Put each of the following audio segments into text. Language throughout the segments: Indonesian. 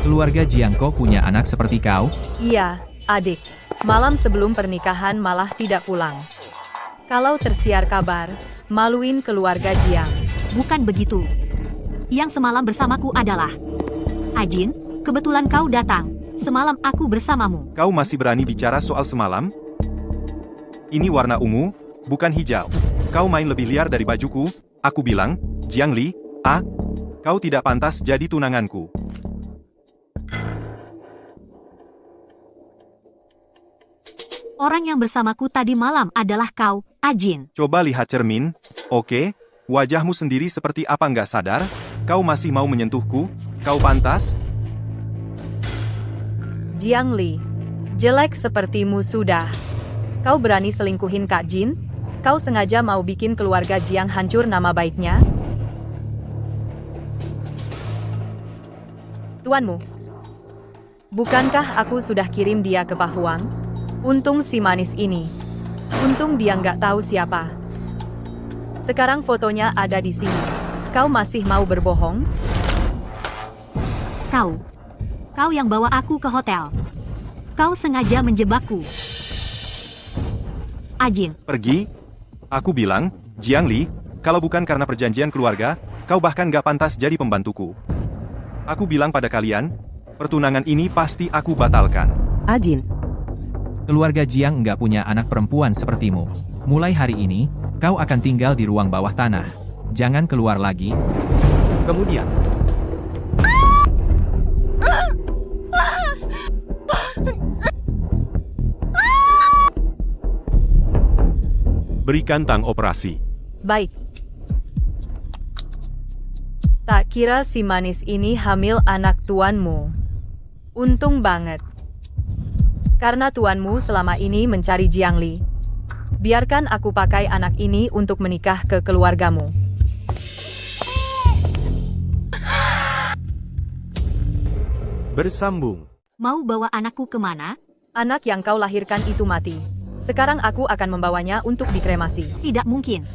Keluarga Jiangko punya anak seperti kau? Iya, adik. Malam sebelum pernikahan malah tidak pulang. Kalau tersiar kabar, maluin keluarga Jiang. Bukan begitu. Yang semalam bersamaku adalah Ajin, kebetulan kau datang. Semalam aku bersamamu. Kau masih berani bicara soal semalam? Ini warna ungu, bukan hijau. Kau main lebih liar dari bajuku. Aku bilang, Jiang Li, kau tidak pantas jadi tunanganku. Orang yang bersamaku tadi malam adalah kau, Ajin. Coba lihat cermin, oke? Wajahmu sendiri seperti apa nggak sadar? Kau masih mau menyentuhku? Kau pantas? Jiang Li, jelek sepertimu sudah. Kau berani selingkuhin Kak Jin? Kau sengaja mau bikin keluarga Jiang hancur nama baiknya? Tuanmu, bukankah aku sudah kirim dia ke Pahuang? Untung si manis ini. Untung dia nggak tahu siapa. Sekarang fotonya ada di sini. Kau masih mau berbohong? Kau yang bawa aku ke hotel. Kau sengaja menjebakku. Ajin. Pergi? Aku bilang, Jiang Li, kalau bukan karena perjanjian keluarga, kau bahkan nggak pantas jadi pembantuku. Aku bilang pada kalian, pertunangan ini pasti aku batalkan. Ajin. Keluarga Jiang nggak punya anak perempuan sepertimu. Mulai hari ini, kau akan tinggal di ruang bawah tanah. Jangan keluar lagi. Kemudian, berikan tang operasi. Baik. Tak kira si manis ini hamil anak tuanmu. Untung banget. Karena tuanmu selama ini mencari Jiang Li. Biarkan aku pakai anak ini untuk menikah ke keluargamu. Bersambung. Mau bawa anakku kemana? Anak yang kau lahirkan itu mati. Sekarang aku akan membawanya untuk dikremasi. Tidak mungkin.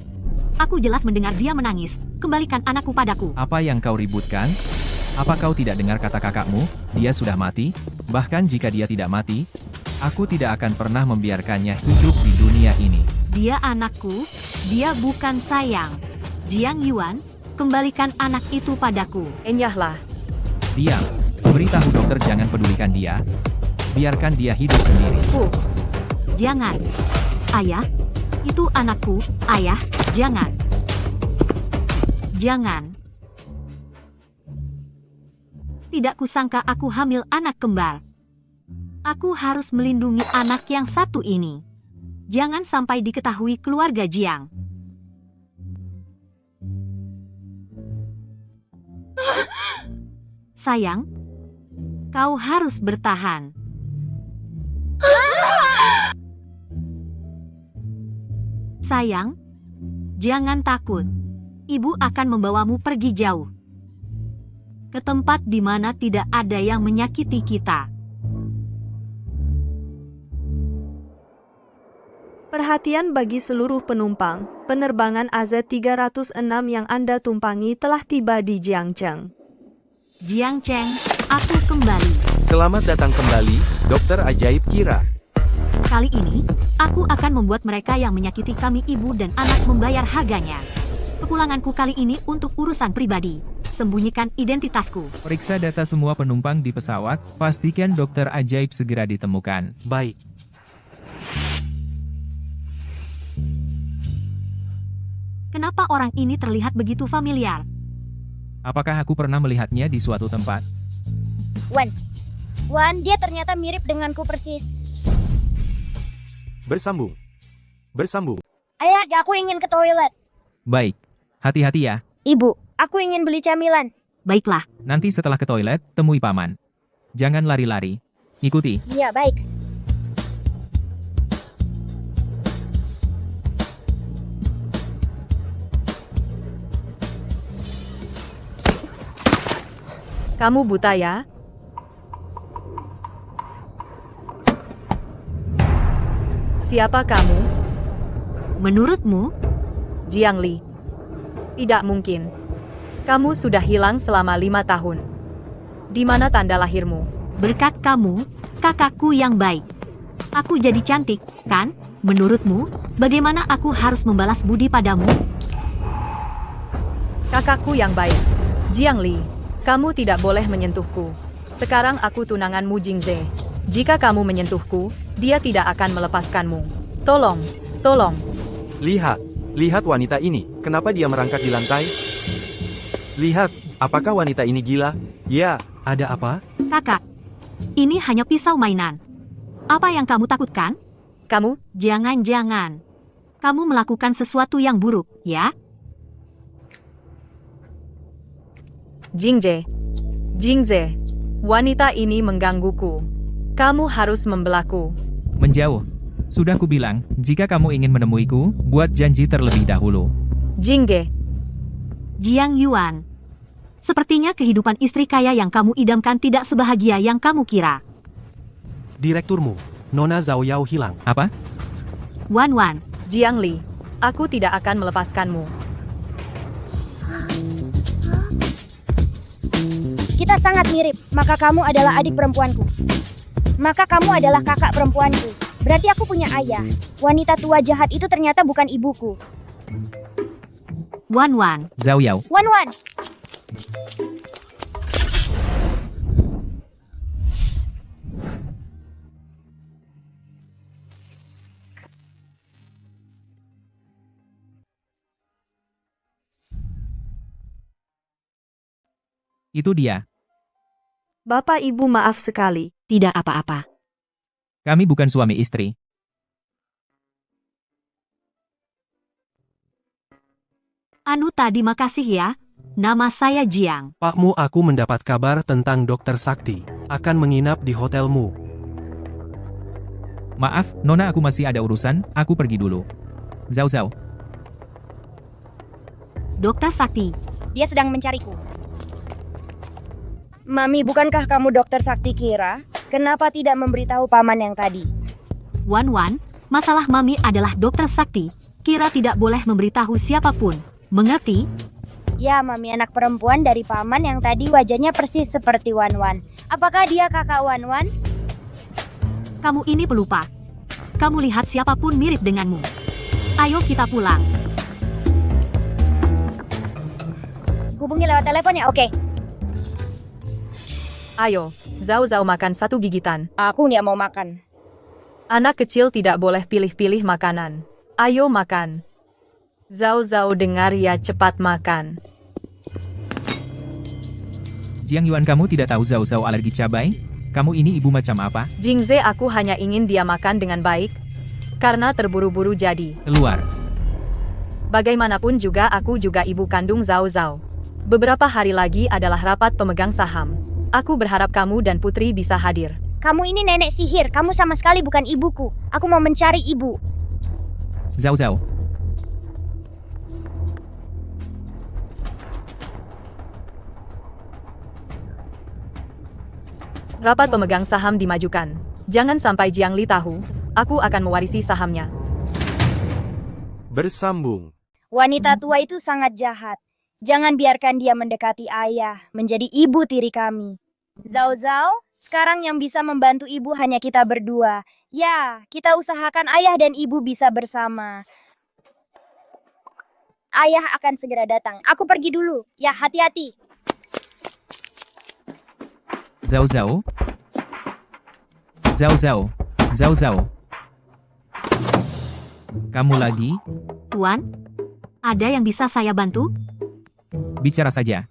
Aku jelas mendengar dia menangis. Kembalikan anakku padaku. Apa yang kau ributkan? Apa kau tidak dengar kata kakakmu? Dia sudah mati. Bahkan jika dia tidak mati, aku tidak akan pernah membiarkannya hidup di dunia ini. Dia anakku. Dia bukan sayang. Jiang Yuan, kembalikan anak itu padaku. Enyahlah. Diam. Beritahu dokter jangan pedulikan dia. Biarkan dia hidup sendiri. Jangan. Ayah, itu anakku. Ayah, jangan. Jangan. Tidak kusangka aku hamil anak kembar. Aku harus melindungi anak yang satu ini. Jangan sampai diketahui keluarga Jiang. Sayang, kau harus bertahan. Sayang, jangan takut. Ibu akan membawamu pergi jauh. Ke tempat di mana tidak ada yang menyakiti kita. Perhatian bagi seluruh penumpang, penerbangan AZ306 yang Anda tumpangi telah tiba di Jiangcheng. Jiangcheng, aku kembali. Selamat datang kembali, Dokter Ajaib Kira. Kali ini, aku akan membuat mereka yang menyakiti kami ibu dan anak membayar harganya. Kepulanganku kali ini untuk urusan pribadi. Sembunyikan identitasku. Periksa data semua penumpang di pesawat, pastikan dokter ajaib segera ditemukan. Baik. Kenapa orang ini terlihat begitu familiar? Apakah aku pernah melihatnya di suatu tempat? Wan, dia ternyata mirip denganku persis. Bersambung. Bersambung. Ayah, aku ingin ke toilet. Baik. Hati-hati ya. Ibu, aku ingin beli camilan. Baiklah. Nanti setelah ke toilet, temui paman. Jangan lari-lari. Ikuti. Iya, baik. Kamu buta ya? Siapa kamu? Menurutmu? Jiang Li. Tidak mungkin. Kamu sudah hilang selama 5 tahun. Di mana tanda lahirmu? Berkat kamu, kakakku yang baik. Aku jadi cantik, kan? Menurutmu, bagaimana aku harus membalas budi padamu? Kakakku yang baik. Jiangli, kamu tidak boleh menyentuhku. Sekarang aku tunanganmu Jingze. Jika kamu menyentuhku, dia tidak akan melepaskanmu. Tolong, tolong. Lihat wanita ini, kenapa dia merangkak di lantai? Lihat, apakah wanita ini gila? Ya, Ada apa? Kakak, ini hanya pisau mainan. Apa yang kamu takutkan? Kamu, Jangan-jangan. Kamu melakukan sesuatu yang buruk, ya? Jingze, wanita ini menggangguku. Kamu harus membelaku. Menjauh. Sudah kubilang, jika kamu ingin menemuiku, buat janji terlebih dahulu. Jingge, Jiang Yuan. Sepertinya kehidupan istri kaya yang kamu idamkan tidak sebahagia yang kamu kira. Direkturmu, Nona Zhao Yao hilang. Apa? Wan, Jiangli, aku tidak akan melepaskanmu. Kita sangat mirip, maka kamu adalah adik perempuanku. Maka kamu adalah kakak perempuanku. Berarti aku punya ayah. Wanita tua jahat itu ternyata bukan ibuku. Wan. Zhao Yao. Wan. Itu dia. Bapak Ibu maaf sekali. Tidak apa-apa. Kami bukan suami istri. Anu tadi makasih ya. Nama saya Jiang. Pakmu, aku mendapat kabar tentang Dokter Sakti. Akan menginap di hotelmu. Maaf, Nona, aku masih ada urusan, aku pergi dulu. Zhao. Dokter Sakti. Dia sedang mencariku. Mami, bukankah kamu dokter Sakti Kira? Kenapa tidak memberitahu paman yang tadi? Wan, masalah Mami adalah Dokter Sakti. Kira tidak boleh memberitahu siapapun. Mengerti? Ya, Mami, anak perempuan dari paman yang tadi wajahnya persis seperti Wan. Apakah dia kakak Wan? Kamu ini pelupa. Kamu lihat siapapun mirip denganmu. Ayo kita pulang. Hubungi lewat telepon ya, oke. Ayo, Zhao makan satu gigitan. Aku nggak mau makan. Anak kecil tidak boleh pilih-pilih makanan. Ayo makan. Zhao dengar ya, cepat makan. Jiang Yuan, kamu tidak tahu Zhao alergi cabai? Kamu ini ibu macam apa? Jingze, aku hanya ingin dia makan dengan baik. Karena terburu-buru jadi. Keluar. Bagaimanapun juga aku juga ibu kandung Zhao. Beberapa hari lagi adalah rapat pemegang saham. Aku berharap kamu dan Putri bisa hadir. Kamu ini nenek sihir, kamu sama sekali bukan ibuku. Aku mau mencari ibu. Zhao. Rapat pemegang saham dimajukan. Jangan sampai Jiangli tahu, aku akan mewarisi sahamnya. bersambung. Wanita tua itu sangat jahat. Jangan biarkan dia mendekati ayah, menjadi ibu tiri kami. Zhao, sekarang yang bisa membantu ibu hanya kita berdua. Ya, kita usahakan ayah dan ibu bisa bersama. Ayah akan segera datang. Aku pergi dulu. Ya, hati-hati. Zhao. Kamu lagi? Tuan, ada yang bisa saya bantu? Bicara saja.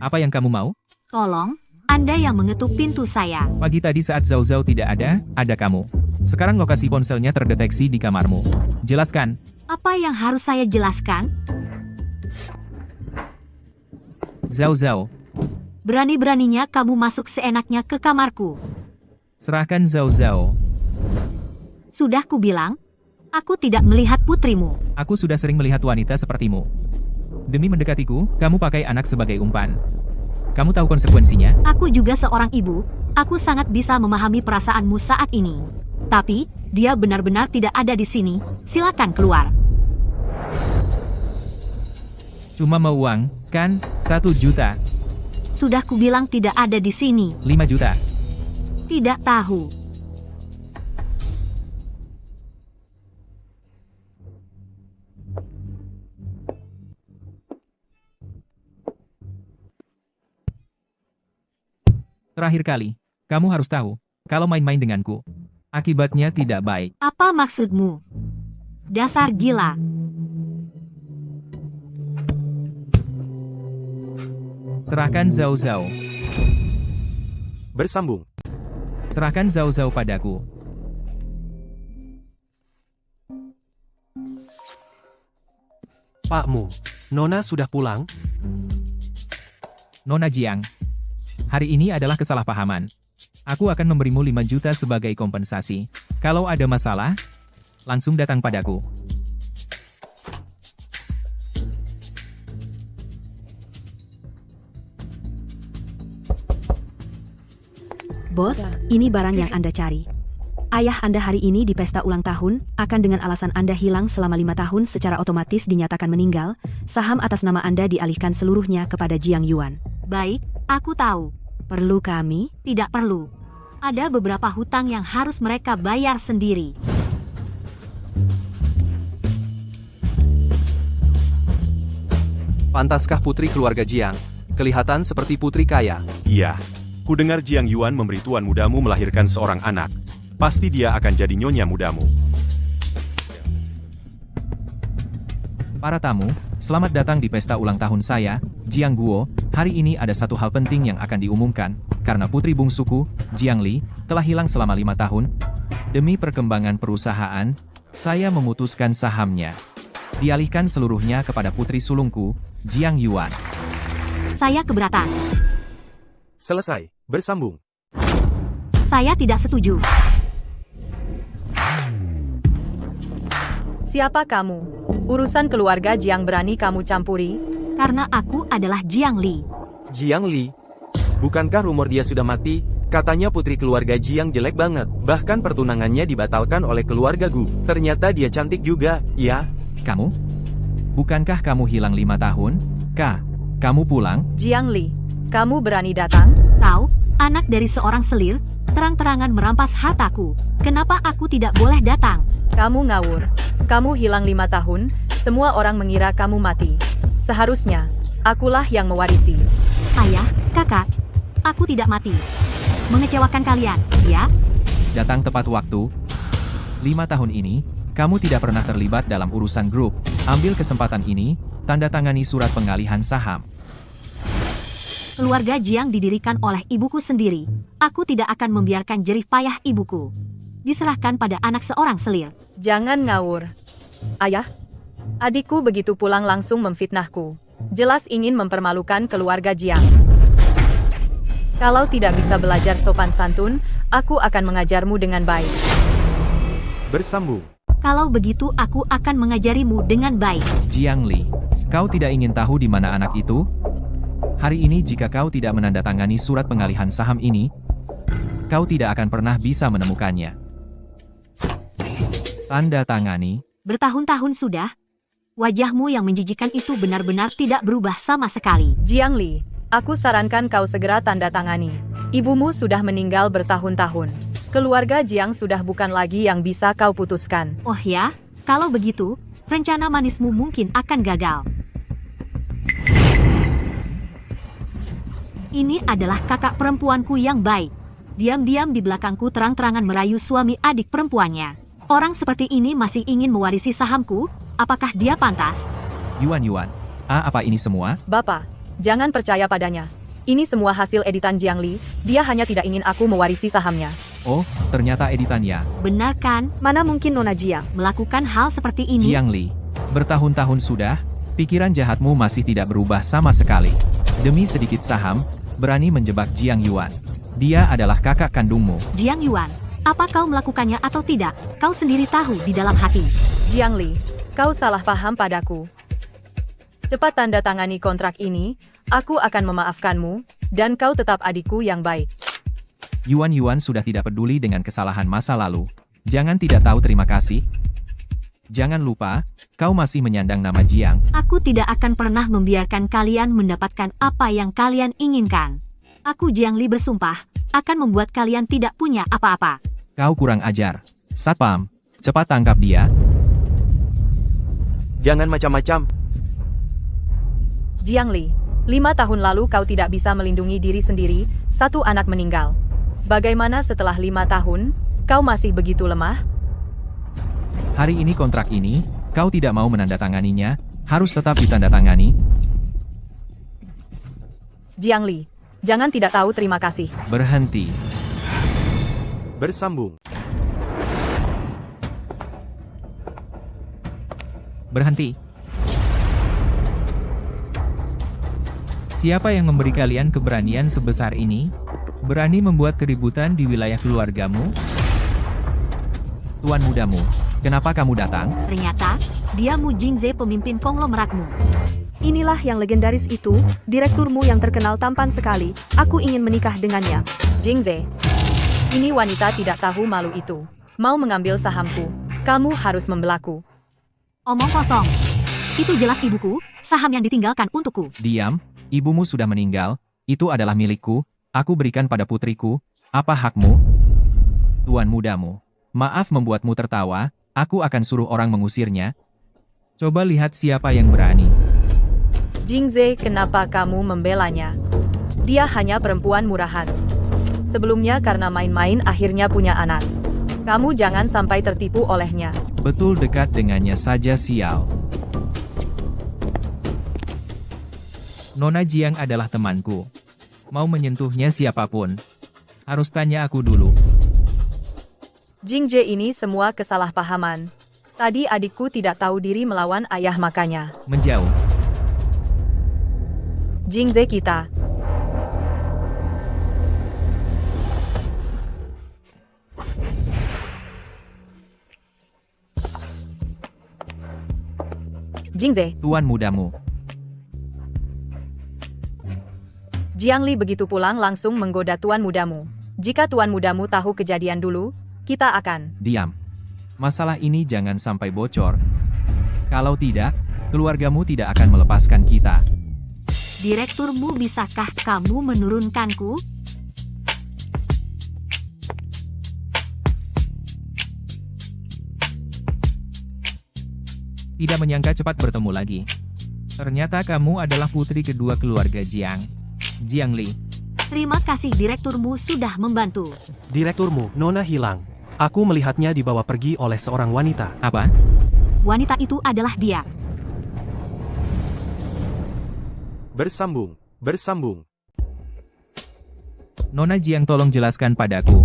Apa yang kamu mau? Tolong, Anda yang mengetuk pintu saya. Pagi tadi saat Zhao tidak ada kamu. Sekarang lokasi ponselnya terdeteksi di kamarmu. Jelaskan. Apa yang harus saya jelaskan? Zhao. Berani-beraninya kamu masuk seenaknya ke kamarku. Serahkan Zhao. Sudah kubilang, aku tidak melihat putrimu. Aku sudah sering melihat wanita sepertimu. Demi mendekatiku, kamu pakai anak sebagai umpan. Kamu tahu konsekuensinya? Aku juga seorang ibu, aku sangat bisa memahami perasaanmu saat ini. Tapi, dia benar-benar tidak ada di sini. Silakan keluar. Cuma mau uang, kan? 1 juta. Sudah kubilang tidak ada di sini. 5 juta. Tidak tahu. Terakhir kali, kamu harus tahu, kalau main-main denganku, akibatnya tidak baik. Apa maksudmu? Dasar gila. Serahkan Zhao Zhao. Bersambung. Serahkan Zhao Zhao padaku. Pakmu, Nona sudah pulang? Nona Jiang, hari ini adalah kesalahpahaman. Aku akan memberimu 5 juta sebagai kompensasi. Kalau ada masalah, langsung datang padaku. Bos, ini barang yang Anda cari. Ayah Anda hari ini di pesta ulang tahun, akan dengan alasan Anda hilang selama 5 tahun secara otomatis dinyatakan meninggal, saham atas nama Anda dialihkan seluruhnya kepada Jiang Yuan. Baik, aku tahu. Perlu kami? Tidak perlu. Ada beberapa hutang yang harus mereka bayar sendiri. Pantaskah putri keluarga Jiang? Kelihatan seperti putri kaya. Iya. Ku dengar Jiang Yuan memberi tuan mudamu melahirkan seorang anak. Pasti dia akan jadi nyonya mudamu. Para tamu, selamat datang di pesta ulang tahun saya, Jiang Guo. Hari ini ada satu hal penting yang akan diumumkan, karena putri bungsuku, Jiang Li, telah hilang selama 5 tahun. Demi perkembangan perusahaan, saya memutuskan sahamnya dialihkan seluruhnya kepada putri sulungku, Jiang Yuan. Saya keberatan. Selesai. Bersambung. Saya tidak setuju. Siapa kamu? Urusan keluarga Jiang berani kamu campuri? Karena aku adalah Jiang Li. Jiang Li? Bukankah rumor dia sudah mati? Katanya putri keluarga Jiang jelek banget. Bahkan pertunangannya dibatalkan oleh keluarga Gu. Ternyata dia cantik juga, ya? Kamu? Bukankah kamu hilang 5 tahun? Kamu pulang? Jiang Li, kamu berani datang? Kau, anak dari seorang selir, terang-terangan merampas hartaku. Kenapa aku tidak boleh datang? Kamu ngawur. Kamu hilang 5 tahun, semua orang mengira kamu mati. Seharusnya, akulah yang mewarisi. Ayah, kakak, aku tidak mati. Mengecewakan kalian, ya? Datang tepat waktu. 5 tahun ini, kamu tidak pernah terlibat dalam urusan grup. Ambil kesempatan ini, tanda tangani surat pengalihan saham. Keluarga Jiang didirikan oleh ibuku sendiri. Aku tidak akan membiarkan jerih payah ibuku diserahkan pada anak seorang selir. Jangan ngawur. Ayah, adikku begitu pulang langsung memfitnahku. Jelas ingin mempermalukan keluarga Jiang. Kalau tidak bisa belajar sopan santun, aku akan mengajarmu dengan baik. Bersambung. Kalau begitu aku akan mengajarimu dengan baik. Jiang Li, kau tidak ingin tahu di mana anak itu? Hari ini jika kau tidak menandatangani surat pengalihan saham ini, kau tidak akan pernah bisa menemukannya. Tanda tangani. Bertahun-tahun sudah, wajahmu yang menjijikan itu benar-benar tidak berubah sama sekali. Jiang Li, aku sarankan kau segera tanda tangani. Ibumu sudah meninggal bertahun-tahun. Keluarga Jiang sudah bukan lagi yang bisa kau putuskan. Oh ya, kalau begitu, rencana manismu mungkin akan gagal. Ini adalah kakak perempuanku yang baik. Diam-diam di belakangku terang-terangan merayu suami adik perempuannya. Orang seperti ini masih ingin mewarisi sahamku? Apakah dia pantas? Yuan, apa ini semua? Bapak, jangan percaya padanya. Ini semua hasil editan Jiang Li. Dia hanya tidak ingin aku mewarisi sahamnya. Oh, ternyata editannya. Benar kan? Mana mungkin Nona Jiang Melakukan hal seperti ini? Jiang Li, bertahun-tahun sudah, pikiran jahatmu masih tidak berubah sama sekali. Demi sedikit saham, berani menjebak Jiang Yuan. Dia adalah kakak kandungmu. Jiang Yuan, apa kau melakukannya atau tidak? Kau sendiri tahu di dalam hati. Jiang Li, kau salah paham padaku. Cepat tanda tangani kontrak ini, aku akan memaafkanmu, dan kau tetap adikku yang baik. Yuan sudah tidak peduli dengan kesalahan masa lalu. Jangan tidak tahu terima kasih. Jangan lupa, kau masih menyandang nama Jiang. Aku tidak akan pernah membiarkan kalian mendapatkan apa yang kalian inginkan. Aku Jiang Li bersumpah, akan membuat kalian tidak punya apa-apa. Kau kurang ajar. Satpam, cepat tangkap dia. Jangan macam-macam. Jiang Li, 5 tahun lalu kau tidak bisa melindungi diri sendiri, satu anak meninggal. Bagaimana setelah 5 tahun, kau masih begitu lemah? Hari ini kontrak ini, kau tidak mau menandatanganinya, harus tetap ditandatangani. Jiang Li, jangan tidak tahu terima kasih. Berhenti. Bersambung. Berhenti. Siapa yang memberi kalian keberanian sebesar ini? Berani membuat keributan di wilayah keluargamu? Tuan mudamu, kenapa kamu datang? Ternyata, dia Mu Jingze pemimpin konglomeratmu. Inilah yang legendaris itu, direkturmu yang terkenal tampan sekali. Aku ingin menikah dengannya. Jingze, ini wanita tidak tahu malu itu. Mau mengambil sahamku, kamu harus membelaku. Omong kosong. Itu jelas ibuku, saham yang ditinggalkan untukku. Diam, ibumu sudah meninggal, itu adalah milikku, aku berikan pada putriku, apa hakmu? Tuan mudamu, maaf membuatmu tertawa, aku akan suruh orang mengusirnya. Coba lihat siapa yang berani. Jingze, kenapa kamu membelanya? Dia hanya perempuan murahan. Sebelumnya karena main-main akhirnya punya anak. Kamu jangan sampai tertipu olehnya. Betul dekat dengannya saja sial. Nona Jiang adalah temanku. Mau menyentuhnya siapapun. Harus tanya aku dulu. Jingze ini semua kesalahpahaman. Tadi adikku tidak tahu diri melawan ayah makanya. Menjauh. Jingze kita. Jingze, Tuan mudamu. Jiang Li begitu pulang langsung menggoda tuan mudamu. Jika tuan mudamu tahu kejadian dulu, kita akan... Diam. Masalah ini jangan sampai bocor. Kalau tidak, keluargamu tidak akan melepaskan kita. Direkturmu, bisakah kamu menurunkanku? Tidak menyangka cepat bertemu lagi. Ternyata kamu adalah putri kedua keluarga Jiang. Jiang Li. Terima kasih, direkturmu sudah membantu. Direkturmu, Nona hilang. Aku melihatnya dibawa pergi oleh seorang wanita. Apa? Wanita itu adalah dia. Bersambung. Bersambung. Nona Jiang, tolong jelaskan padaku.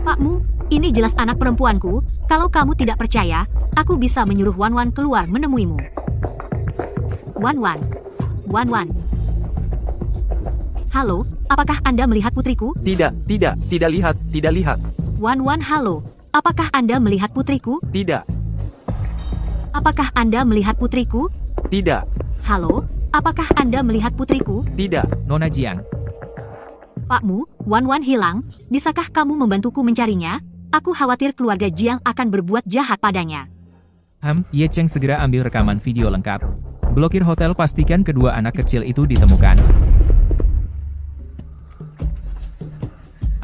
Pakmu, ini jelas anak perempuanku. Kalau kamu tidak percaya, aku bisa menyuruh Wan Wan keluar menemuimu. Wan Wan. Wan Wan. Halo, apakah Anda melihat putriku? Tidak lihat. Wan Wan, halo. Apakah Anda melihat putriku? Tidak, Apakah Anda melihat putriku? tidak, Halo, apakah Anda melihat putriku? tidak. Nona Jiang. Pakmu, Wan Wan hilang. Bisakah kamu membantuku mencarinya? Aku khawatir keluarga Jiang akan berbuat jahat padanya. Ye Cheng, segera ambil rekaman video lengkap. Blokir hotel, pastikan kedua anak kecil itu ditemukan.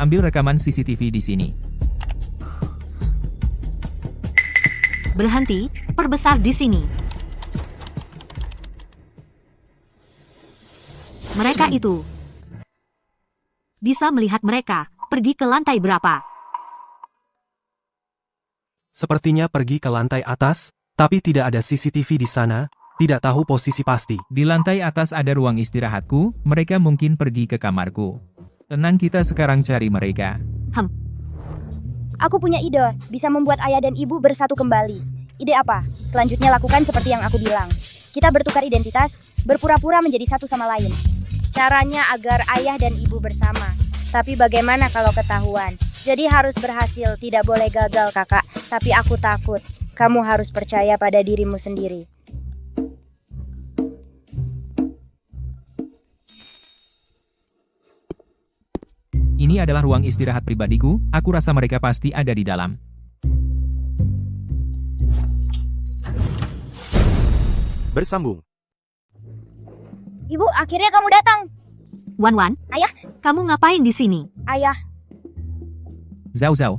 Ambil rekaman CCTV di sini. Berhenti, perbesar di sini. Mereka itu. Bisa melihat mereka, pergi ke lantai berapa? Sepertinya pergi ke lantai atas, tapi tidak ada CCTV di sana, tidak tahu posisi pasti. Di lantai atas ada ruang istirahatku, mereka mungkin pergi ke kamarku. Tenang, kita sekarang cari mereka. Aku punya ide, bisa membuat ayah dan ibu bersatu kembali. Ide apa? Selanjutnya lakukan seperti yang aku bilang. Kita bertukar identitas, berpura-pura menjadi satu sama lain. Caranya agar ayah dan ibu bersama. Tapi bagaimana kalau ketahuan? Jadi harus berhasil, tidak boleh gagal kakak. Tapi aku takut, kamu harus percaya pada dirimu sendiri. Ini adalah ruang istirahat pribadiku, aku rasa mereka pasti ada di dalam. Bersambung. Ibu, akhirnya kamu datang. Wan Wan, Ayah. kamu ngapain di sini? Ayah. Zhao Zhao,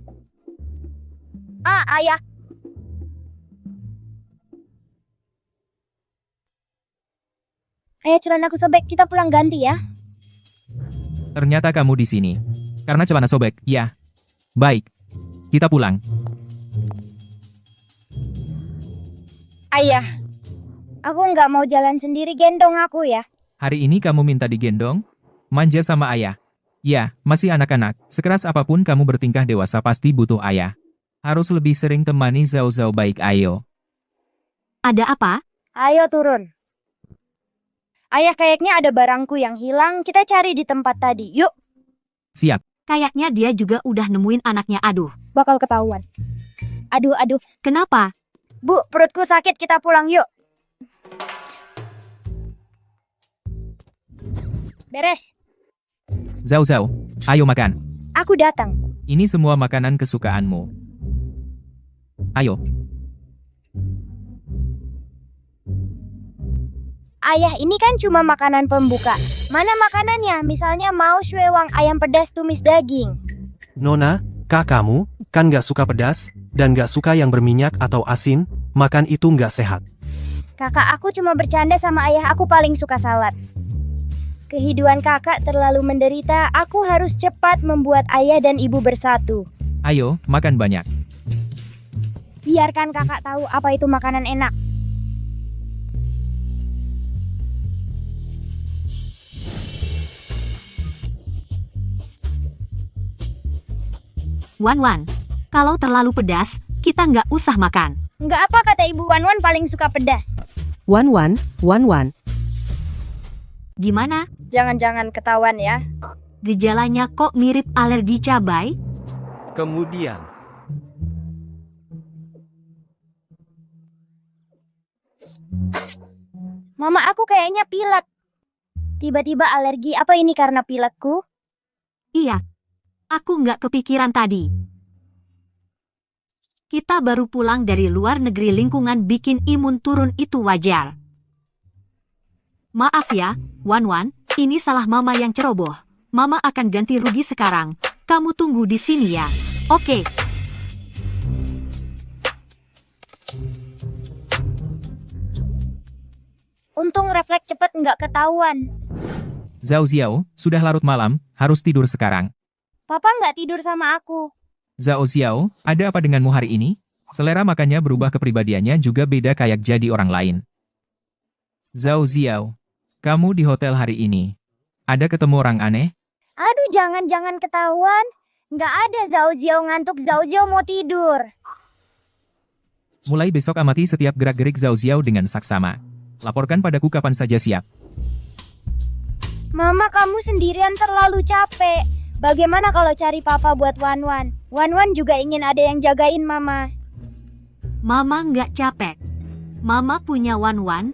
Ayah. Ayah, celanaku sobek. Kita pulang ganti ya. ternyata kamu di sini. Karena celana sobek, ya. Baik. Kita pulang. Ayah. Aku nggak mau jalan sendiri, gendong aku ya. Hari ini kamu minta digendong? Manja sama ayah. Ya, masih anak-anak. Sekeras apapun kamu bertingkah dewasa pasti butuh ayah. Harus lebih sering temani Zhao Zhao baik ayo. Ada apa? Ayo turun. Ayah, kayaknya ada barangku yang hilang. Kita cari di tempat tadi. Yuk. Siap. Kayaknya dia juga udah nemuin anaknya. Aduh, Bakal ketahuan. Aduh. kenapa? Bu, perutku sakit. Kita pulang yuk. Beres. Zhao Zhao, ayo makan. Aku datang. Ini semua makanan kesukaanmu. Ayo. Ayah, ini kan cuma makanan pembuka. Mana makanannya? Misalnya mau shuewang ayam pedas tumis daging. Nona, kamu kan gak suka pedas, dan gak suka yang berminyak atau asin, makan itu gak sehat. Kakak, aku cuma bercanda sama ayah. Aku paling suka salad. Kehidupan kakak terlalu menderita. Aku harus cepat membuat ayah dan ibu bersatu. Ayo, makan banyak. Biarkan kakak tahu apa itu makanan enak. Wan Wan, kalau terlalu pedas, kita nggak usah makan. Nggak apa, kata Ibu Wanwan paling suka pedas. Wan Wan. Gimana? Jangan-jangan ketahuan ya. Gejalanya kok mirip alergi cabai? Kemudian, Mama, aku kayaknya pilek. Tiba-tiba alergi. Apa ini karena pilekku? Iya, aku nggak kepikiran tadi. Kita baru pulang dari luar negeri, lingkungan bikin imun turun itu wajar. Maaf ya, Wan Wan, ini salah Mama yang ceroboh. Mama akan ganti rugi sekarang. Kamu tunggu di sini ya. Oke. Untung refleks cepat nggak ketahuan. Zhao Zhao, sudah larut malam, harus tidur sekarang. Papa nggak tidur sama aku. Zhao Zhao, ada apa denganmu hari ini? Selera makannya berubah, kepribadiannya juga beda kayak jadi orang lain. Zhao Zhao, kamu di hotel hari ini. Ada ketemu orang aneh? Aduh, jangan ketahuan. Nggak ada. Zhao Zhao ngantuk. Zhao Zhao mau tidur. Mulai besok amati setiap gerak-gerik Zhao Zhao dengan saksama. Laporkan padaku kapan saja siap. Mama, kamu sendirian terlalu capek. Bagaimana kalau cari papa buat Wanwan? Wanwan juga ingin ada yang jagain Mama. Mama nggak capek. Mama punya Wan Wan.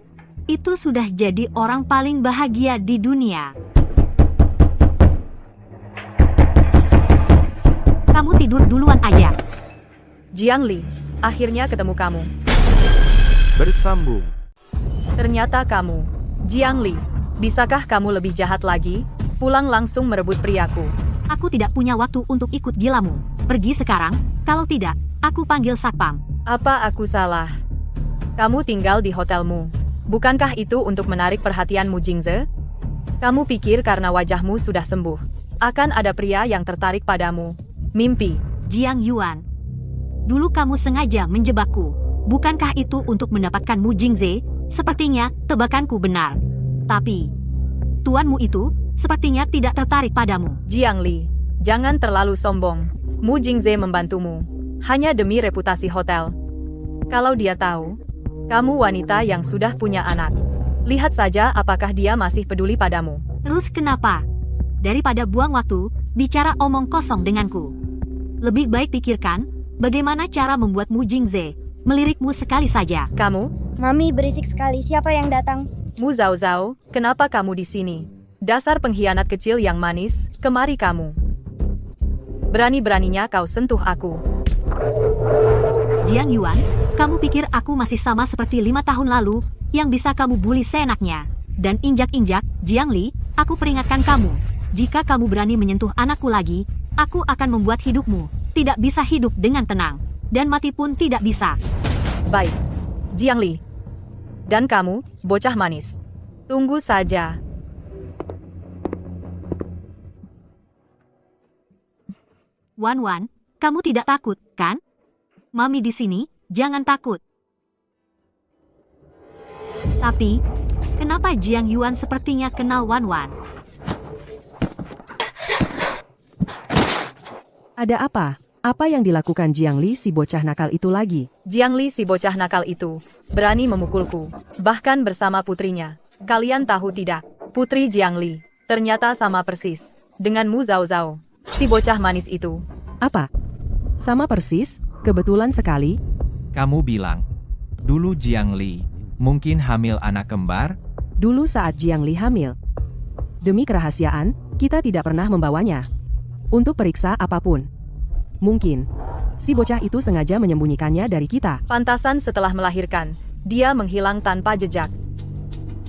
Itu sudah jadi orang paling bahagia di dunia. Kamu tidur duluan aja. Jiangli, akhirnya ketemu kamu. bersambung. Ternyata kamu. Jiangli, bisakah kamu lebih jahat lagi? Pulang langsung merebut priaku. Aku tidak punya waktu untuk ikut gilamu. Pergi sekarang, kalau tidak, aku panggil satpam. Apa aku salah? Kamu tinggal di hotelmu. Bukankah itu untuk menarik perhatianmu, Jingze? Kamu pikir karena wajahmu sudah sembuh, akan ada pria yang tertarik padamu? Mimpi. Jiang Yuan. Dulu kamu sengaja menjebakku. Bukankah itu untuk mendapatkanmu, Jingze? Sepertinya tebakanku benar. Tapi, tuanmu itu sepertinya tidak tertarik padamu. Jiangli, jangan terlalu sombong. Mu Jingze membantumu hanya demi reputasi hotel. Kalau dia tahu, kamu wanita yang sudah punya anak, lihat saja apakah dia masih peduli padamu. Terus kenapa? Daripada buang waktu, bicara omong kosong denganku. Lebih baik pikirkan, bagaimana cara membuatmu Jingze melirikmu sekali saja. Kamu? Mami, berisik sekali. Siapa yang datang? Mu Zhao Zhao, kenapa kamu di sini? Dasar pengkhianat kecil yang manis, kemari kamu. Berani-beraninya kau sentuh aku. Jiang Yuan, Kamu pikir aku masih sama seperti 5 tahun lalu, yang bisa kamu bully seenaknya? Dan injak-injak, Jiangli, aku peringatkan kamu. Jika kamu berani menyentuh anakku lagi, aku akan membuat hidupmu tidak bisa hidup dengan tenang. Dan mati pun tidak bisa. Baik, Jiangli. Dan kamu, bocah manis. Tunggu saja. Wan, kamu tidak takut, kan? Mami di sini, jangan takut. Tapi, kenapa Jiang Yuan sepertinya kenal Wan? Ada apa? Apa yang dilakukan Jiangli si bocah nakal itu lagi? Jiangli si bocah nakal itu berani memukulku, bahkan bersama putrinya. Kalian tahu tidak, putri Jiangli ternyata sama persis dengan Mu Zhao Zhao, si bocah manis itu. Apa? Sama persis? Kebetulan sekali. Kamu bilang, dulu Jiangli mungkin hamil anak kembar? Dulu saat Jiangli hamil. Demi kerahasiaan, kita tidak pernah membawanya untuk periksa apapun. Mungkin, si bocah itu sengaja menyembunyikannya dari kita. Pantasan setelah melahirkan, dia menghilang tanpa jejak.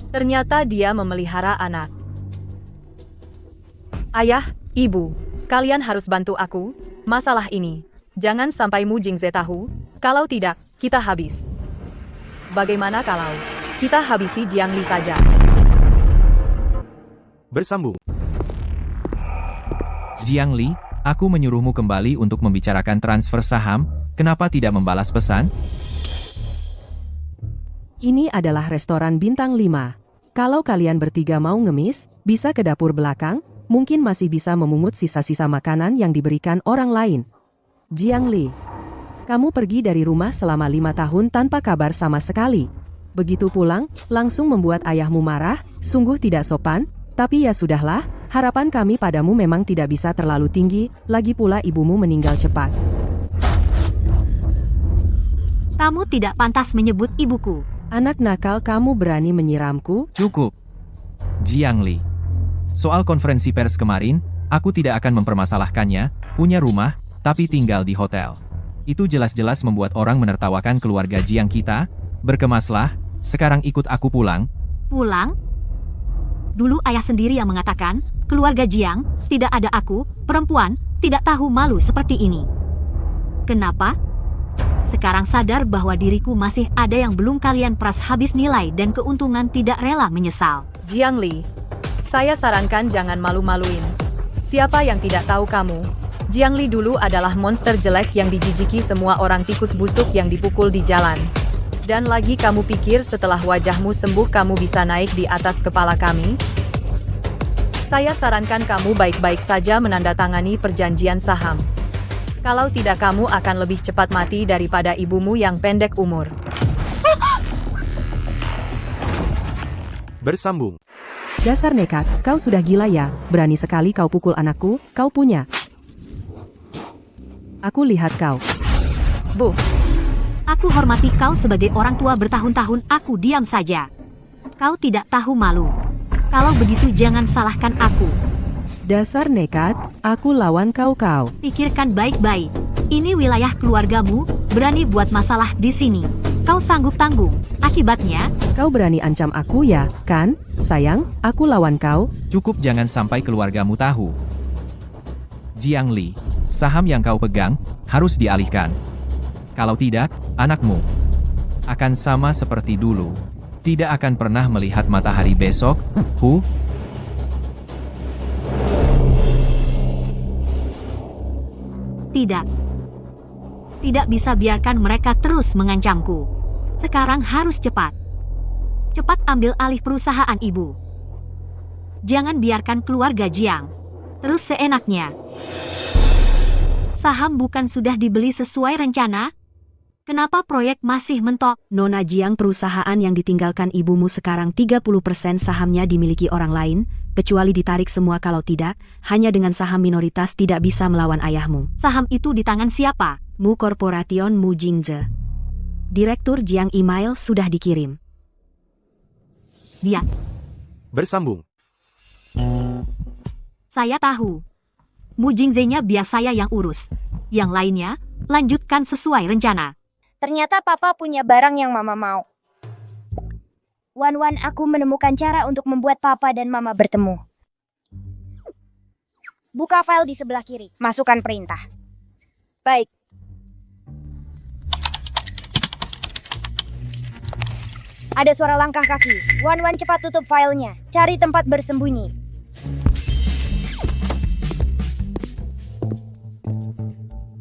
Ternyata dia memelihara anak. Ayah, ibu, kalian harus bantu aku, masalah ini. Jangan sampai Mu Jingze tahu, kalau tidak, kita habis. Bagaimana kalau kita habisi Jiangli saja? Bersambung. Jiangli, aku menyuruhmu kembali untuk membicarakan transfer saham, kenapa tidak membalas pesan? Ini adalah restoran bintang 5. Kalau kalian bertiga mau ngemis, bisa ke dapur belakang, mungkin masih bisa memungut sisa-sisa makanan yang diberikan orang lain. Jiangli, kamu pergi dari rumah selama 5 tahun tanpa kabar sama sekali. Begitu pulang, langsung membuat ayahmu marah, sungguh tidak sopan, tapi ya sudahlah, harapan kami padamu memang tidak bisa terlalu tinggi, lagi pula ibumu meninggal cepat. Kamu tidak pantas menyebut ibuku. Anak nakal, kamu berani menyiramku? Cukup. Jiangli. Soal konferensi pers kemarin, aku tidak akan mempermasalahkannya, punya rumah, tapi tinggal di hotel. Itu jelas-jelas membuat orang menertawakan keluarga Jiang kita. Berkemaslah, sekarang ikut aku pulang. Pulang? Dulu ayah sendiri yang mengatakan, keluarga Jiang, tidak ada aku, perempuan, tidak tahu malu seperti ini. Kenapa? Sekarang sadar bahwa diriku masih ada yang belum kalian peras habis nilai dan keuntungan tidak rela menyesal. Jiangli, saya sarankan jangan malu-maluin. Siapa yang tidak tahu kamu? Jiangli dulu adalah monster jelek yang dijijiki semua orang, tikus busuk yang dipukul di jalan. Dan lagi kamu pikir setelah wajahmu sembuh kamu bisa naik di atas kepala kami? Saya sarankan kamu baik-baik saja menandatangani perjanjian saham. Kalau tidak kamu akan lebih cepat mati daripada ibumu yang pendek umur. Bersambung. Dasar nekat, kau sudah gila ya, berani sekali kau pukul anakku, kau punya. Aku lihat kau. Bu, aku hormati kau sebagai orang tua bertahun-tahun, aku diam saja. Kau tidak tahu malu. Kalau begitu jangan salahkan aku. Dasar nekat, aku lawan kau. Pikirkan baik-baik. Ini wilayah keluargamu, berani buat masalah di sini. Kau sanggup tanggung. Akibatnya, Kau berani ancam aku ya, kan? Sayang, aku lawan kau. Cukup, jangan sampai keluargamu tahu. Jiangli, saham yang kau pegang harus dialihkan. Kalau tidak, anakmu akan sama seperti dulu. Tidak akan pernah melihat matahari besok. tidak. Tidak bisa biarkan mereka terus mengancamku. Sekarang harus cepat. Cepat ambil alih perusahaan ibu. Jangan biarkan keluarga Jiang terus seenaknya. Saham bukan sudah dibeli sesuai rencana? Kenapa proyek masih mentok? Nona Jiang, perusahaan yang ditinggalkan ibumu sekarang 30% sahamnya dimiliki orang lain, kecuali ditarik semua. Kalau tidak, hanya dengan saham minoritas tidak bisa melawan ayahmu. Saham itu di tangan siapa? Mu Corporation Mu Jingze. Direktur Jiang, email sudah dikirim. Dia. Bersambung. Saya tahu. Mu Jingze-nya biar saya yang urus. Yang lainnya, lanjutkan sesuai rencana. Ternyata papa punya barang yang mama mau. Wan, aku menemukan cara untuk membuat papa dan mama bertemu. Buka file di sebelah kiri. Masukkan perintah. Baik. Ada suara langkah kaki. Wan, cepat tutup filenya. Cari tempat bersembunyi.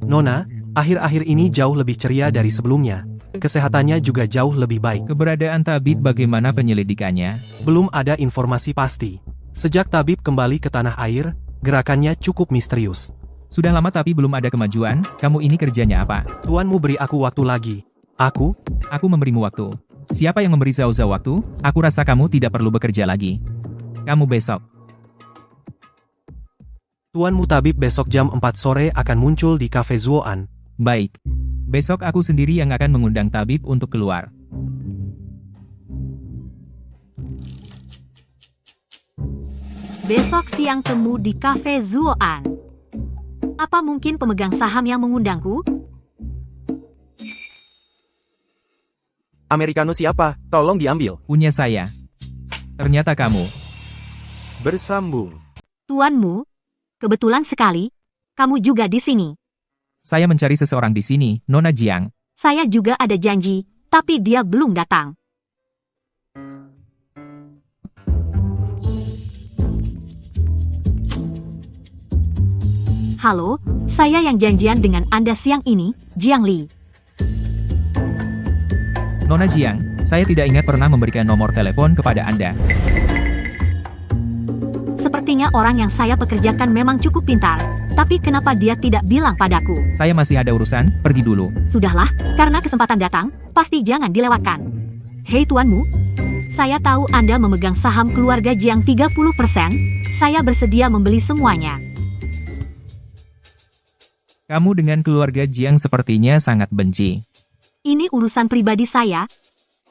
Nona, akhir-akhir ini jauh lebih ceria dari sebelumnya. Kesehatannya juga jauh lebih baik. Keberadaan tabib bagaimana penyelidikannya? Belum ada informasi pasti. Sejak tabib kembali ke tanah air, gerakannya cukup misterius. Sudah lama tapi belum ada kemajuan, kamu ini kerjanya apa? Tuanmu beri aku waktu lagi. Aku memberimu waktu. Siapa yang memberi Zhao Zhao waktu? Aku rasa kamu tidak perlu bekerja lagi. Kamu besok. Tuanmu tabib besok jam 4 sore akan muncul di Cafe Zuoan. Baik. Besok aku sendiri yang akan mengundang tabib untuk keluar. Besok siang temu di Cafe Zuoan. Apa mungkin pemegang saham yang mengundangku? Americano siapa? Tolong diambil. Punya saya. Ternyata kamu. Bersambung. Tuanmu, kebetulan sekali, kamu juga di sini. Saya mencari seseorang di sini, Nona Jiang. Saya juga ada janji, tapi dia belum datang. Halo, saya yang janjian dengan Anda siang ini, Jiang Li. Nona Jiang, saya tidak ingat pernah memberikan nomor telepon kepada Anda. Sepertinya orang yang saya pekerjakan memang cukup pintar, tapi kenapa dia tidak bilang padaku? Saya masih ada urusan, pergi dulu. Sudahlah, karena kesempatan datang, pasti jangan dilewatkan. Hei tuanmu, saya tahu Anda memegang saham keluarga Jiang 30%, saya bersedia membeli semuanya. Kamu dengan keluarga Jiang sepertinya sangat benci. Ini urusan pribadi saya.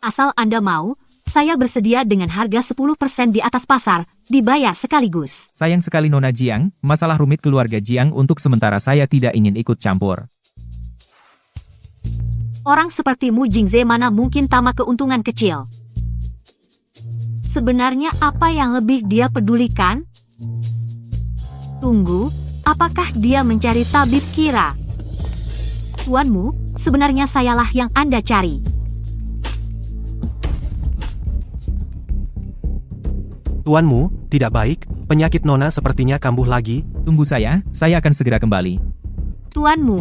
Asal Anda mau, saya bersedia dengan harga 10% di atas pasar, dibayar sekaligus. Sayang sekali Nona Jiang, masalah rumit keluarga Jiang untuk sementara saya tidak ingin ikut campur. Orang seperti Mu Jingze mana mungkin tamak keuntungan kecil? Sebenarnya apa yang lebih dia pedulikan? Tunggu, apakah dia mencari tabib kira? Tuanmu, sebenarnya sayalah yang Anda cari. Tuanmu, tidak baik, penyakit Nona sepertinya kambuh lagi. Tunggu saya akan segera kembali. Tuanmu.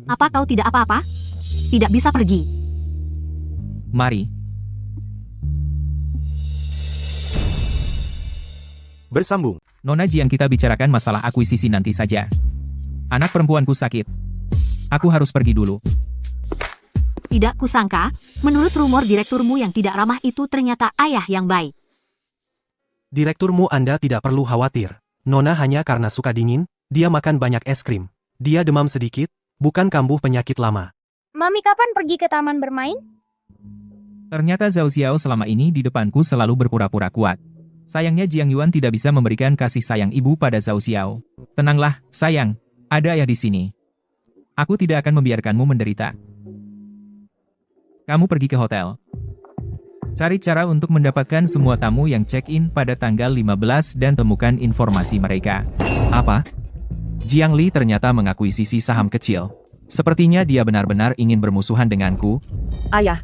Apa kau tidak apa-apa? Tidak bisa pergi. Mari. Bersambung. Nona Jiang, kita bicarakan masalah akuisisi nanti saja. Anak perempuanku sakit. Aku harus pergi dulu. Tidak kusangka, menurut rumor direkturmu yang tidak ramah itu ternyata ayah yang baik. Direkturmu Anda tidak perlu khawatir. Nona hanya karena suka dingin, dia makan banyak es krim. Dia demam sedikit, bukan kambuh penyakit lama. Mami kapan pergi ke taman bermain? Ternyata Zhao Xiao selama ini di depanku selalu berpura-pura kuat. Sayangnya Jiang Yuan tidak bisa memberikan kasih sayang ibu pada Zhao Xiao. Tenanglah, sayang. Ada ayah di sini. Aku tidak akan membiarkanmu menderita. Kamu pergi ke hotel. Cari cara untuk mendapatkan semua tamu yang check-in pada tanggal 15 dan temukan informasi mereka. Apa? Jiang Li ternyata mengakuisisi saham kecil. Sepertinya dia benar-benar ingin bermusuhan denganku. Ayah,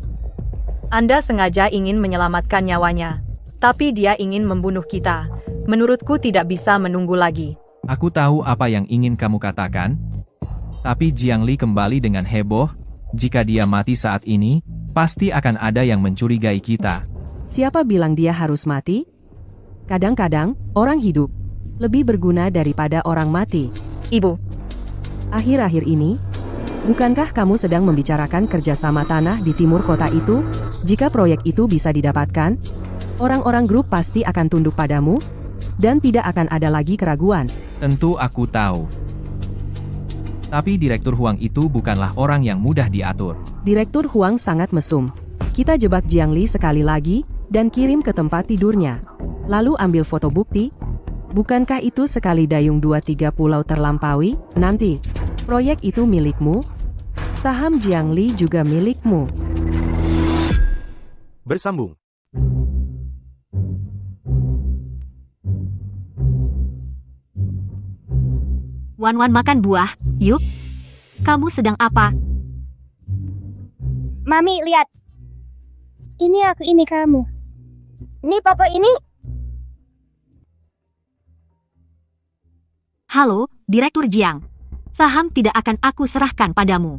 Anda sengaja ingin menyelamatkan nyawanya. Tapi dia ingin membunuh kita. Menurutku tidak bisa menunggu lagi. Aku tahu apa yang ingin kamu katakan. Tapi Jiang Li kembali dengan heboh. Jika dia mati saat ini, pasti akan ada yang mencurigai kita. Siapa bilang dia harus mati? Kadang-kadang, orang hidup lebih berguna daripada orang mati. Ibu, Akhir-akhir ini, bukankah kamu sedang membicarakan kerjasama tanah di timur kota itu? Jika proyek itu bisa didapatkan, orang-orang grup pasti akan tunduk padamu, dan tidak akan ada lagi keraguan. Tentu aku tahu. Tapi Direktur Huang itu bukanlah orang yang mudah diatur. Direktur Huang sangat mesum. Kita jebak Jiang Li sekali lagi, dan kirim ke tempat tidurnya. Lalu ambil foto bukti. Bukankah itu sekali dayung 2-3 pulau terlampaui? Nanti, proyek itu milikmu, saham Jiangli juga milikmu. Bersambung. Wan makan buah, yuk. Kamu sedang apa? Mami, lihat. Ini aku, ini kamu. Ini papa, ini. Halo, Direktur Jiang. Saham tidak akan aku serahkan padamu.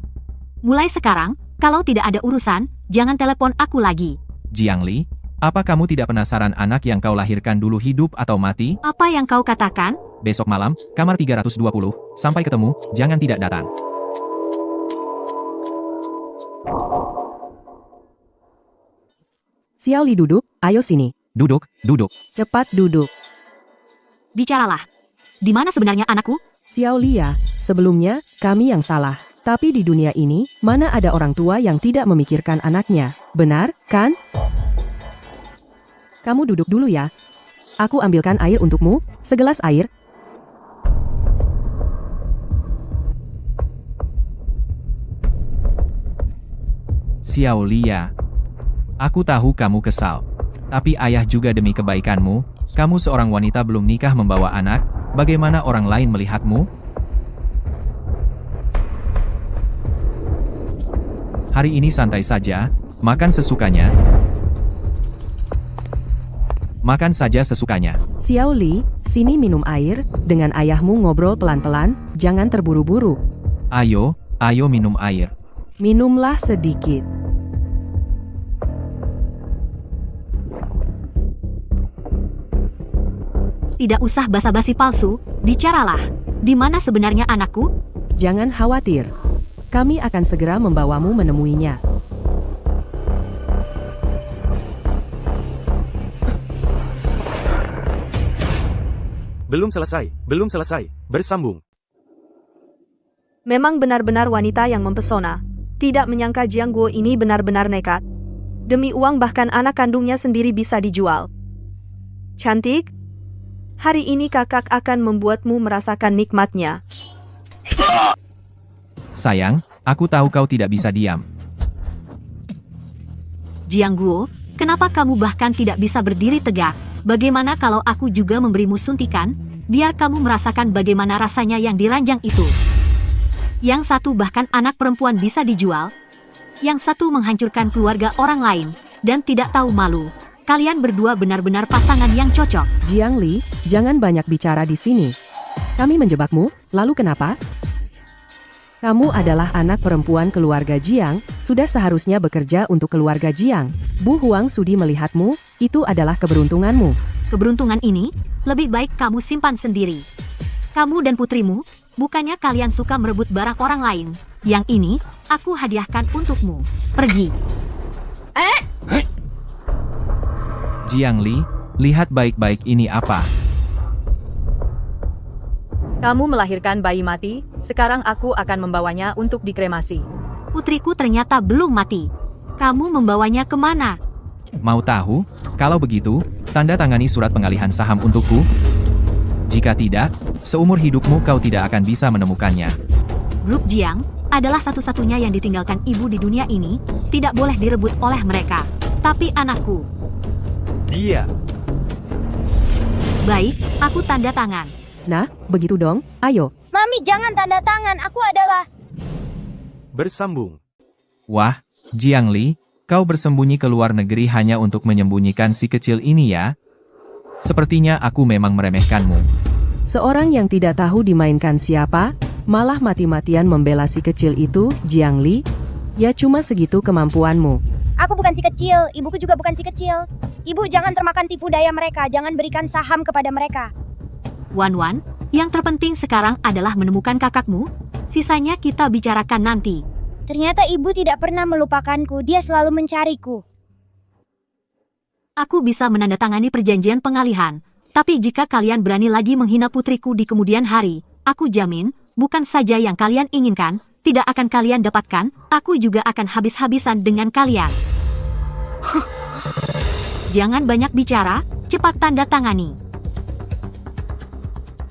Mulai sekarang, kalau tidak ada urusan, jangan telepon aku lagi. Jiangli, apa kamu tidak penasaran anak yang kau lahirkan dulu hidup atau mati? Apa yang kau katakan? Besok malam, kamar 320. Sampai ketemu, jangan tidak datang. Xiaoli duduk, ayo sini. Duduk, duduk. Cepat duduk. Bicaralah. Di mana sebenarnya anakku? Xiaoli ya, sebelumnya, kami yang salah. Tapi di dunia ini, mana ada orang tua yang tidak memikirkan anaknya? Benar, kan? Kamu duduk dulu ya. Aku ambilkan air untukmu, segelas air. Xiaolia. Aku tahu kamu kesal. Tapi ayah juga demi kebaikanmu, kamu seorang wanita belum nikah membawa anak, bagaimana orang lain melihatmu? Hari ini santai saja, makan sesukanya. Makan saja sesukanya. Xiaoli, sini minum air, dengan ayahmu ngobrol pelan-pelan, jangan terburu-buru. Ayo minum air. Minumlah sedikit. Tidak usah basa-basi palsu, bicaralah. Di mana sebenarnya anakku? Jangan khawatir. Kami akan segera membawamu menemuinya. Belum selesai. Bersambung. Memang benar-benar wanita yang mempesona. Tidak menyangka Jiang Guo ini benar-benar nekat. Demi uang bahkan anak kandungnya sendiri bisa dijual. Cantik, hari ini kakak akan membuatmu merasakan nikmatnya. Sayang, aku tahu kau tidak bisa diam. Jiang Guo, kenapa kamu bahkan tidak bisa berdiri tegak? Bagaimana kalau aku juga memberimu suntikan, biar kamu merasakan bagaimana rasanya yang diranjang itu? Yang satu bahkan anak perempuan bisa dijual, yang satu menghancurkan keluarga orang lain, dan tidak tahu malu. Kalian berdua benar-benar pasangan yang cocok. Jiangli, jangan banyak bicara di sini. Kami menjebakmu, lalu kenapa? Kamu adalah anak perempuan keluarga Jiang, sudah seharusnya bekerja untuk keluarga Jiang. Bu Huang Sudi melihatmu, itu adalah keberuntunganmu. Keberuntungan ini, lebih baik kamu simpan sendiri. Kamu dan putrimu, bukannya kalian suka merebut barang orang lain. Yang ini, aku hadiahkan untukmu. Pergi. Jiangli, lihat baik-baik ini apa. Kamu melahirkan bayi mati, sekarang aku akan membawanya untuk dikremasi. Putriku ternyata belum mati. Kamu membawanya kemana? Mau tahu? Kalau begitu, tanda tangani surat pengalihan saham untukku. Jika tidak, seumur hidupmu kau tidak akan bisa menemukannya. Grup Jiang adalah satu-satunya yang ditinggalkan ibu di dunia ini, tidak boleh direbut oleh mereka. Tapi anakku. Dia. Baik, aku tanda tangan. Nah, begitu dong, ayo. Mami, jangan tanda tangan. Aku adalah... Bersambung. Wah, Jiangli, kau bersembunyi ke luar negeri hanya untuk menyembunyikan si kecil ini ya? Sepertinya aku memang meremehkanmu. Seorang yang tidak tahu dimainkan siapa, malah mati-matian membela si kecil itu, Jiangli. Ya cuma segitu kemampuanmu. Aku bukan si kecil, ibuku juga bukan si kecil. Ibu jangan termakan tipu daya mereka, jangan berikan saham kepada mereka. Wan, yang terpenting sekarang adalah menemukan kakakmu. Sisanya kita bicarakan nanti. Ternyata ibu tidak pernah melupakanku, dia selalu mencariku. Aku bisa menandatangani perjanjian pengalihan. Tapi jika kalian berani lagi menghina putriku di kemudian hari, aku jamin, bukan saja yang kalian inginkan, tidak akan kalian dapatkan, aku juga akan habis-habisan dengan kalian. Jangan banyak bicara, cepat tanda tangani.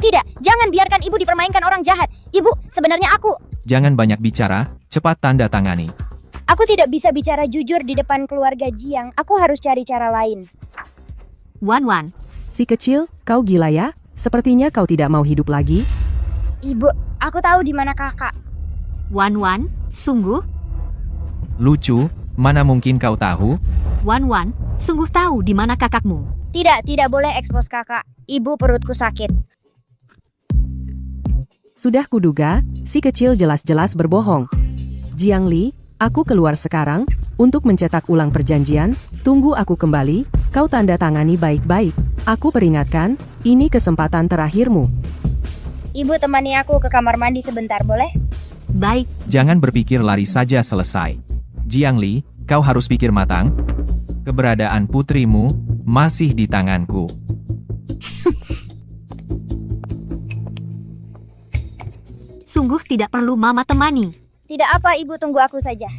Tidak, jangan biarkan ibu dipermainkan orang jahat. Ibu, sebenarnya aku... Jangan banyak bicara, cepat tanda tangani. Aku tidak bisa bicara jujur di depan keluarga Jiang. Aku harus cari cara lain. Wan, Si kecil, kau gila ya? Sepertinya kau tidak mau hidup lagi. Ibu, aku tahu di mana kakak. Wan, sungguh? Lucu, mana mungkin kau tahu? Wan, sungguh tahu di mana kakakmu. Tidak boleh ekspos kakak. Ibu, perutku sakit. Sudah kuduga, si kecil jelas-jelas berbohong. Jiang Li, aku keluar sekarang, untuk mencetak ulang perjanjian, tunggu aku kembali, kau tanda tangani baik-baik. Aku peringatkan, ini kesempatan terakhirmu. Ibu, temani aku ke kamar mandi sebentar, boleh? Baik, Jangan berpikir lari saja selesai. Jiang Li, kau harus pikir matang. Keberadaan putrimu masih di tanganku. sungguh tidak perlu mama temani. Tidak apa, ibu, tunggu aku saja.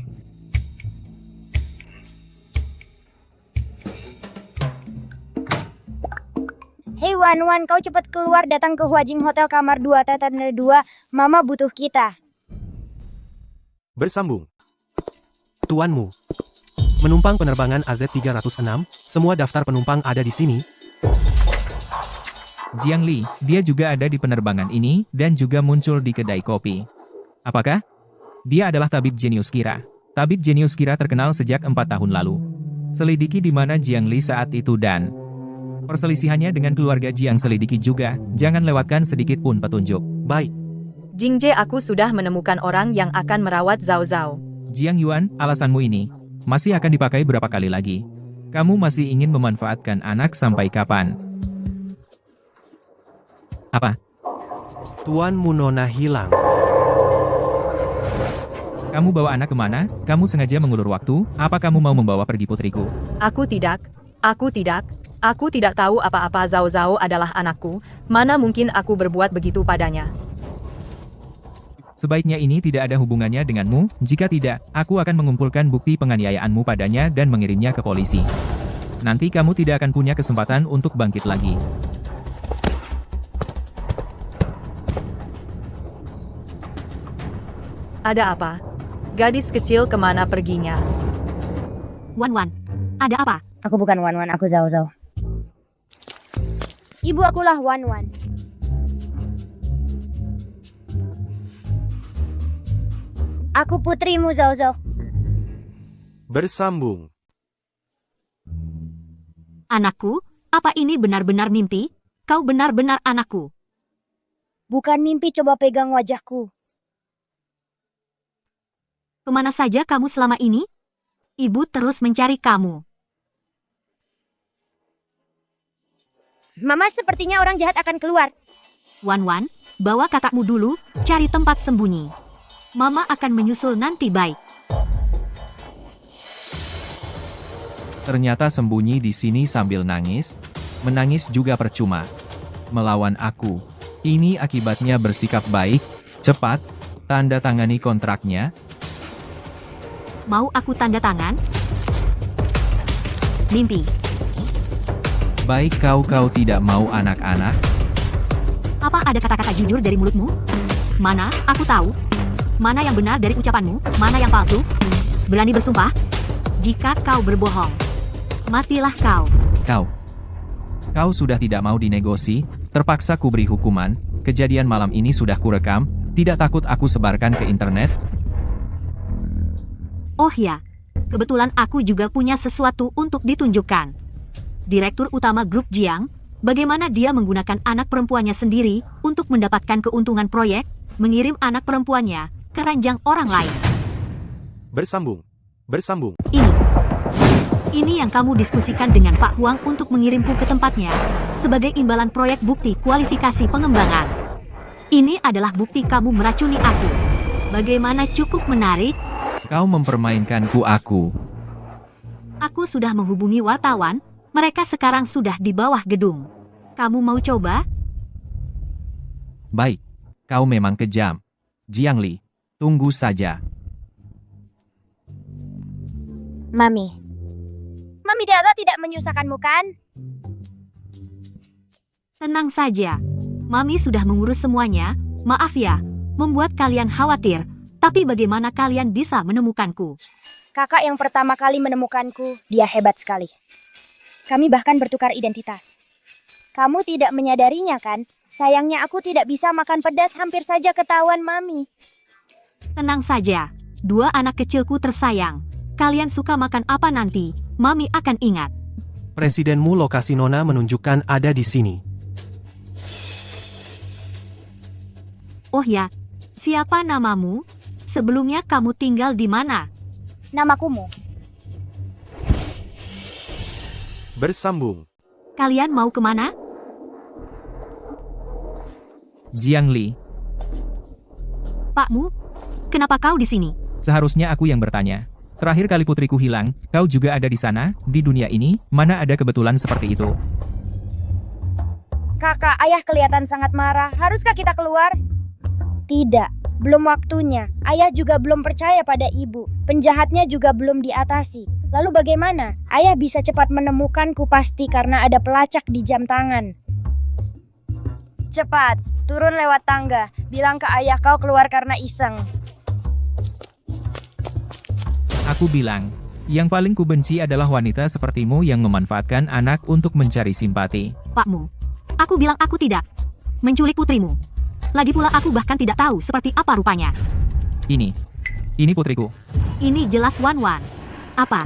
Hei Wan, kau cepat keluar, datang ke Huajing Hotel kamar 2-2. Mama butuh kita. Bersambung. Tuanmu. Menumpang penerbangan AZ306, semua daftar penumpang ada di sini. Jiang Li, dia juga ada di penerbangan ini, dan juga muncul di kedai kopi. Apakah? Dia adalah tabib jenius Kira. Tabib jenius Kira terkenal sejak 4 tahun lalu. Selidiki di mana Jiang Li saat itu dan perselisihannya dengan keluarga Jiang selidiki juga, jangan lewatkan sedikit pun petunjuk. Baik. Jingje, aku sudah menemukan orang yang akan merawat Zhao Zhao. Jiang Yuan, alasanmu ini masih akan dipakai berapa kali lagi? Kamu masih ingin memanfaatkan anak sampai kapan? Apa? Tuanmu Nona hilang. Kamu bawa anak kemana? Kamu sengaja mengulur waktu? Apa kamu mau membawa pergi putriku? Aku tidak tahu apa-apa. Zhao Zhao adalah anakku. Mana mungkin aku berbuat begitu padanya. Sebaiknya ini tidak ada hubungannya denganmu, jika tidak, aku akan mengumpulkan bukti penganiayaanmu padanya dan mengirimnya ke polisi. Nanti kamu tidak akan punya kesempatan untuk bangkit lagi. Ada apa? Gadis kecil kemana perginya? Wan, ada apa? Aku bukan Wan, aku Zhao Zhao. Ibu, akulah Wan. Aku putrimu, Zhao Zhao. Bersambung. Anakku, apa ini benar-benar mimpi? Kau benar-benar anakku. Bukan mimpi, coba pegang wajahku. Kemana saja kamu selama ini? Ibu terus mencari kamu. Mama, sepertinya orang jahat akan keluar. Wan, bawa kakakmu dulu, cari tempat sembunyi. Mama akan menyusul nanti, baik. Ternyata sembunyi di sini sambil nangis. Menangis juga percuma. Melawan aku. Ini akibatnya bersikap baik. Cepat, tanda tangani kontraknya. Mau aku tanda tangan? Mimpi. Baik, kau tidak mau anak-anak? Apa ada kata-kata jujur dari mulutmu? Mana, aku tahu. Mana yang benar dari ucapanmu, mana yang palsu? Berani bersumpah? Jika kau berbohong, matilah kau. Kau sudah tidak mau dinegosi, terpaksa kuberi hukuman, kejadian malam ini sudah kurekam, tidak takut aku sebarkan ke internet? Oh ya, kebetulan aku juga punya sesuatu untuk ditunjukkan. Direktur utama grup Jiang, bagaimana dia menggunakan anak perempuannya sendiri untuk mendapatkan keuntungan proyek, mengirim anak perempuannya ke ranjang orang lain. Bersambung. Ini yang kamu diskusikan dengan Pak Huang untuk mengirimku ke tempatnya, sebagai imbalan proyek bukti kualifikasi pengembangan. Ini adalah bukti kamu meracuni aku. Bagaimana, cukup menarik? Kau mempermainkanku aku. Aku sudah menghubungi wartawan, mereka sekarang sudah di bawah gedung. Kamu mau coba? Baik, kau memang kejam. Jiang Li, tunggu saja. Mami Dada tidak menyusahkanmu kan? Tenang saja. Mami sudah mengurus semuanya. Maaf ya, membuat kalian khawatir. Tapi bagaimana kalian bisa menemukanku? Kakak yang pertama kali menemukanku, dia hebat sekali. Kami bahkan bertukar identitas. Kamu tidak menyadarinya kan? Sayangnya aku tidak bisa makan pedas, hampir saja ketahuan Mami. Tenang saja, dua anak kecilku tersayang. Kalian suka makan apa nanti? Mami akan ingat. Presidenmu lokasi Nona menunjukkan ada di sini. Oh ya, siapa namamu? Sebelumnya kamu tinggal di mana? Namaku Mu. Bersambung. Kalian mau kemana? Jiangli, Pakmu, kenapa kau di sini? seharusnya aku yang bertanya. Terakhir kali putriku hilang, kau juga ada di sana, di dunia ini, mana ada kebetulan seperti itu. Kakak, ayah kelihatan sangat marah. Haruskah kita keluar? Tidak, belum waktunya. Ayah juga belum percaya pada ibu. Penjahatnya juga belum diatasi. Lalu bagaimana? Ayah bisa cepat menemukanku pasti karena ada pelacak di jam tangan. Cepat, turun lewat tangga. Bilang ke ayah kau keluar karena iseng. Aku bilang, yang paling kubenci adalah wanita sepertimu yang memanfaatkan anak untuk mencari simpati. Pakmu, aku bilang aku tidak menculik putrimu. Lagi pula aku bahkan tidak tahu seperti apa rupanya. Ini putriku. Ini jelas Wan-Wan. Apa?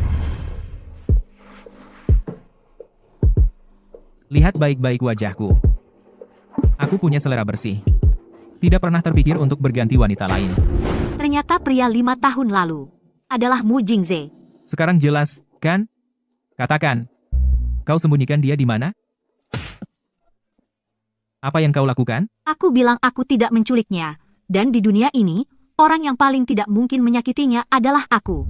Lihat baik-baik wajahku. Aku punya selera bersih. Tidak pernah terpikir untuk berganti wanita lain. Ternyata pria 5 tahun lalu adalah Mu Jingze. Sekarang jelas, kan? Katakan, kau sembunyikan dia di mana? Apa yang kau lakukan? Aku bilang aku tidak menculiknya. Dan di dunia ini, orang yang paling tidak mungkin menyakitinya adalah aku.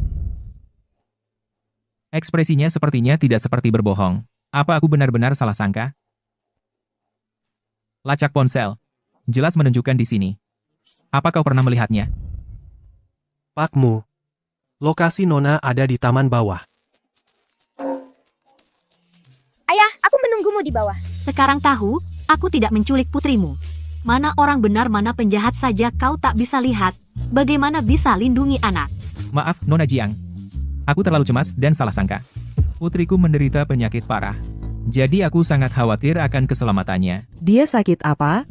Ekspresinya sepertinya tidak seperti berbohong. Apa aku benar-benar salah sangka? Lacak ponsel. Jelas menunjukkan di sini. Apa kau pernah melihatnya? Pakmu. Lokasi Nona ada di taman bawah. Ayah, aku menunggumu di bawah. Sekarang tahu, aku tidak menculik putrimu. Mana orang benar mana penjahat saja kau tak bisa lihat. Bagaimana bisa lindungi anak? Maaf, Nona Jiang. Aku terlalu cemas dan salah sangka. Putriku menderita penyakit parah. Jadi aku sangat khawatir akan keselamatannya. Dia sakit apa?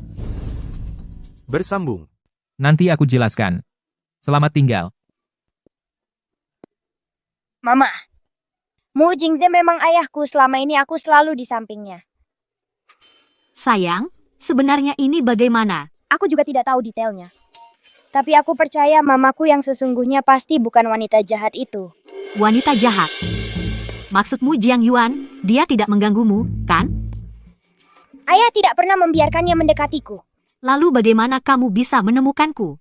Bersambung. Nanti aku jelaskan. Selamat tinggal. Mama, Mu Jingze memang ayahku. Selama ini aku selalu di sampingnya. Sayang, sebenarnya ini bagaimana? Aku juga tidak tahu detailnya. Tapi aku percaya mamaku yang sesungguhnya pasti bukan wanita jahat itu. Wanita jahat. Maksudmu Jiang Yuan, dia tidak mengganggumu, kan? Ayah tidak pernah membiarkannya mendekatiku. Lalu bagaimana kamu bisa menemukanku?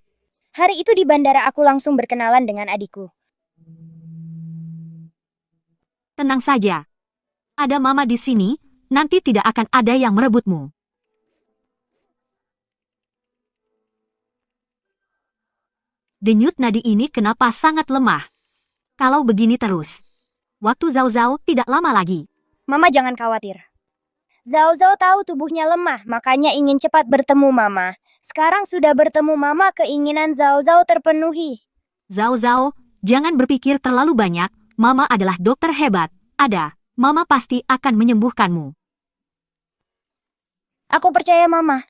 Hari itu di bandara aku langsung berkenalan dengan adikku. Tenang saja. Ada mama di sini, nanti tidak akan ada yang merebutmu. Denyut nadi ini kenapa sangat lemah? Kalau begini terus, waktu Zhao Zhao tidak lama lagi. Mama jangan khawatir. Zhao Zhao tahu tubuhnya lemah, makanya ingin cepat bertemu Mama. Sekarang sudah bertemu Mama, keinginan Zhao Zhao terpenuhi. Zhao Zhao, jangan berpikir terlalu banyak. Mama adalah dokter hebat. Ada, Mama pasti akan menyembuhkanmu. Aku percaya Mama.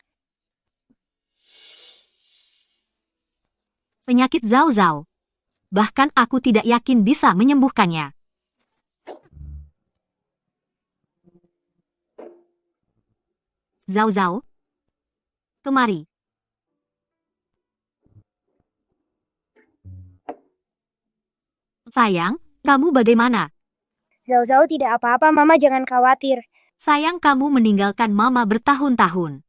Penyakit Zhao Zhao. Bahkan aku tidak yakin bisa menyembuhkannya. Zhao Zhao, kemari. Sayang, kamu bagaimana? Zhao Zhao tidak apa-apa, Mama jangan khawatir. Sayang kamu meninggalkan Mama bertahun-tahun.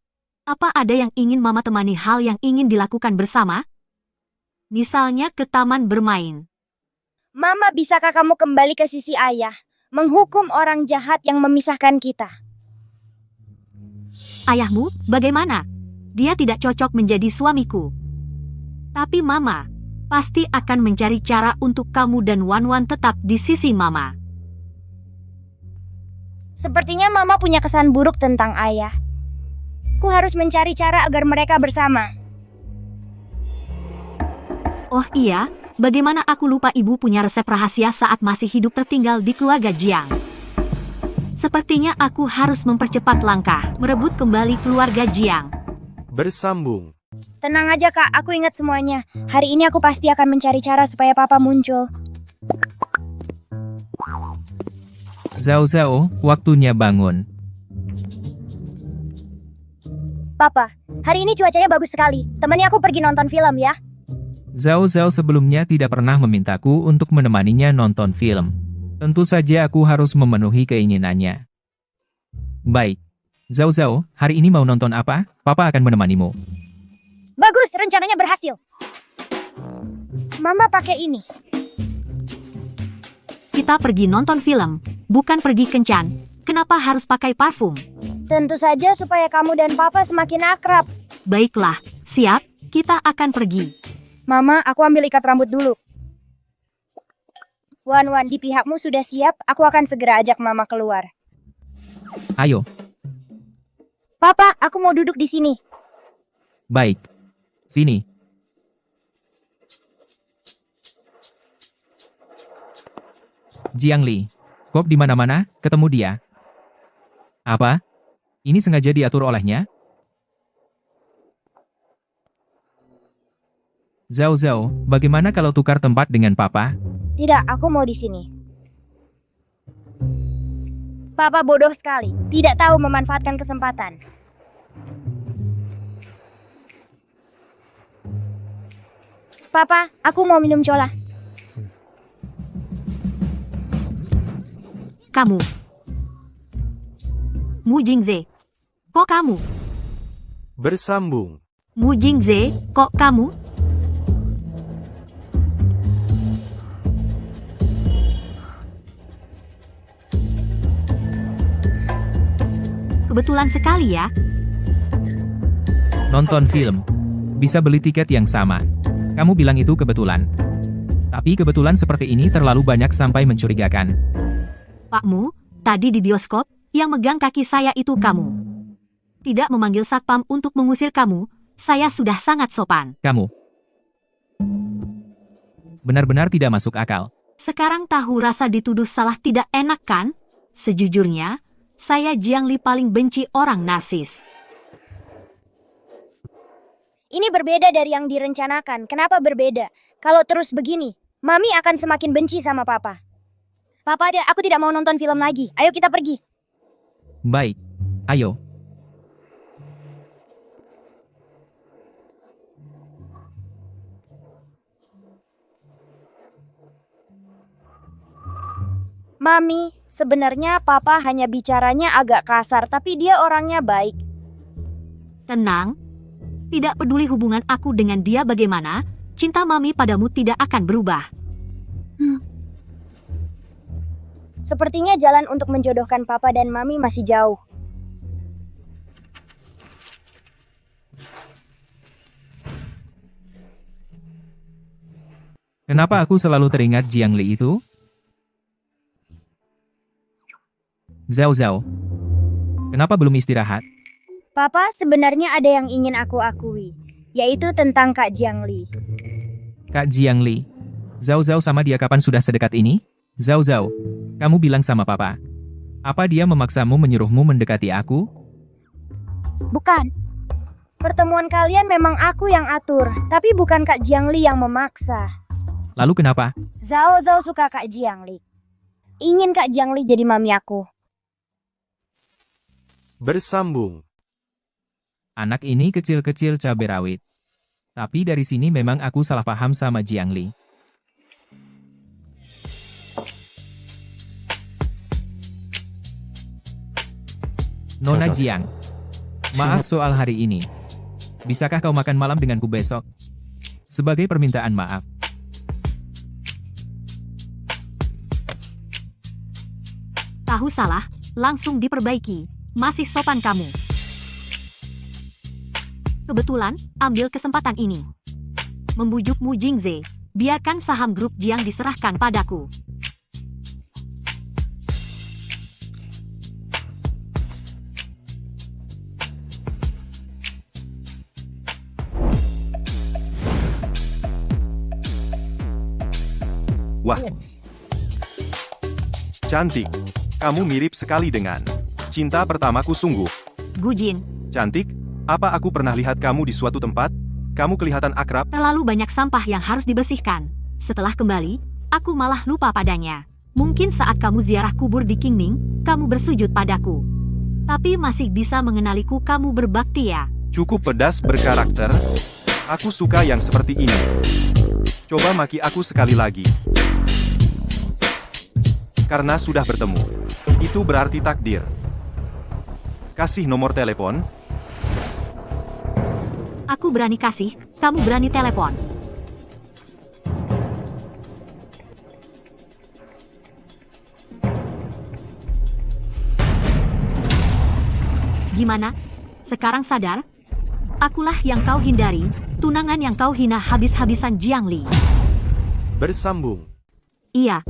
Apa ada yang ingin Mama temani hal yang ingin dilakukan bersama? Misalnya ke taman bermain. Mama, bisakah kamu kembali ke sisi ayah? Menghukum orang jahat yang memisahkan kita. Ayahmu, bagaimana? Dia tidak cocok menjadi suamiku. Tapi Mama pasti akan mencari cara untuk kamu dan Wan-Wan tetap di sisi Mama. Sepertinya Mama punya kesan buruk tentang ayah. Ku harus mencari cara agar mereka bersama. Oh iya, bagaimana aku lupa ibu punya resep rahasia saat masih hidup tertinggal di keluarga Jiang. Sepertinya aku harus mempercepat langkah, merebut kembali keluarga Jiang. Bersambung. Tenang aja kak, aku ingat semuanya. Hari ini aku pasti akan mencari cara supaya papa muncul. Zhao Zhao, waktunya bangun. Papa, hari ini cuacanya bagus sekali. Temani aku pergi nonton film ya. Zhao Zhao sebelumnya tidak pernah memintaku untuk menemaninya nonton film. Tentu saja aku harus memenuhi keinginannya. Baik. Zhao Zhao, hari ini mau nonton apa? Papa akan menemanimu. Bagus, rencananya berhasil. Mama pakai ini. Kita pergi nonton film, bukan pergi kencan. Kenapa harus pakai parfum? Tentu saja supaya kamu dan papa semakin akrab. Baiklah, siap, kita akan pergi. Mama, aku ambil ikat rambut dulu. Wan, di pihakmu sudah siap, aku akan segera ajak mama keluar. Ayo. Papa, aku mau duduk di sini. Baik. Sini. Jiang Li. Kop di mana-mana, ketemu dia. Apa? Ini sengaja diatur olehnya? Zhao Zhao, bagaimana kalau tukar tempat dengan Papa? Tidak, aku mau di sini. Papa bodoh sekali, tidak tahu memanfaatkan kesempatan. Papa, aku mau minum cola. Kamu. Mu Jingze. Kok kamu? Bersambung. Mu Jingze, kok kamu? Kebetulan sekali ya. Nonton film. Bisa beli tiket yang sama. Kamu bilang itu kebetulan. Tapi kebetulan seperti ini terlalu banyak sampai mencurigakan. Pakmu, tadi di bioskop, yang megang kaki saya itu kamu. Tidak memanggil satpam untuk mengusir kamu, saya sudah sangat sopan. Kamu. Benar-benar tidak masuk akal. Sekarang tahu rasa dituduh salah tidak enak kan? Sejujurnya, saya Jiang Li paling benci orang narsis. Ini berbeda dari yang direncanakan. Kenapa berbeda? Kalau terus begini, Mami akan semakin benci sama Papa. Papa, aku tidak mau nonton film lagi. Ayo kita pergi. Baik. Ayo. Mami, sebenarnya Papa hanya bicaranya agak kasar, tapi dia orangnya baik. Tenang. Tidak peduli hubungan aku dengan dia bagaimana, cinta Mami padamu tidak akan berubah. Sepertinya jalan untuk menjodohkan Papa dan Mami masih jauh. Kenapa aku selalu teringat Jiang Li itu? Zhao Zhao. Kenapa belum istirahat? Papa, sebenarnya ada yang ingin aku akui, yaitu tentang Kak Jiang Li. Kak Jiang Li. Zhao Zhao sama dia kapan sudah sedekat ini? Zhao Zhao, kamu bilang sama Papa. Apa dia memaksamu menyuruhmu mendekati aku? Bukan. Pertemuan kalian memang aku yang atur, tapi bukan Kak Jiang Li yang memaksa. Lalu kenapa? Zhao Zhao suka Kak Jiang Li. Ingin Kak Jiang Li jadi mami aku. Bersambung. Anak ini kecil-kecil cabai rawit. Tapi dari sini memang aku salah paham sama Jiang Li. Nona Jiang. Maaf soal hari ini. Bisakah kau makan malam denganku besok? Sebagai permintaan maaf. Tahu salah, langsung diperbaiki. Masih sopan kamu. Kebetulan, ambil kesempatan ini. Membujuk Mu Jingze, biarkan saham grup Jiang diserahkan padaku. Wah. Cantik. Kamu mirip sekali dengan cinta pertamaku sungguh. Gujin, Cantik, apa aku pernah lihat kamu di suatu tempat? Kamu kelihatan akrab. terlalu banyak sampah yang harus dibersihkan. Setelah kembali, aku malah lupa padanya. Mungkin saat kamu ziarah kubur di Qingming, kamu bersujud padaku. Tapi masih bisa mengenaliku, kamu berbakti ya. Cukup pedas berkarakter. Aku suka yang seperti ini. Coba maki aku sekali lagi. Karena sudah bertemu. Itu berarti takdir. Kasih nomor telepon. Aku berani kasih, kamu berani telepon. Gimana? Sekarang sadar? Akulah yang kau hindari, tunangan yang kau hina habis-habisan Jiangli. Bersambung. Iya.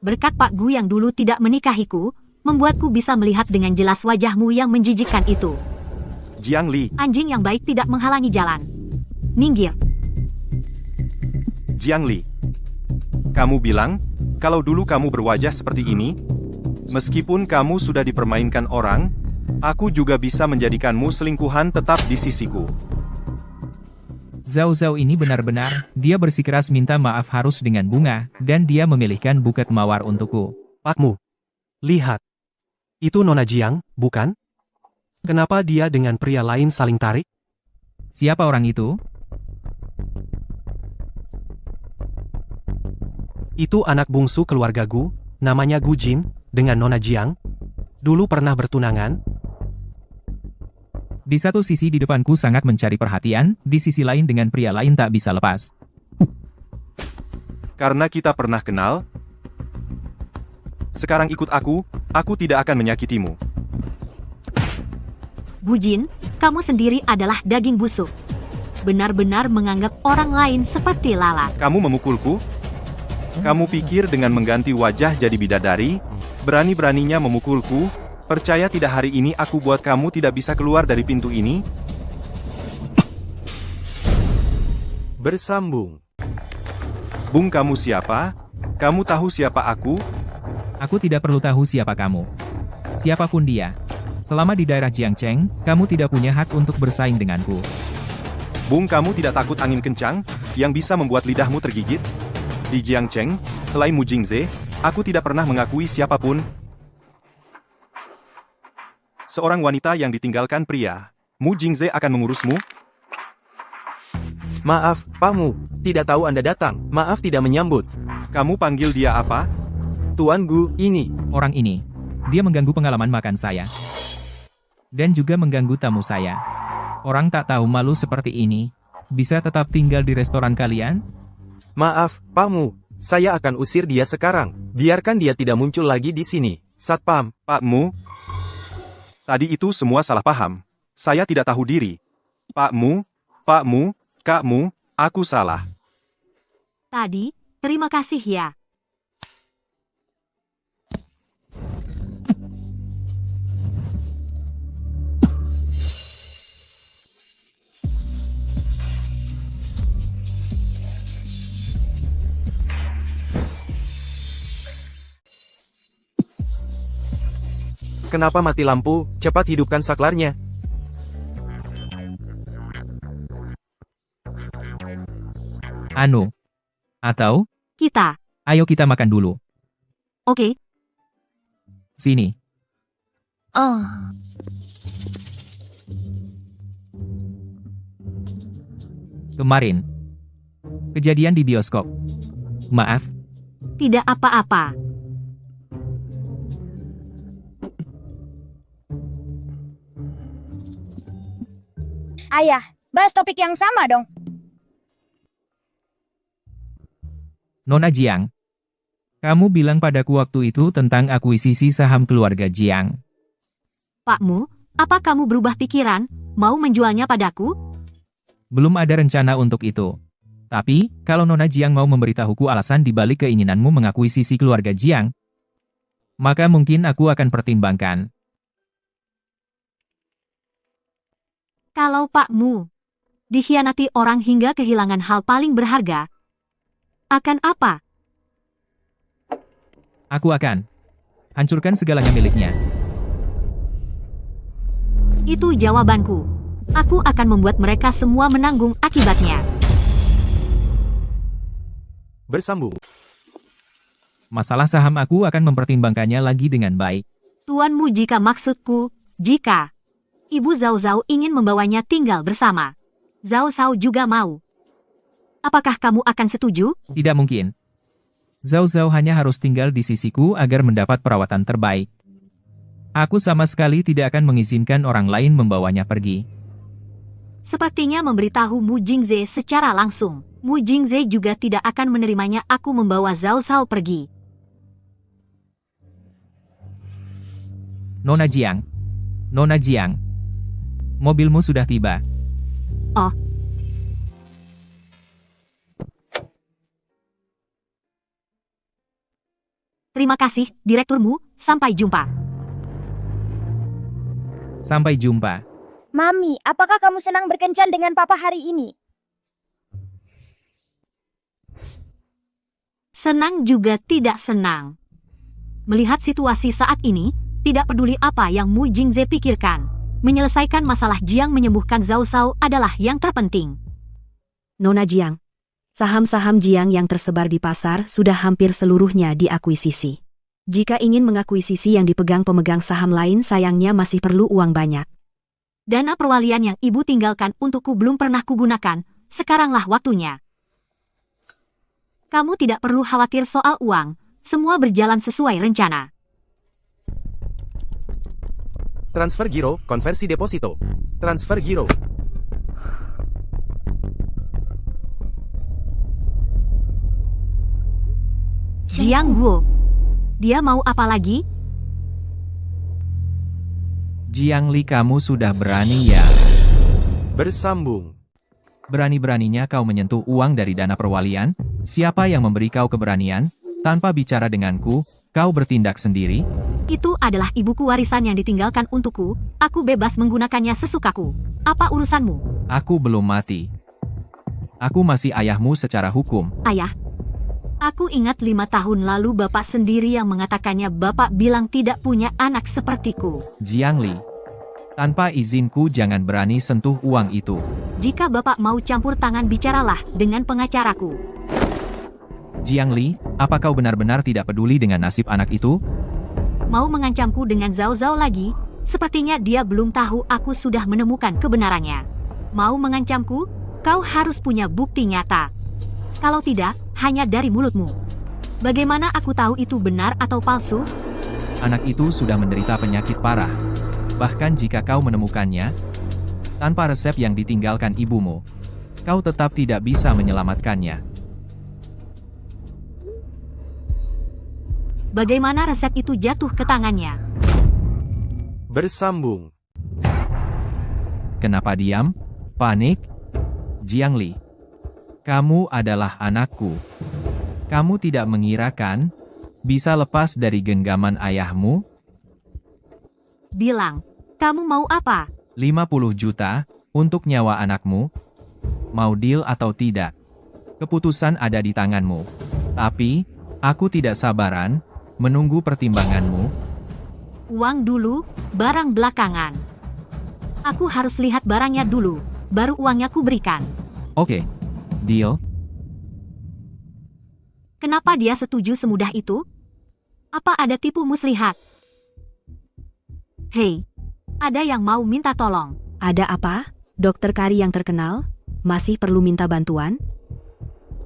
Berkat Pak Gu yang dulu tidak menikahiku, membuatku bisa melihat dengan jelas wajahmu yang menjijikkan itu. Jiangli. Anjing yang baik tidak menghalangi jalan. Minggir. Jiangli. Kamu bilang, kalau dulu kamu berwajah seperti ini, meskipun kamu sudah dipermainkan orang, aku juga bisa menjadikanmu selingkuhan tetap di sisiku. Zhao Zhao ini benar-benar, dia bersikeras minta maaf harus dengan bunga, dan dia memilihkan buket mawar untukku. Pakmu. Lihat. Itu Nona Jiang, bukan? Kenapa dia dengan pria lain saling tarik? Siapa orang itu? Itu anak bungsu keluarga Gu, namanya Gu Jin, dengan Nona Jiang. Dulu pernah bertunangan. Di satu sisi di depanku sangat mencari perhatian, di sisi lain dengan pria lain tak bisa lepas. Karena kita pernah kenal. Sekarang ikut aku tidak akan menyakitimu. Gujin, kamu sendiri adalah daging busuk. Benar-benar menganggap orang lain seperti lalat. Kamu memukulku? Kamu pikir dengan mengganti wajah jadi bidadari, berani-beraninya memukulku? Percaya tidak hari ini aku buat kamu tidak bisa keluar dari pintu ini? Bersambung. Bung, kamu siapa? Kamu tahu siapa aku? Aku tidak perlu tahu siapa kamu. Siapapun dia. Selama di daerah Jiangcheng, kamu tidak punya hak untuk bersaing denganku. Bung, kamu tidak takut angin kencang, yang bisa membuat lidahmu tergigit? Di Jiangcheng, selain Mu Jingze, aku tidak pernah mengakui siapapun. Seorang wanita yang ditinggalkan pria. Mu Jingze akan mengurusmu? Maaf, Pakmu, tidak tahu Anda datang. Maaf tidak menyambut. Kamu panggil dia apa? Tuan Gu, ini. Orang ini. Dia mengganggu pengalaman makan saya. Dan juga mengganggu tamu saya. Orang tak tahu malu seperti ini. Bisa tetap tinggal di restoran kalian? Maaf, Pakmu. Saya akan usir dia sekarang. Biarkan dia tidak muncul lagi di sini. Satpam. Pakmu? Tadi itu semua salah paham. Saya tidak tahu diri. Pakmu, kakmu, aku salah. Tadi, terima kasih ya. Kenapa mati lampu? Cepat hidupkan saklarnya. Atau, Kita. ayo kita makan dulu. Oke. Sini. Kemarin. Kejadian di bioskop. Maaf, Tidak apa-apa. Ayah, bahas topik yang sama dong. Nona Jiang. Kamu bilang padaku waktu itu tentang akuisisi saham keluarga Jiang. Pakmu, apa kamu berubah pikiran? Mau menjualnya padaku? Belum ada rencana untuk itu. Tapi, kalau Nona Jiang mau memberitahuku alasan di balik keinginanmu mengakuisisi keluarga Jiang, maka mungkin aku akan pertimbangkan. Kalau Pakmu dikhianati orang hingga kehilangan hal paling berharga, akan apa? Aku akan hancurkan segalanya miliknya. Itu jawabanku. Aku akan membuat mereka semua menanggung akibatnya. Bersambung. Masalah saham aku akan mempertimbangkannya lagi dengan baik. Tuanmu, jika maksudku, jika Ibu Zhao Zhao ingin membawanya tinggal bersama, Zhao Zhao juga mau. Apakah kamu akan setuju? Tidak mungkin. Zhao Zhao hanya harus tinggal di sisiku agar mendapat perawatan terbaik. Aku sama sekali tidak akan mengizinkan orang lain membawanya pergi. Sepertinya memberitahu Mu Jingze secara langsung. Mu Jingze juga tidak akan menerimanya aku membawa Zhao Zhao pergi. Nona Jiang, mobilmu sudah tiba. Oh. Terima kasih, direkturmu. Sampai jumpa. Sampai jumpa. Mami, apakah kamu senang berkencan dengan papa hari ini? Senang juga tidak senang. Melihat situasi saat ini, tidak peduli apa yang Mu Jingze pikirkan. Menyelesaikan masalah Jiang menyembuhkan Zhao Zhao adalah yang terpenting. Nona Jiang, saham-saham Jiang yang tersebar di pasar sudah hampir seluruhnya diakuisisi. Jika ingin mengakuisisi yang dipegang pemegang saham lain, sayangnya masih perlu uang banyak. Dana perwalian yang ibu tinggalkan untukku belum pernah kugunakan, sekaranglah waktunya. Kamu tidak perlu khawatir soal uang, semua berjalan sesuai rencana. Transfer giro, konversi deposito. Transfer giro. Jiang Guo, dia mau apa lagi? Jiang Li, kamu sudah berani ya? Bersambung. Berani-beraninya kau menyentuh uang dari dana perwalian? Siapa yang memberi kau keberanian? Tanpa bicara denganku, kau bertindak sendiri? Itu adalah ibuku, warisan yang ditinggalkan untukku. Aku bebas menggunakannya sesukaku. Apa urusanmu? Aku belum mati. Aku masih ayahmu secara hukum. Ayah? Aku ingat 5 tahun lalu bapak sendiri yang mengatakannya. Bapak bilang tidak punya anak sepertiku. Jiang Li, tanpa izinku jangan berani sentuh uang itu. Jika bapak mau campur tangan, bicaralah dengan pengacaraku. Jiang Li, apa kau benar-benar tidak peduli dengan nasib anak itu? Mau mengancamku dengan Zhao Zhao lagi? Sepertinya dia belum tahu aku sudah menemukan kebenarannya. Mau mengancamku? Kau harus punya bukti nyata. Kalau tidak, hanya dari mulutmu. Bagaimana aku tahu itu benar atau palsu? Anak itu sudah menderita penyakit parah. Bahkan jika kau menemukannya, tanpa resep yang ditinggalkan ibumu, kau tetap tidak bisa menyelamatkannya. Bagaimana resep itu jatuh ke tangannya? Bersambung. Kenapa diam? Panik? Jiang Li, kamu adalah anakku. Kamu tidak mengira kan bisa lepas dari genggaman ayahmu? Bilang, kamu mau apa? 50 juta untuk nyawa anakmu? Mau deal atau tidak? Keputusan ada di tanganmu. Tapi, aku tidak sabaran menunggu pertimbanganmu. Uang dulu, barang belakangan. Aku harus lihat barangnya dulu, baru uangnya ku berikan. Oke, deal. Kenapa dia setuju semudah itu? Apa ada tipu muslihat? Hei, ada yang mau minta tolong. Ada apa? Dokter Kari yang terkenal? Masih perlu minta bantuan?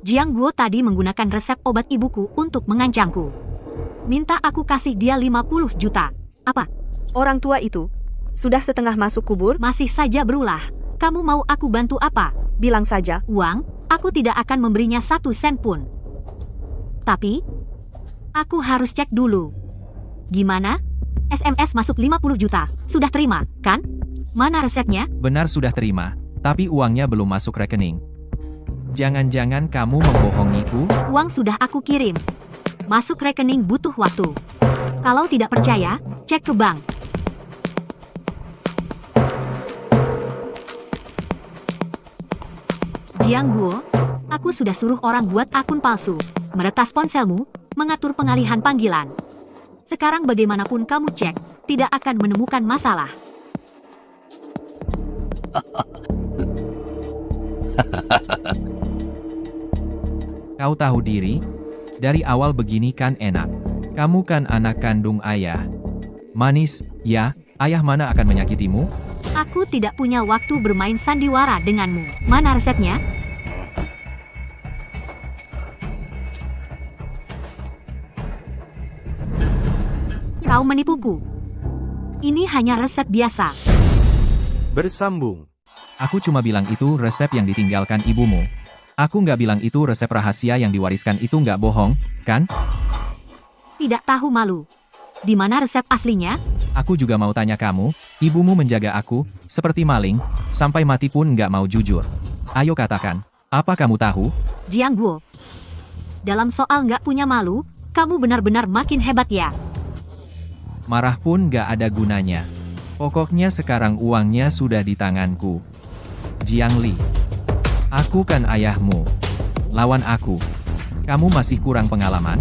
Jiang Guo tadi menggunakan resep obat ibuku untuk mengancamku. Minta aku kasih dia 50 juta. Apa? Orang tua itu sudah setengah masuk kubur? Masih saja berulah. Kamu mau aku bantu apa? Bilang saja. Uang? Aku tidak akan memberinya 1 sen pun. Tapi, aku harus cek dulu. Gimana? SMS masuk 50 juta. Sudah terima, kan? Mana resepnya? Benar, sudah terima. Tapi uangnya belum masuk rekening. Jangan-jangan kamu membohongiku? Uang sudah aku kirim. Masuk rekening butuh waktu. Kalau tidak percaya, cek ke bank. Jiang Guo, aku sudah suruh orang buat akun palsu. Meretas ponselmu, mengatur pengalihan panggilan. Sekarang bagaimanapun kamu cek, tidak akan menemukan masalah. Kau tahu diri? Dari awal begini kan enak. Kamu kan anak kandung ayah. Manis, ya, ayah mana akan menyakitimu? Aku tidak punya waktu bermain sandiwara denganmu. Mana resepnya? Kau menipuku. Ini hanya resep biasa. Bersambung. Aku cuma bilang itu resep yang ditinggalkan ibumu. Aku nggak bilang itu resep rahasia yang diwariskan itu nggak bohong, kan? Tidak tahu malu. Di mana resep aslinya? Aku juga mau tanya kamu, ibumu menjaga aku, seperti maling, sampai mati pun nggak mau jujur. Ayo katakan, apa kamu tahu? Jiang Guo. Dalam soal nggak punya malu, kamu benar-benar makin hebat ya. Marah pun nggak ada gunanya. Pokoknya sekarang uangnya sudah di tanganku. Jiang Li. Aku kan ayahmu. Lawan aku. Kamu masih kurang pengalaman?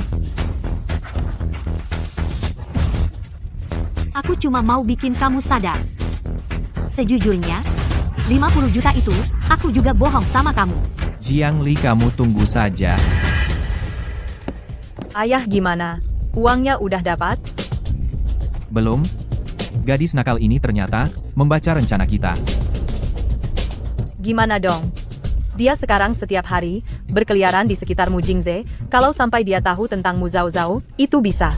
Aku cuma mau bikin kamu sadar. Sejujurnya, 50 juta itu, aku juga bohong sama kamu. Jiang Li, kamu tunggu saja. Ayah gimana? Uangnya udah dapat? Belum? Gadis nakal ini ternyata membaca rencana kita. Gimana dong? Dia sekarang setiap hari berkeliaran di sekitar Mu Jingze. Kalau sampai dia tahu tentang Mu Zhao Zhao, itu bisa.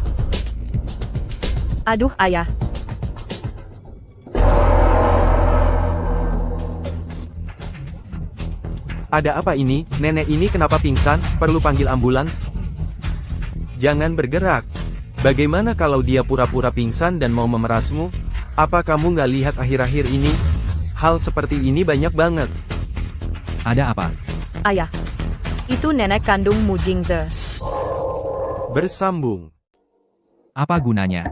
Aduh ayah. Ada apa ini? Nenek ini kenapa pingsan? Perlu panggil ambulans? Jangan bergerak. Bagaimana kalau dia pura-pura pingsan dan mau memerasmu? Apa kamu nggak lihat akhir-akhir ini? Hal seperti ini banyak banget. Ada apa? Ayah. Itu nenek kandung Mu Jingze. Bersambung. Apa gunanya?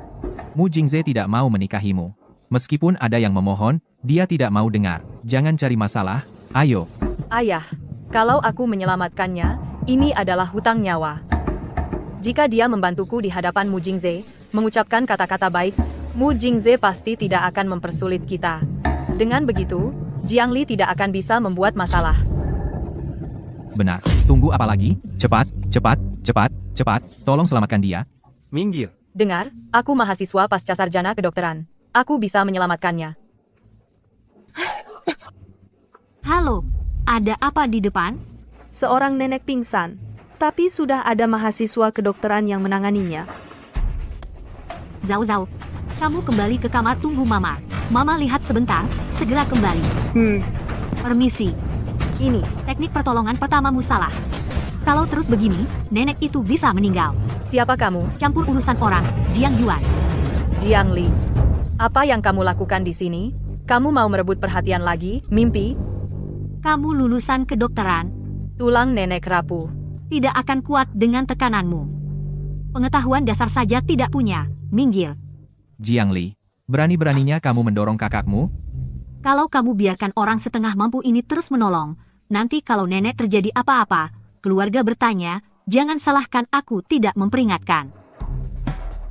Mu Jingze tidak mau menikahimu. Meskipun ada yang memohon, dia tidak mau dengar. Jangan cari masalah, ayo. Ayah, kalau aku menyelamatkannya, ini adalah hutang nyawa. Jika dia membantuku di hadapan Mu Jingze, mengucapkan kata-kata baik, Mu Jingze pasti tidak akan mempersulit kita. Dengan begitu, Jiang Li tidak akan bisa membuat masalah. Benar. Tunggu apa lagi? Cepat, cepat, cepat, cepat. Tolong selamatkan dia. Minggir. Dengar, aku mahasiswa pasca sarjana kedokteran. Aku bisa menyelamatkannya. Halo, ada apa di depan? Seorang nenek pingsan, tapi sudah ada mahasiswa kedokteran yang menanganinya. Zhao Zhao, kamu kembali ke kamar tunggu Mama. Mama lihat sebentar, segera kembali. Permisi. Ini, teknik pertolongan pertamamu salah. Kalau terus begini, nenek itu bisa meninggal. Siapa kamu? Campur urusan orang, Jiang Yuan. Jiang Li. Apa yang kamu lakukan di sini? Kamu mau merebut perhatian lagi? Mimpi? Kamu lulusan kedokteran. Tulang nenek rapuh. Tidak akan kuat dengan tekananmu. Pengetahuan dasar saja tidak punya. Minggir. Jiang Li, berani-beraninya kamu mendorong kakakmu? Kalau kamu biarkan orang setengah mampu ini terus menolong, nanti kalau nenek terjadi apa-apa, keluarga bertanya, jangan salahkan aku tidak memperingatkan.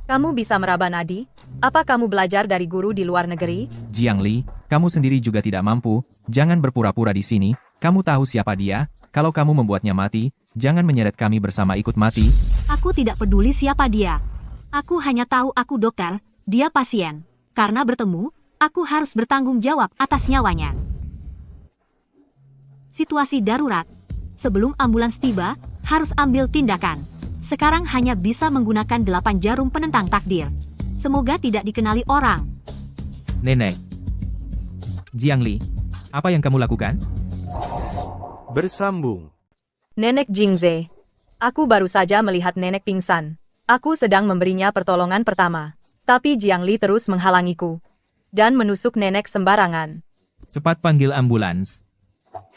Kamu bisa meraba nadi? Apa kamu belajar dari guru di luar negeri? Jiang Li, kamu sendiri juga tidak mampu, jangan berpura-pura di sini, kamu tahu siapa dia, kalau kamu membuatnya mati, jangan menyeret kami bersama ikut mati. Aku tidak peduli siapa dia. Aku hanya tahu aku dokter, dia pasien. Karena bertemu, aku harus bertanggung jawab atas nyawanya. Situasi darurat. Sebelum ambulans tiba, harus ambil tindakan. Sekarang hanya bisa menggunakan 8 jarum penentang takdir. Semoga tidak dikenali orang. Nenek. Jiang Li, apa yang kamu lakukan? Bersambung. Nenek Jingze. Aku baru saja melihat nenek pingsan. Aku sedang memberinya pertolongan pertama. Tapi Jiang Li terus menghalangiku. Dan menusuk nenek sembarangan. Cepat panggil ambulans.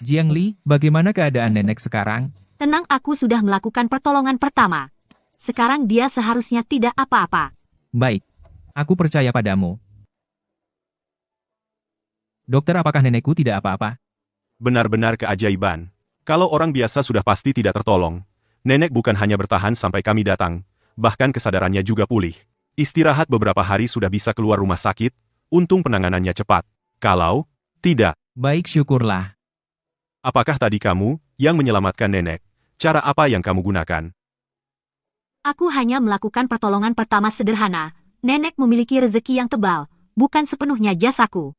Jiang Li, bagaimana keadaan nenek sekarang? Tenang, aku sudah melakukan pertolongan pertama. Sekarang dia seharusnya tidak apa-apa. Baik, aku percaya padamu. Dokter, apakah nenekku tidak apa-apa? Benar-benar keajaiban. Kalau orang biasa sudah pasti tidak tertolong. Nenek bukan hanya bertahan sampai kami datang, bahkan kesadarannya juga pulih. Istirahat beberapa hari sudah bisa keluar rumah sakit, untung penanganannya cepat. Kalau tidak, Baik, syukurlah. apakah tadi kamu yang menyelamatkan nenek? Cara apa yang kamu gunakan? Aku hanya melakukan pertolongan pertama sederhana. Nenek memiliki rezeki yang tebal, bukan sepenuhnya jasaku.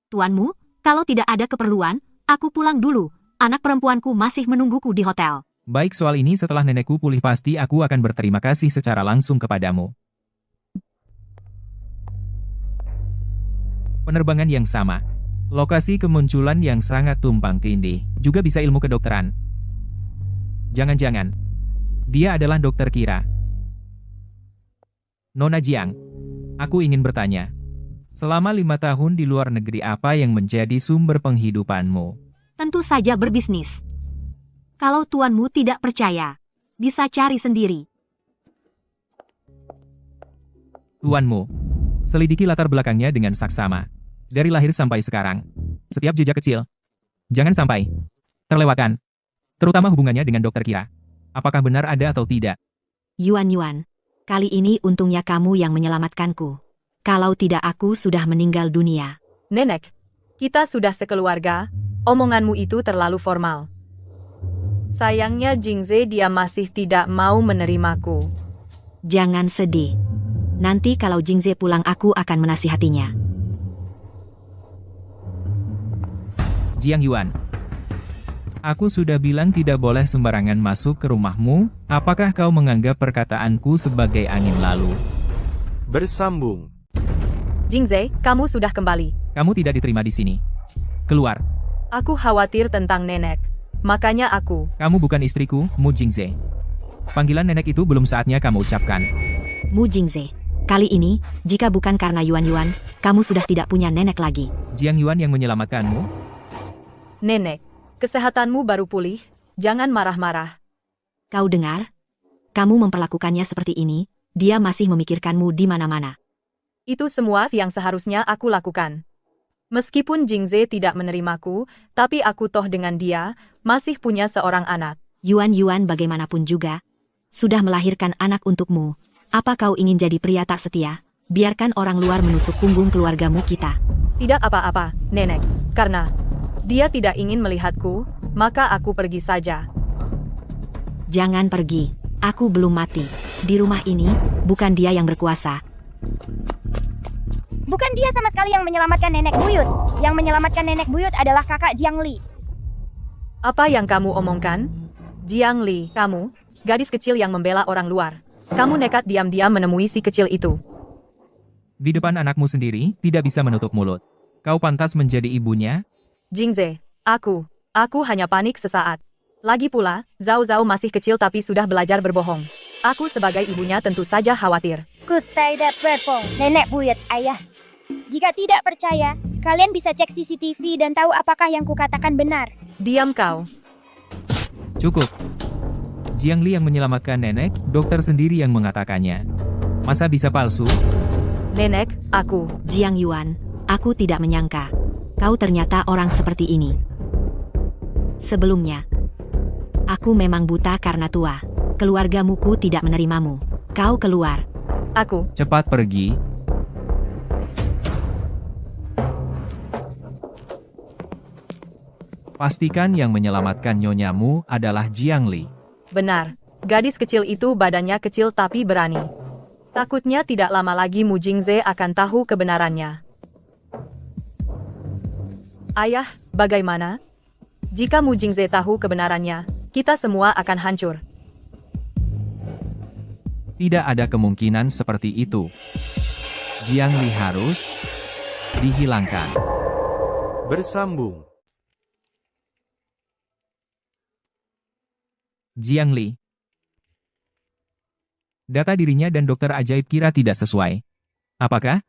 Tuanmu, kalau tidak ada keperluan, aku pulang dulu. Anak perempuanku masih menungguku di hotel. Baik, soal ini setelah nenekku pulih pasti aku akan berterima kasih secara langsung kepadamu. Penerbangan yang sama. Lokasi kemunculan yang sangat tumpang tindih. Juga bisa ilmu kedokteran. Jangan-jangan. Dia adalah Dokter Kira. Nona Jiang. Aku ingin bertanya. Selama 5 tahun di luar negeri apa yang menjadi sumber penghidupanmu? Tentu saja berbisnis. Kalau tuanmu tidak percaya, bisa cari sendiri. Tuanmu. Selidiki latar belakangnya dengan saksama. Dari lahir sampai sekarang. Setiap jejak kecil. Jangan sampai terlewatkan. Terutama hubungannya dengan Dokter Kira. Apakah benar ada atau tidak? Yuan, kali ini untungnya kamu yang menyelamatkanku. Kalau tidak aku sudah meninggal dunia. Nenek, kita sudah sekeluarga, omonganmu itu terlalu formal. Sayangnya Jingze dia masih tidak mau menerimaku. Jangan sedih. Nanti kalau Jingze pulang aku akan menasihatinya. Jiang Yuan. Aku sudah bilang tidak boleh sembarangan masuk ke rumahmu, apakah kau menganggap perkataanku sebagai angin lalu? Bersambung. Jingze, kamu sudah kembali. Kamu tidak diterima di sini. Keluar. Aku khawatir tentang nenek. Makanya aku. Kamu bukan istriku, Mu Jingze. Panggilan nenek itu belum saatnya kamu ucapkan. Mu Jingze, kali ini, jika bukan karena Yuan, kamu sudah tidak punya nenek lagi. Jiang Yuan yang menyelamatkanmu? Nenek, kesehatanmu baru pulih, jangan marah-marah. Kau dengar? Kamu memperlakukannya seperti ini, dia masih memikirkanmu di mana-mana. Itu semua yang seharusnya aku lakukan. Meskipun Jingze tidak menerimaku, tapi aku toh dengan dia, masih punya seorang anak. Yuan bagaimanapun juga, sudah melahirkan anak untukmu. Apa kau ingin jadi pria tak setia? Biarkan orang luar menusuk punggung keluargamu kita. Tidak apa-apa, nenek. Karena dia tidak ingin melihatku, maka aku pergi saja. Jangan pergi, aku belum mati. Di rumah ini, bukan dia yang berkuasa. Bukan dia sama sekali yang menyelamatkan nenek buyut. Yang menyelamatkan nenek buyut adalah kakak Jiang Li. Apa yang kamu omongkan? Jiang Li, kamu, gadis kecil yang membela orang luar. Kamu nekat diam-diam menemui si kecil itu. Di depan anakmu sendiri, tidak bisa menutup mulut. Kau pantas menjadi ibunya? Jingze, aku hanya panik sesaat. Lagi pula, Zhao masih kecil tapi sudah belajar berbohong. Aku sebagai ibunya tentu saja khawatir. Ku tidak berbohong, nenek buyut ayah. Jika tidak percaya, kalian bisa cek CCTV dan tahu apakah yang kukatakan benar. Diam kau. Cukup. Jiang Li yang menyelamatkan nenek, dokter sendiri yang mengatakannya. Masa bisa palsu? Nenek, aku. Jiang Yuan, aku tidak menyangka. Kau ternyata orang seperti ini. Sebelumnya, aku memang buta karena tua. Keluargamuku tidak menerimamu. Kau keluar. Aku. Cepat pergi. Pastikan yang menyelamatkan nyonyamu adalah Jiang Li. Benar. Gadis kecil itu badannya kecil tapi berani. Takutnya tidak lama lagi Mu Jingze akan tahu kebenarannya. Ayah, bagaimana? Jika Mu Jingze tahu kebenarannya, kita semua akan hancur. Tidak ada kemungkinan seperti itu. Jiang Li harus dihilangkan. Bersambung. Jiang Li. Data dirinya dan dokter ajaib kira tidak sesuai. Apakah?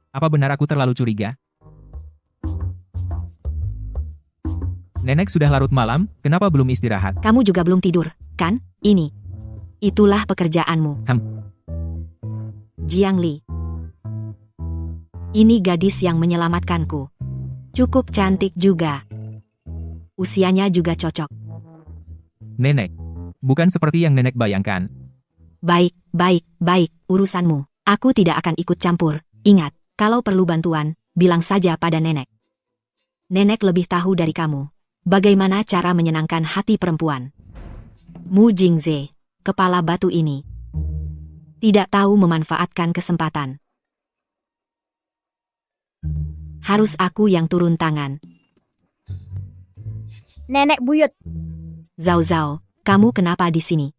Apa benar aku terlalu curiga? Nenek sudah larut malam, kenapa belum istirahat? Kamu juga belum tidur, kan? Itulah pekerjaanmu. Jiang Li. Ini gadis yang menyelamatkanku. Cukup cantik juga. Usianya juga cocok. Nenek. Bukan seperti yang nenek bayangkan. Baik, urusanmu. Aku tidak akan ikut campur. Ingat, kalau perlu bantuan, bilang saja pada nenek. Nenek lebih tahu dari kamu. Bagaimana cara menyenangkan hati perempuan. Mu Jingze, kepala batu ini, tidak tahu memanfaatkan kesempatan. Harus aku yang turun tangan. Nenek buyut. Zhao Zhao, kamu kenapa di sini?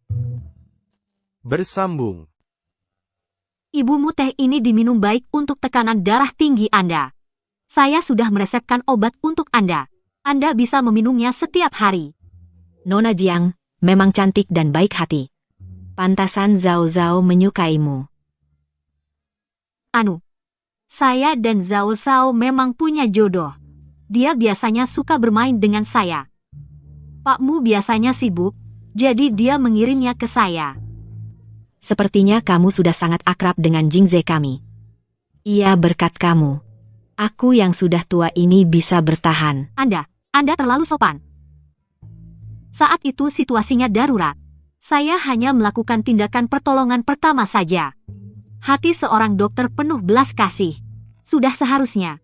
Bersambung. Ibumu teh ini diminum baik untuk tekanan darah tinggi Anda. Saya sudah meresepkan obat untuk Anda. Anda bisa meminumnya setiap hari. Nona Jiang, memang cantik dan baik hati. Pantasan Zhao Zhao menyukaimu. Saya dan Zhao Zhao memang punya jodoh. Dia biasanya suka bermain dengan saya. Pakmu biasanya sibuk, jadi dia mengirimnya ke saya. Sepertinya kamu sudah sangat akrab dengan Jingze kami. Iya, berkat kamu. Aku yang sudah tua ini bisa bertahan. Anda terlalu sopan. Saat itu situasinya darurat. Saya hanya melakukan tindakan pertolongan pertama saja. Hati seorang dokter penuh belas kasih. Sudah seharusnya.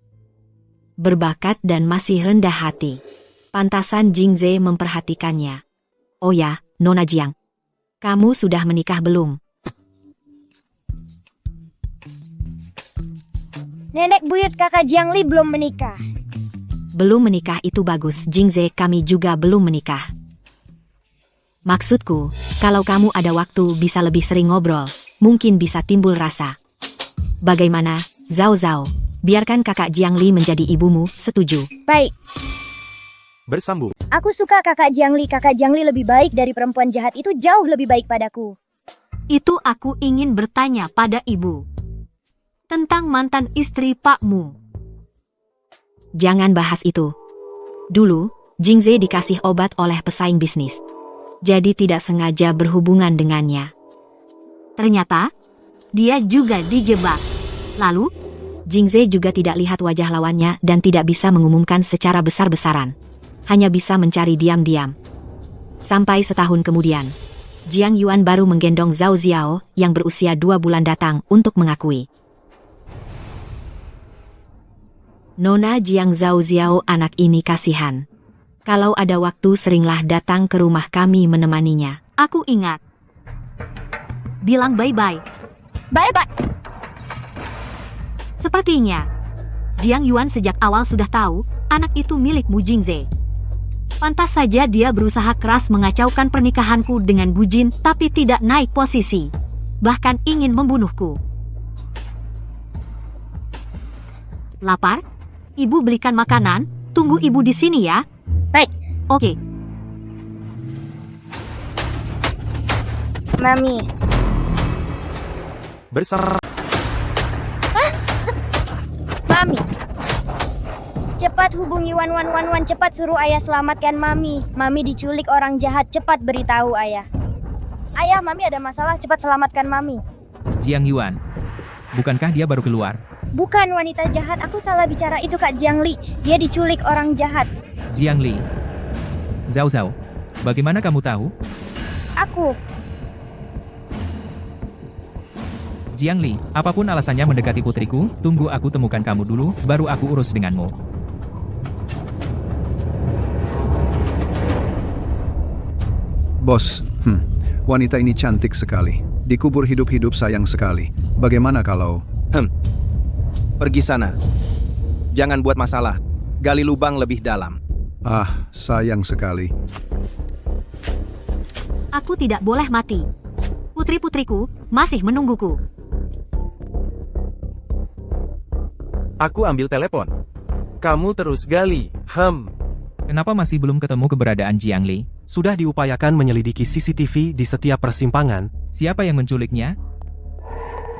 Berbakat dan masih rendah hati. Pantasan Jingze memperhatikannya. Oh ya, Nona Jiang. Kamu sudah menikah belum? Nenek buyut kakak Jiangli belum menikah. Belum menikah itu bagus, Jingze kami juga belum menikah. Maksudku, kalau kamu ada waktu bisa lebih sering ngobrol, mungkin bisa timbul rasa. Bagaimana, Zhao Zhao? Biarkan kakak Jiangli menjadi ibumu, setuju? Baik. Bersambung. Aku suka kakak Jiangli. Kakak Jiangli lebih baik dari perempuan jahat itu, jauh lebih baik padaku. Itu aku ingin bertanya pada ibu. Tentang mantan istri pakmu. Jangan bahas itu. Dulu, Jingze dikasih obat oleh pesaing bisnis. Jadi tidak sengaja berhubungan dengannya. Ternyata, dia juga dijebak. Lalu, Jingze juga tidak lihat wajah lawannya dan tidak bisa mengumumkan secara besar-besaran. Hanya bisa mencari diam-diam. Sampai setahun kemudian, Jiang Yuan baru menggendong Zhao Ziao yang berusia 2 bulan datang untuk mengakui. Nona Jiang Zhao Ziao anak ini kasihan. Kalau ada waktu seringlah datang ke rumah kami menemaninya. aku ingat. Bilang bye-bye. Bye-bye. Sepertinya, Jiang Yuan sejak awal sudah tahu, anak itu milik Mu Jingze. Pantas saja dia berusaha keras mengacaukan pernikahanku dengan Bu Jin, tapi tidak naik posisi. Bahkan ingin membunuhku. Lapar? Ibu belikan makanan, tunggu ibu di sini ya. Baik. Oke. Mami. Bersama. Mami. Cepat hubungi 1111, cepat suruh ayah selamatkan Mami. Mami diculik orang jahat, cepat beritahu ayah. Ayah, Mami ada masalah, cepat selamatkan Mami. Jiang Yuan. Bukankah dia baru keluar? Bukan wanita jahat, aku salah bicara, itu Kak Jiang Li. Dia diculik orang jahat. Jiang Li. Zhao Zhao. Bagaimana kamu tahu? Aku. Jiang Li, apapun alasannya mendekati putriku, tunggu aku temukan kamu dulu, baru aku urus denganmu. Bos, wanita ini cantik sekali. Dikubur hidup-hidup sayang sekali. Bagaimana kalau... Pergi sana. Jangan buat masalah. Gali lubang lebih dalam. Ah, sayang sekali. Aku tidak boleh mati. Putri-putriku masih menungguku. Aku ambil telepon. Kamu terus gali. Kenapa masih belum ketemu keberadaan Jiang Li? Sudah diupayakan menyelidiki CCTV di setiap persimpangan. Siapa yang menculiknya?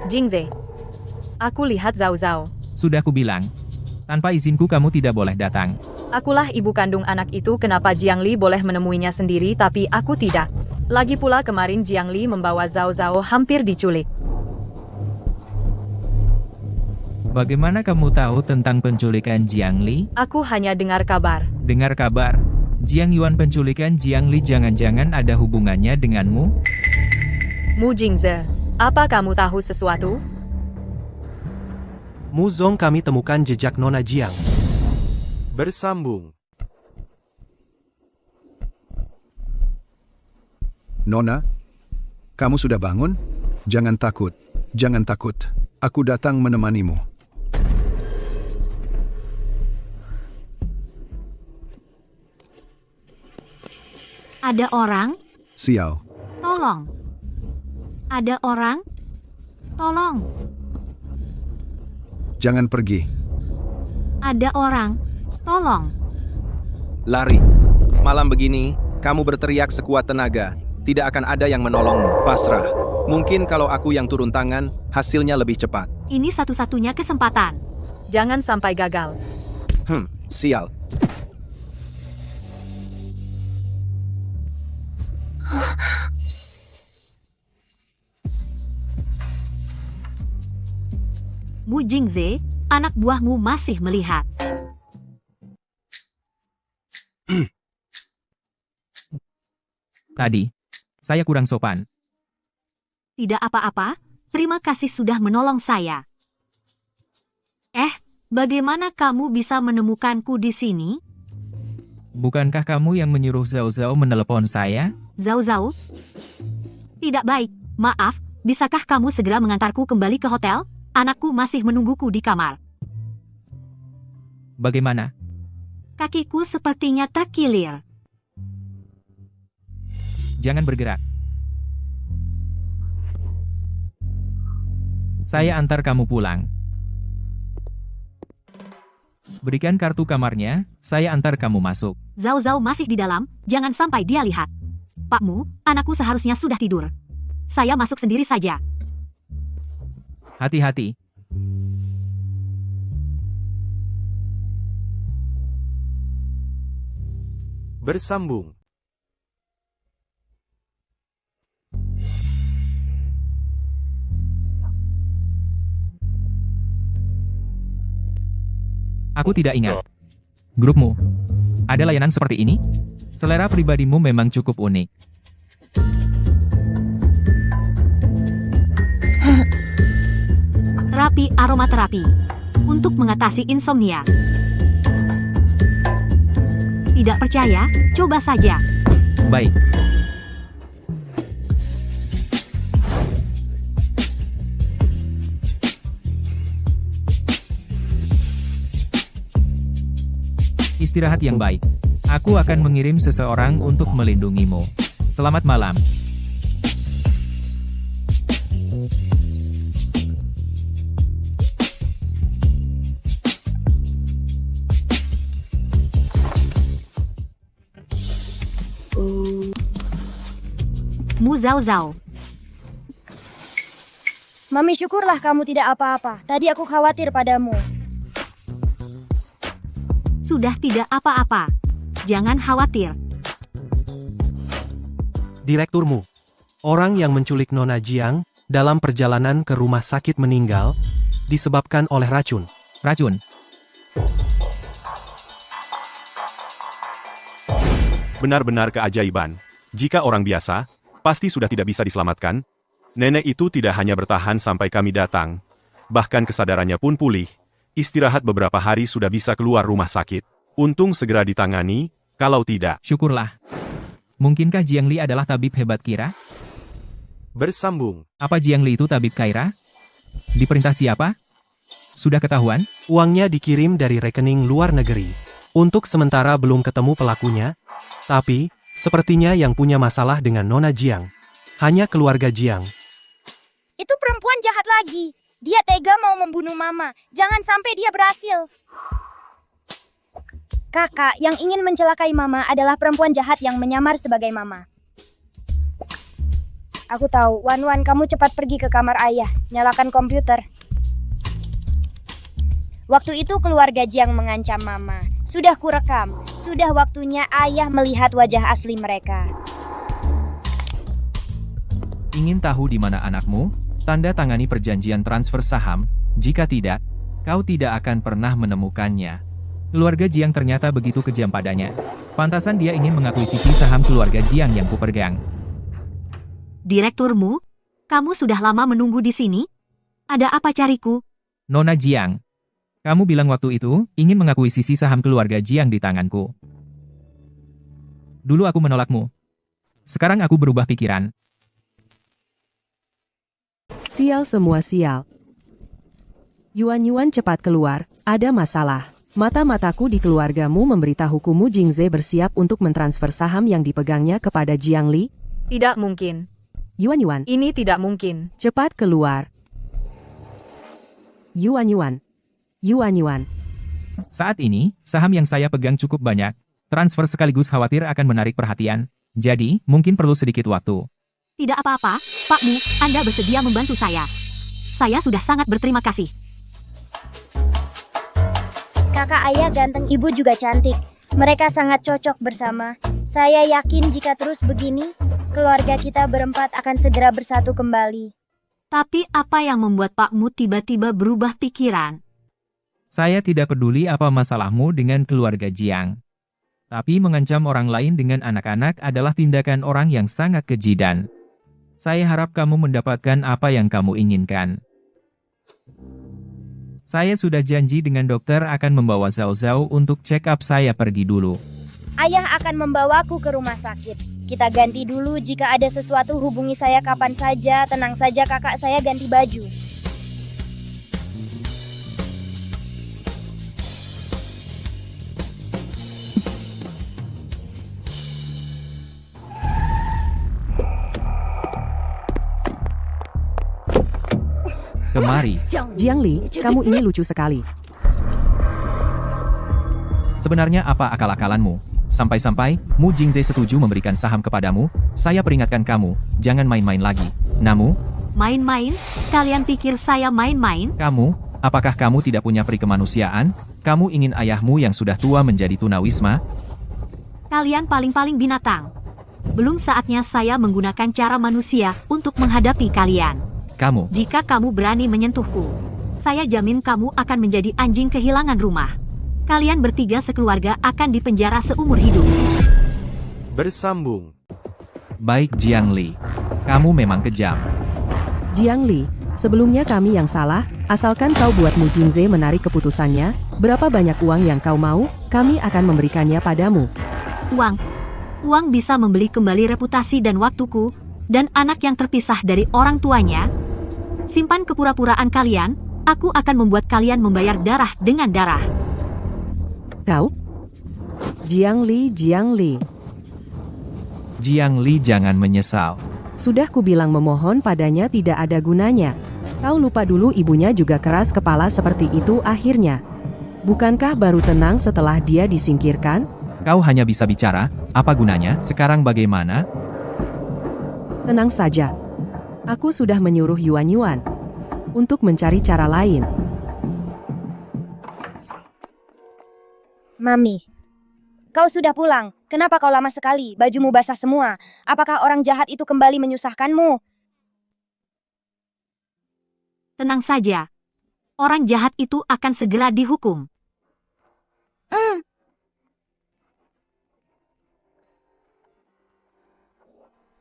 Jingze. Aku lihat Zhao Zhao. Sudah kubilang. Tanpa izinku kamu tidak boleh datang. Akulah ibu kandung anak itu, kenapa Jiang Li boleh menemuinya sendiri tapi aku tidak. Lagi pula kemarin Jiang Li membawa Zhao Zhao hampir diculik. Bagaimana kamu tahu tentang penculikan Jiang Li? Aku hanya dengar kabar. Dengar kabar. Jiang Yuan penculikan Jiang Li jangan-jangan ada hubungannya denganmu? Mu Jingze, apa kamu tahu sesuatu? Mu Zong, kami temukan jejak Nona Jiang. Bersambung. Nona, kamu sudah bangun? Jangan takut, jangan takut. Aku datang menemanimu. Ada orang? Xiao, Tolong. Ada orang? Tolong. jangan pergi. Ada orang? Tolong. Lari. Malam begini, kamu berteriak sekuat tenaga. Tidak akan ada yang menolongmu. Pasrah. Mungkin kalau aku yang turun tangan, hasilnya lebih cepat. Ini satu-satunya kesempatan. Jangan sampai gagal. Sial. Mu Jingze, anak buahmu masih melihat. Tadi, saya kurang sopan. Tidak apa-apa, terima kasih sudah menolong saya. Bagaimana kamu bisa menemukanku di sini? Bukankah kamu yang menyuruh Zhao Zhao menelepon saya? Zhao Zhao? Tidak baik, maaf, bisakah kamu segera mengantarku kembali ke hotel? Anakku masih menungguku di kamar. Bagaimana? Kakiku sepertinya terkilir. Jangan bergerak. Saya antar kamu pulang. Berikan kartu kamarnya, saya antar kamu masuk. Zhao Zhao masih di dalam, jangan sampai dia lihat. Pakmu, anakku seharusnya sudah tidur. Saya masuk sendiri saja. Hati-hati. Bersambung. Aku tidak ingat. Grupmu, ada layanan seperti ini? Selera pribadimu memang cukup unik. Terapi aromaterapi. Untuk mengatasi insomnia. Tidak percaya? Coba saja. Baik. Istirahat yang baik. Aku akan mengirim seseorang untuk melindungimu. Selamat malam. Mu Zhao Zhao. Mami, syukurlah kamu tidak apa-apa. Tadi aku khawatir padamu. Sudah tidak apa-apa. Jangan khawatir. Direkturmu. Orang yang menculik Nona Jiang dalam perjalanan ke rumah sakit meninggal disebabkan oleh racun. Racun. Benar-benar keajaiban. Jika orang biasa, pasti sudah tidak bisa diselamatkan. Nenek itu tidak hanya bertahan sampai kami datang. Bahkan kesadarannya pun pulih. Istirahat beberapa hari sudah bisa keluar rumah sakit. Untung segera ditangani, kalau tidak. Syukurlah. Mungkinkah Jiang Li adalah tabib hebat Kira? Bersambung. Apa Jiang Li itu tabib Kaira? Diperintah siapa? Sudah ketahuan? Uangnya dikirim dari rekening luar negeri. Untuk sementara belum ketemu pelakunya, tapi sepertinya yang punya masalah dengan Nona Jiang. Hanya keluarga Jiang. Itu perempuan jahat lagi. Dia tega mau membunuh Mama. Jangan sampai dia berhasil. Kakak, yang ingin mencelakai Mama adalah perempuan jahat yang menyamar sebagai Mama. Aku tahu, Wan, kamu cepat pergi ke kamar ayah. Nyalakan komputer. Waktu itu keluarga Jiang mengancam Mama. Sudah kurekam. Sudah waktunya ayah melihat wajah asli mereka. Ingin tahu di mana anakmu? Tanda tangani perjanjian transfer saham. Jika tidak, kau tidak akan pernah menemukannya. Keluarga Jiang ternyata begitu kejam padanya. Pantasan dia ingin mengakuisisi saham keluarga Jiang yang kupegang. Direkturmu? Kamu sudah lama menunggu di sini? Ada apa cariku? Nona Jiang, kamu bilang waktu itu ingin mengakuisisi saham keluarga Jiang di tanganku. Dulu aku menolakmu. Sekarang aku berubah pikiran. Sial semua sial. Yuan cepat keluar, ada masalah. Mata-mataku di keluargamu memberitahuku Mu Jingze bersiap untuk mentransfer saham yang dipegangnya kepada Jiang Li. Tidak mungkin. Yuan. Ini tidak mungkin. Cepat keluar. Yuan. Saat ini, saham yang saya pegang cukup banyak. Transfer sekaligus khawatir akan menarik perhatian. Jadi, mungkin perlu sedikit waktu. Tidak apa-apa, Pak Mu, Anda bersedia membantu saya. Saya sudah sangat berterima kasih. Kakak ayah ganteng, ibu juga cantik. Mereka sangat cocok bersama. Saya yakin jika terus begini, keluarga kita berempat akan segera bersatu kembali. Tapi apa yang membuat Pak Mu tiba-tiba berubah pikiran? Saya tidak peduli apa masalahmu dengan keluarga Jiang. Tapi mengancam orang lain dengan anak-anak adalah tindakan orang yang sangat keji dan saya harap kamu mendapatkan apa yang kamu inginkan. Saya sudah janji dengan dokter akan membawa Zhao Zhao untuk check up. Saya pergi dulu. Ayah akan membawaku ke rumah sakit. Kita ganti dulu, jika ada sesuatu hubungi saya kapan saja. Tenang saja kakak, saya ganti baju. Kemari. Jiang Li, kamu ini lucu sekali. Sebenarnya apa akal-akalanmu? Sampai-sampai, Mu Jingze setuju memberikan saham kepadamu. Saya peringatkan kamu, jangan main-main lagi. Namu, Main-main? Kalian pikir saya main-main? apakah kamu tidak punya peri kemanusiaan? Kamu ingin ayahmu yang sudah tua menjadi tunawisma? Kalian paling-paling binatang. Belum saatnya saya menggunakan cara manusia untuk menghadapi kalian. Jika kamu berani menyentuhku, saya jamin kamu akan menjadi anjing kehilangan rumah. Kalian bertiga sekeluarga akan dipenjara seumur hidup. Bersambung. Baik Jiang Li, kamu memang kejam. Jiang Li, sebelumnya kami yang salah, asalkan kau buat Mu Jingze menarik keputusannya, berapa banyak uang yang kau mau, kami akan memberikannya padamu. Uang bisa membeli kembali reputasi dan waktuku, dan anak yang terpisah dari orang tuanya. Simpan kepura-puraan kalian, aku akan membuat kalian membayar darah dengan darah. Kau? Jiang Li. Jiang Li jangan menyesal. Sudah kubilang memohon padanya tidak ada gunanya. Kau lupa dulu ibunya juga keras kepala seperti itu akhirnya. Bukankah baru tenang setelah dia disingkirkan? Kau hanya bisa bicara, apa gunanya, sekarang bagaimana? Tenang saja. Aku sudah menyuruh Yuan untuk mencari cara lain. Mami, kau sudah pulang. Kenapa kau lama sekali? Bajumu basah semua. Apakah orang jahat itu kembali menyusahkanmu? Tenang saja. Orang jahat itu akan segera dihukum.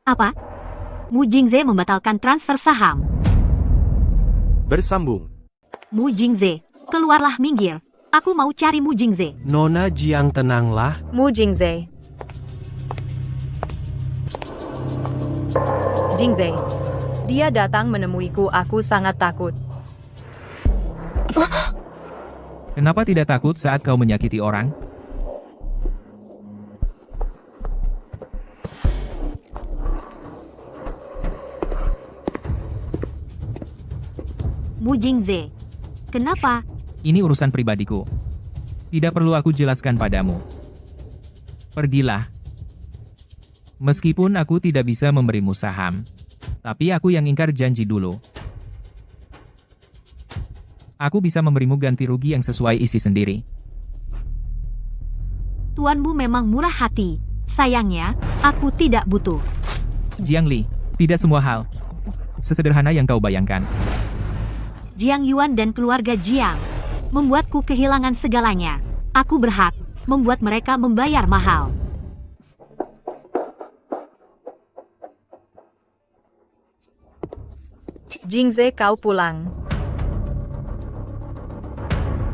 Apa? Mu Jingze membatalkan transfer saham. Bersambung. Mu Jingze, keluarlah minggir. Aku mau cari Mu Jingze. Nona Jiang tenanglah. Mu Jingze. Jingze. Dia datang menemuiku, aku sangat takut. Kenapa tidak takut saat kau menyakiti orang? Mu Jingze, kenapa? Ini urusan pribadiku. Tidak perlu aku jelaskan padamu. Pergilah. Meskipun aku tidak bisa memberimu saham, tapi aku yang ingkar janji dulu. Aku bisa memberimu ganti rugi yang sesuai isi sendiri. Tuanmu memang murah hati. Sayangnya, aku tidak butuh. Jiang Li, tidak semua hal sesederhana yang kau bayangkan. Jiang Yuan dan keluarga Jiang membuatku kehilangan segalanya. Aku berhak membuat mereka membayar mahal. Jingze, kau pulang.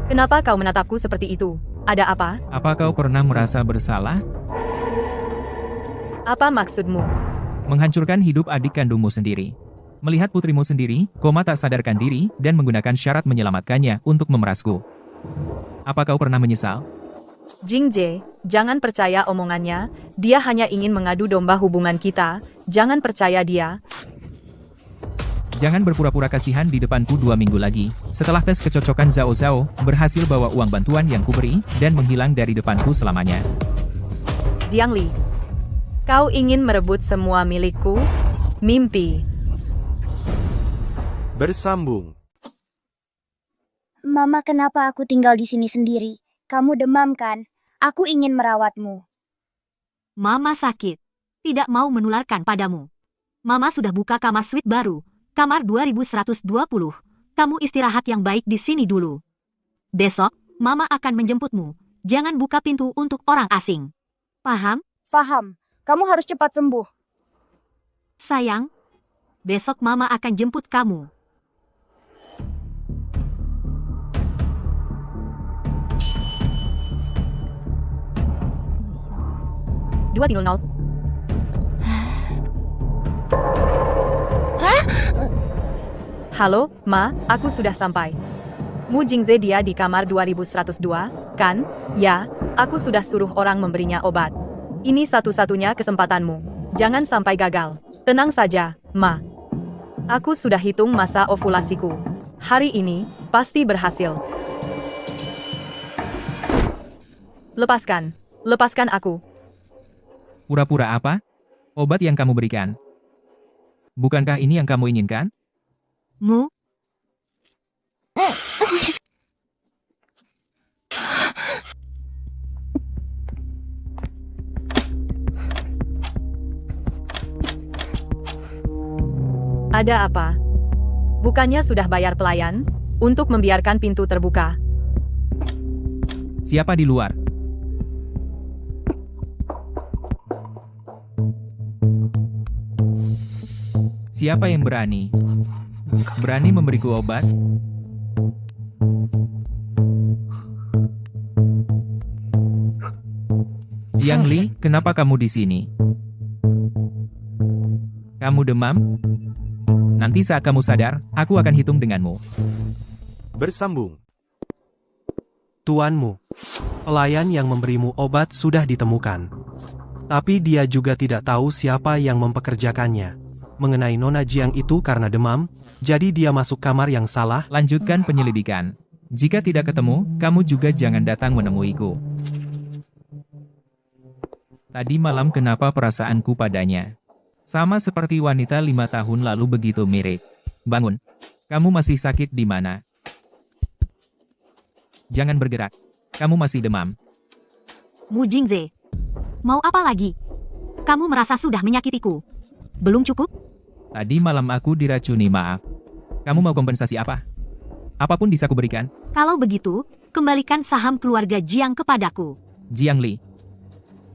Kenapa kau menatapku seperti itu? Ada apa? Apa kau pernah merasa bersalah? Apa maksudmu? Menghancurkan hidup adik kandungmu sendiri. Melihat putrimu sendiri, tak sadarkan diri, dan menggunakan syarat menyelamatkannya untuk memerasku. Apa kau pernah menyesal? Jingze, jangan percaya omongannya. Dia hanya ingin mengadu domba hubungan kita. Jangan percaya dia. Jangan berpura-pura kasihan di depanku 2 minggu lagi. Setelah tes kecocokan Zhao Zhao, berhasil bawa uang bantuan yang kuberi, dan menghilang dari depanku selamanya. Jiangli, kau ingin merebut semua milikku? Mimpi. Bersambung. Mama, kenapa aku tinggal di sini sendiri? Kamu demam kan? Aku ingin merawatmu. Mama sakit. Tidak mau menularkan padamu. Mama sudah buka kamar suite baru. Kamar 2120. Kamu istirahat yang baik di sini dulu. Besok, Mama akan menjemputmu. Jangan buka pintu untuk orang asing. Paham? Paham. Kamu harus cepat sembuh. Sayang, besok Mama akan jemput kamu. Halo, Ma, aku sudah sampai. Mu Jingze dia di kamar 2102, kan? Ya, aku sudah suruh orang memberinya obat. Ini satu-satunya kesempatanmu. Jangan sampai gagal. Tenang saja, Ma. Aku sudah hitung masa ovulasiku. Hari ini, pasti berhasil. Lepaskan. Lepaskan aku. Pura-pura apa? Obat yang kamu berikan. Bukankah ini yang kamu inginkan? Mu? Ada apa? Bukannya sudah bayar pelayan untuk membiarkan pintu terbuka? Siapa di luar? Siapa yang berani? Berani memberiku obat? Jiangli, kenapa kamu di sini? Kamu demam? Nanti saat kamu sadar, aku akan hitung denganmu. Bersambung. Tuanmu, pelayan yang memberimu obat sudah ditemukan. Tapi dia juga tidak tahu siapa yang mempekerjakannya. Mengenai Nona Jiang itu karena demam, jadi dia masuk kamar yang salah. Lanjutkan penyelidikan. Jika tidak ketemu, kamu juga jangan datang menemuiku. Tadi malam kenapa perasaanku padanya? Sama seperti wanita 5 tahun lalu begitu mirip. Bangun. Kamu masih sakit di mana? Jangan bergerak. Kamu masih demam. Mu Jingze. Mau apa lagi? Kamu merasa sudah menyakitiku. Belum cukup? Tadi malam aku diracuni, maaf. Kamu mau kompensasi apa? Apapun bisa kuberikan. Kalau begitu, kembalikan saham keluarga Jiang kepadaku. Jiangli.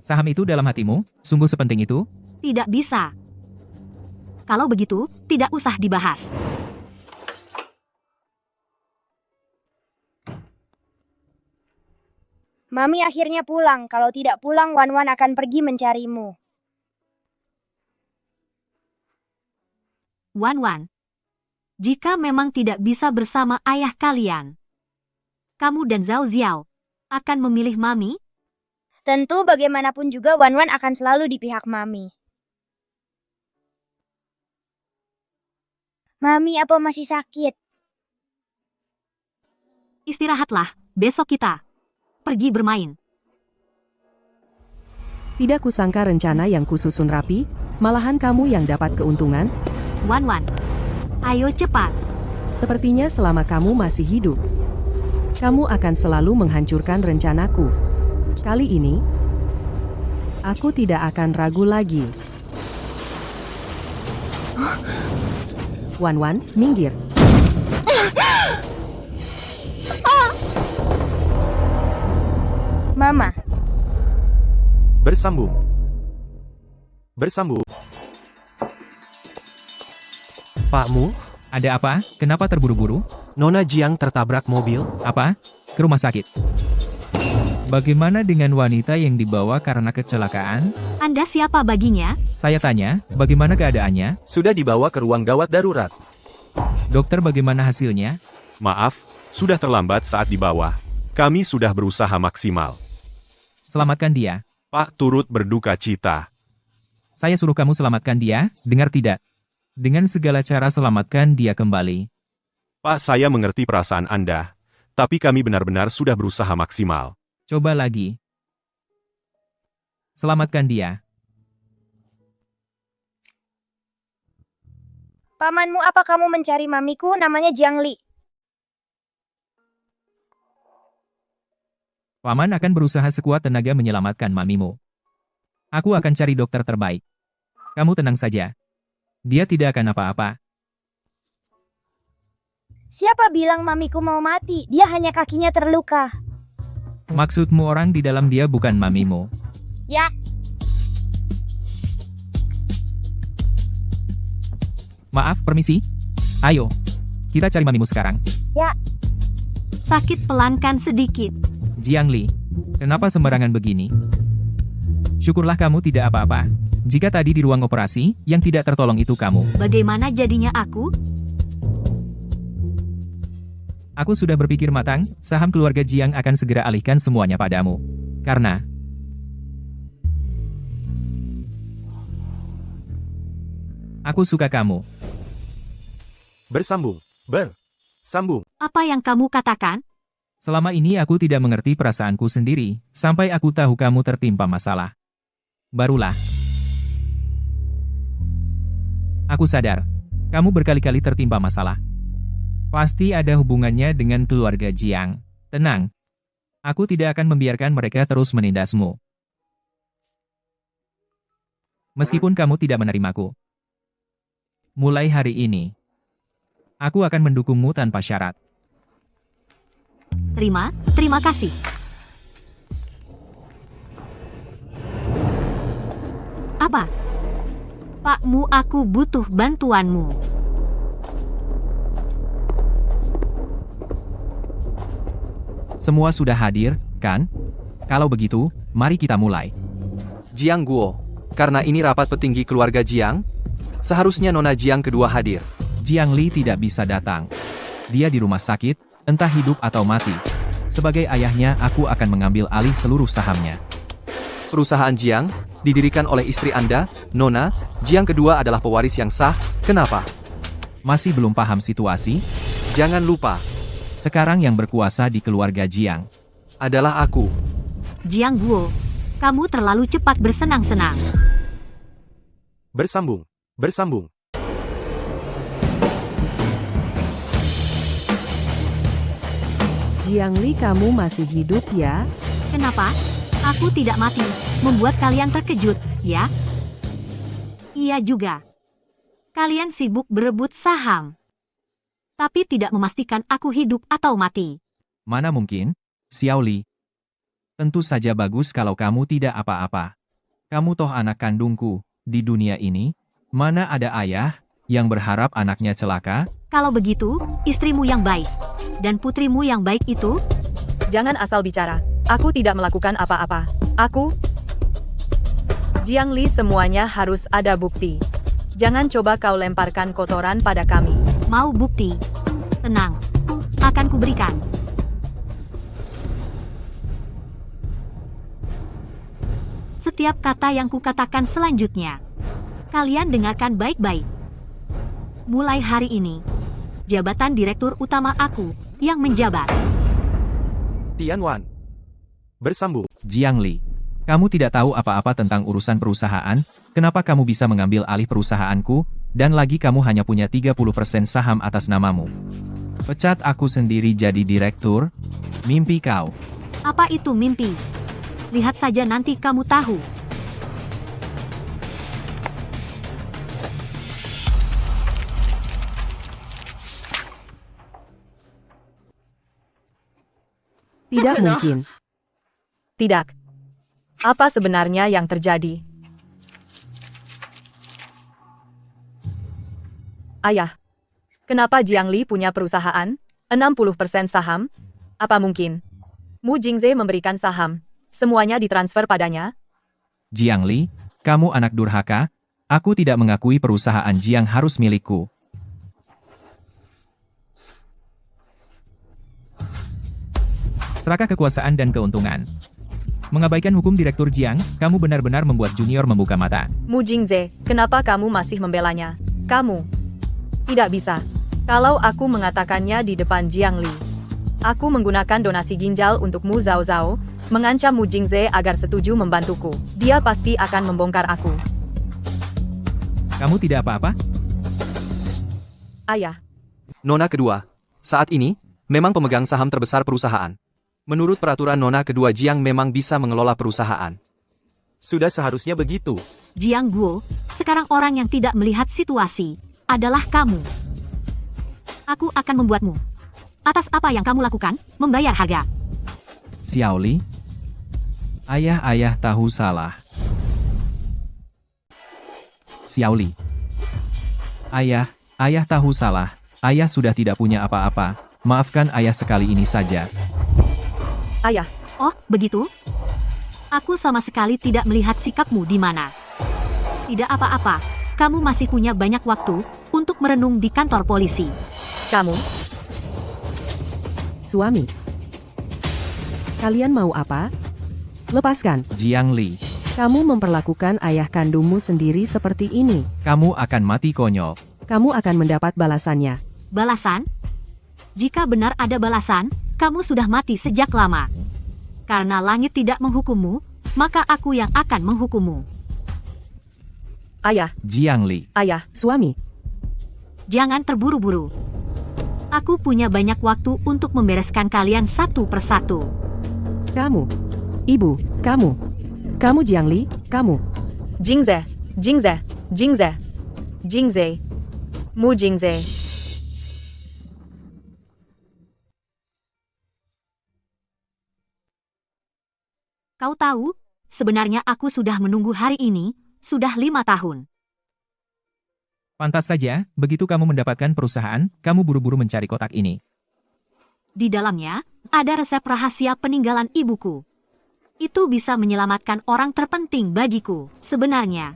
Saham itu dalam hatimu? Sungguh sepenting itu? Tidak bisa. Kalau begitu, tidak usah dibahas. Mami akhirnya pulang. Kalau tidak pulang, Wan akan pergi mencarimu. Wan, jika memang tidak bisa bersama ayah kalian, kamu dan Zhao Ziao akan memilih Mami? Tentu bagaimanapun juga Wan akan selalu di pihak Mami. Mami, apa masih sakit? Istirahatlah, besok kita pergi bermain. Tidak kusangka rencana yang kususun rapi, malahan kamu yang dapat keuntungan. Wan, ayo cepat. Sepertinya selama kamu masih hidup, kamu akan selalu menghancurkan rencanaku. Kali ini, aku tidak akan ragu lagi. Wan, minggir. Mama. Bersambung. Bersambung. Pakmu, Ada apa? Kenapa terburu-buru? Nona Jiang tertabrak mobil. Apa? Ke rumah sakit. Bagaimana dengan wanita yang dibawa karena kecelakaan? Anda siapa baginya? Saya tanya, bagaimana keadaannya? Sudah dibawa ke ruang gawat darurat. Dokter, bagaimana hasilnya? Maaf, sudah terlambat saat dibawa. Kami sudah berusaha maksimal. Selamatkan dia. Pak turut berduka cita. Saya suruh kamu selamatkan dia, dengar tidak? Dengan segala cara selamatkan dia kembali. Pak, saya mengerti perasaan Anda. Tapi kami benar-benar sudah berusaha maksimal. Coba lagi. Selamatkan dia. Pamanmu, apa kamu mencari mamiku? Namanya Jiang Li. Paman akan berusaha sekuat tenaga menyelamatkan mamimu. Aku akan cari dokter terbaik. Kamu tenang saja. Dia tidak akan apa-apa. Siapa bilang mamiku mau mati? Dia hanya kakinya terluka. Maksudmu orang di dalam dia bukan mamimu. Ya. Maaf, permisi. Ayo, kita cari mamimu sekarang. Ya. Sakit pelankan sedikit. Jiang Li, kenapa sembarangan begini? Syukurlah kamu tidak apa-apa. Jika tadi di ruang operasi, yang tidak tertolong itu kamu. Bagaimana jadinya aku? Aku sudah berpikir matang, saham keluarga Jiang akan segera alihkan semuanya padamu. Karena aku suka kamu. Bersambung. Bersambung. Apa yang kamu katakan? Selama ini aku tidak mengerti perasaanku sendiri, sampai aku tahu kamu tertimpa masalah. Barulah aku sadar, kamu berkali-kali tertimpa masalah. Pasti ada hubungannya dengan keluarga Jiang. Tenang, aku tidak akan membiarkan mereka terus menindasmu. Meskipun kamu tidak menerimaku. Mulai hari ini, aku akan mendukungmu tanpa syarat. Terima kasih. Apa? Pakmu, aku butuh bantuanmu. Semua sudah hadir, kan? Kalau begitu, mari kita mulai. Jiang Guo, karena ini rapat petinggi keluarga Jiang, seharusnya Nona Jiang kedua hadir. Jiang Li tidak bisa datang. Dia di rumah sakit, entah hidup atau mati. Sebagai ayahnya, aku akan mengambil alih seluruh sahamnya. Perusahaan Jiang, didirikan oleh istri Anda, Nona, Jiang kedua adalah pewaris yang sah, kenapa? Masih belum paham situasi? Jangan lupa, sekarang yang berkuasa di keluarga Jiang adalah aku. Jiang Guo, kamu terlalu cepat bersenang-senang. Bersambung. Bersambung. Jiang Li, kamu masih hidup ya? Kenapa? Aku tidak mati, membuat kalian terkejut, ya? Iya juga. Kalian sibuk berebut saham. Tapi tidak memastikan aku hidup atau mati. Mana mungkin, Xiao Li? Tentu saja bagus kalau kamu tidak apa-apa. Kamu toh anak kandungku. Di dunia ini, mana ada ayah yang berharap anaknya celaka? Kalau begitu, istrimu yang baik. Dan putrimu yang baik itu? Jangan asal bicara. Aku tidak melakukan apa-apa. Jiang Li, semuanya harus ada bukti. Jangan coba kau lemparkan kotoran pada kami. Mau bukti? Tenang. Akan kuberikan. Setiap kata yang kukatakan selanjutnya, kalian dengarkan baik-baik. Mulai hari ini, jabatan direktur utama aku yang menjabat. Tianwan. Bersambung. Jiang Li, kamu tidak tahu apa-apa tentang urusan perusahaan, kenapa kamu bisa mengambil alih perusahaanku, dan lagi kamu hanya punya 30% saham atas namamu. Pecat aku sendiri jadi direktur? Mimpi kau. Apa itu mimpi? Lihat saja nanti kamu tahu. Tidak mungkin. Tidak. Apa sebenarnya yang terjadi? Ayah, kenapa Jiang Li punya perusahaan? 60% saham? Apa mungkin Mu Jingze memberikan saham? Semuanya ditransfer padanya? Jiang Li, kamu anak durhaka. Aku tidak mengakui perusahaan Jiang harus milikku. Serakah kekuasaan dan keuntungan. Mengabaikan hukum Direktur Jiang, kamu benar-benar membuat junior membuka mata. Mu Jingze, kenapa kamu masih membelanya? Kamu tidak bisa. Kalau aku mengatakannya di depan Jiang Li, aku menggunakan donasi ginjal untuk Mu Zhao Zhao, mengancam Mu Jingze agar setuju membantuku. Dia pasti akan membongkar aku. Kamu tidak apa-apa? Ayah, Nona kedua. Saat ini, memang pemegang saham terbesar perusahaan. Menurut peraturan Nona kedua Jiang memang bisa mengelola perusahaan. Sudah seharusnya begitu. Jiang Guo, sekarang orang yang tidak melihat situasi adalah kamu. Aku akan membuatmu. Atas apa yang kamu lakukan, membayar harga. Xiao Li? Ayah tahu salah. Xiao Li. Ayah tahu salah. Ayah sudah tidak punya apa-apa. Maafkan ayah sekali ini saja. ayah, Oh, begitu? Aku sama sekali tidak melihat sikapmu di mana. Tidak apa-apa, kamu masih punya banyak waktu untuk merenung di kantor polisi. kamu, Suami. Kalian mau apa? Lepaskan. Jiang Li, Kamu memperlakukan ayah kandungmu sendiri seperti ini. kamu akan mati konyol. Kamu akan mendapat balasannya. Balasan? Jika benar ada balasan, kamu sudah mati sejak lama. Karena langit tidak menghukummu, maka aku yang akan menghukummu. ayah, Jiang Li, ayah, Suami. Jangan terburu-buru. Aku punya banyak waktu untuk membereskan kalian satu persatu. Kamu. Ibu, kamu. Kamu Jiang Li, kamu. Jingze, Jingze, Jingze, Jingze, Mu Jingze. Kau tahu, sebenarnya aku sudah menunggu hari ini, sudah 5 tahun. pantas saja, begitu kamu mendapatkan perusahaan, kamu buru-buru mencari kotak ini. Di dalamnya, ada resep rahasia peninggalan ibuku. Itu bisa menyelamatkan orang terpenting bagiku, sebenarnya.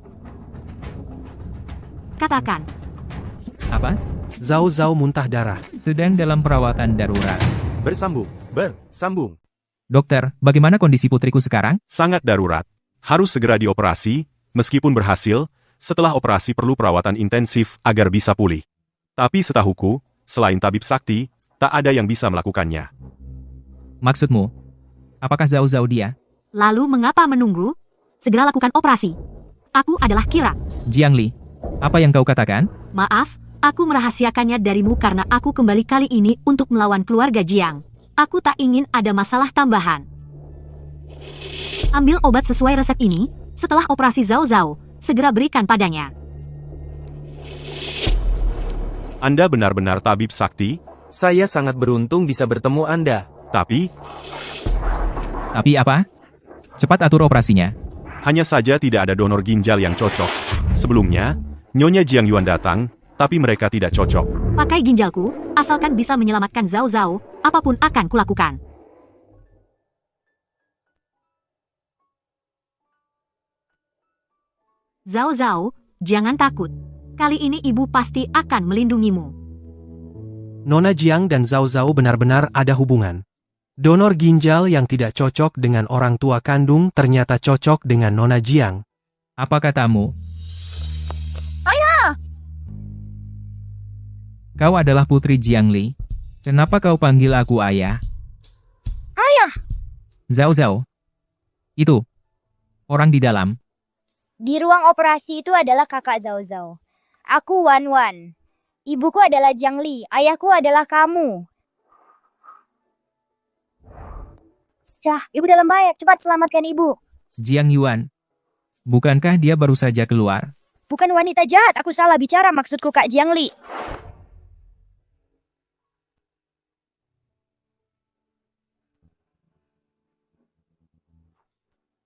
Katakan, Apa? Zhao Zhao muntah darah. Sedang dalam perawatan darurat. Bersambung. Dokter, bagaimana kondisi putriku sekarang? Sangat darurat. Harus segera dioperasi, meskipun berhasil, setelah operasi perlu perawatan intensif agar bisa pulih. Tapi setahuku, selain tabib sakti, tak ada yang bisa melakukannya. Maksudmu? Apakah Zhao Zhao dia? lalu mengapa menunggu? Segera lakukan operasi. Aku adalah Kira. Jiang Li, apa yang kau katakan? Maaf, aku merahasiakannya darimu karena aku kembali kali ini untuk melawan keluarga Jiang. Aku tak ingin ada masalah tambahan. Ambil obat sesuai resep ini, setelah operasi Zhao Zhao, segera berikan padanya. Anda benar-benar tabib sakti, Saya sangat beruntung bisa bertemu Anda. tapi Tapi apa? Cepat atur operasinya. hanya saja tidak ada donor ginjal yang cocok. Sebelumnya, Nyonya Jiang Yuan datang, tapi mereka tidak cocok. Pakai ginjalku, asalkan bisa menyelamatkan Zhao Zhao, apapun akan kulakukan. Zhao Zhao, jangan takut. Kali ini ibu pasti akan melindungimu. Nona Jiang dan Zhao Zhao benar-benar ada hubungan. Donor ginjal yang tidak cocok dengan orang tua kandung ternyata cocok dengan Nona Jiang. Apa katamu? Ayah! Kau adalah putri Jiang Li. Kenapa kau panggil aku ayah? Ayah! Zhao Zhao. Itu. Orang di dalam. Di ruang operasi itu adalah kakak Zhao Zhao. Aku Wan Wan. Ibuku adalah Jiang Li. Ayahku adalah kamu. Syah, ibu dalam bahaya. Cepat selamatkan ibu. Jiang Yuan. Bukankah dia baru saja keluar? Bukan wanita jahat. Aku salah bicara. Maksudku Kak Jiang Li.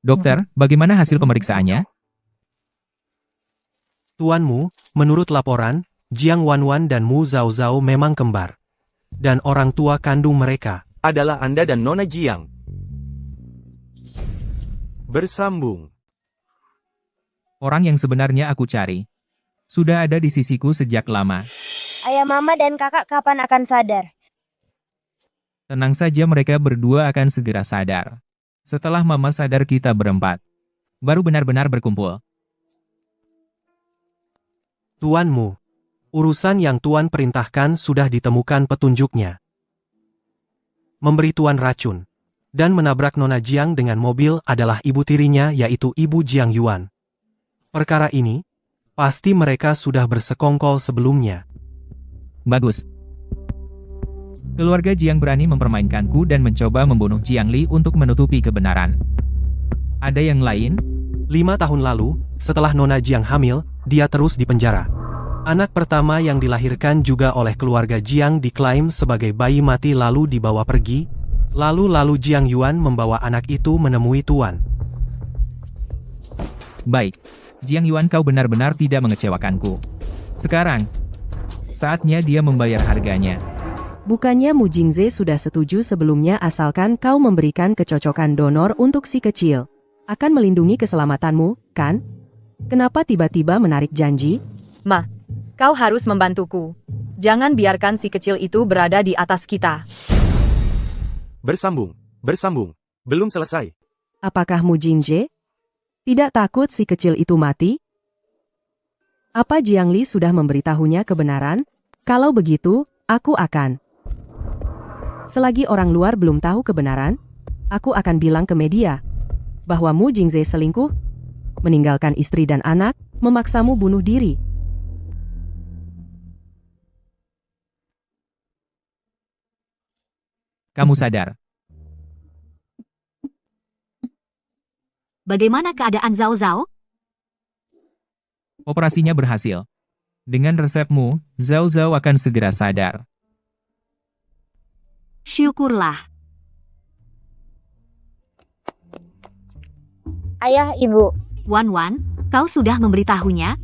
Dokter, bagaimana hasil pemeriksaannya? Tuanmu, menurut laporan, Jiang Wanwan dan Mu Zhao Zhao memang kembar. Dan orang tua kandung mereka Adalah Anda dan Nona Jiang. Bersambung. Orang yang sebenarnya aku cari. Sudah ada di sisiku sejak lama. Ayah, mama, dan kakak kapan akan sadar? Tenang saja, mereka berdua akan segera sadar. Setelah mama sadar, kita berempat baru benar-benar berkumpul. Tuanmu. Urusan yang Tuan perintahkan sudah ditemukan petunjuknya. Memberi Tuan racun dan menabrak Nona Jiang dengan mobil adalah ibu tirinya, yaitu Ibu Jiang Yuan. Perkara ini, pasti mereka sudah bersekongkol sebelumnya. Bagus. Keluarga Jiang berani mempermainkanku dan mencoba membunuh Jiang Li untuk menutupi kebenaran. Ada yang lain? 5 tahun lalu, setelah Nona Jiang hamil, dia terus dipenjara. Anak pertama yang dilahirkan juga oleh keluarga Jiang diklaim sebagai bayi mati lalu dibawa pergi. Lalu Jiang Yuan membawa anak itu menemui Tuan. Baik. Jiang Yuan, kau benar-benar tidak mengecewakanku. Sekarang, saatnya dia membayar harganya. Bukannya Mu Jingze sudah setuju sebelumnya asalkan kau memberikan kecocokan donor untuk si kecil. Akan melindungi keselamatanmu, kan? Kenapa tiba-tiba menarik janji? Ma, kau harus membantuku. Jangan biarkan si kecil itu berada di atas kita. Bersambung. Belum selesai. Apakah Mu Jingze tidak takut si kecil itu mati? Apa Jiang Li sudah memberitahunya kebenaran? Kalau begitu, aku akan. Selagi orang luar belum tahu kebenaran, aku akan bilang ke media bahwa Mu Jingze selingkuh, meninggalkan istri dan anak, memaksamu bunuh diri. Kamu sadar? Bagaimana keadaan Zhao Zhao? Operasinya berhasil. Dengan resepmu, Zhao Zhao akan segera sadar. Syukurlah. Ayah, ibu. Wanwan, kau sudah memberitahunya?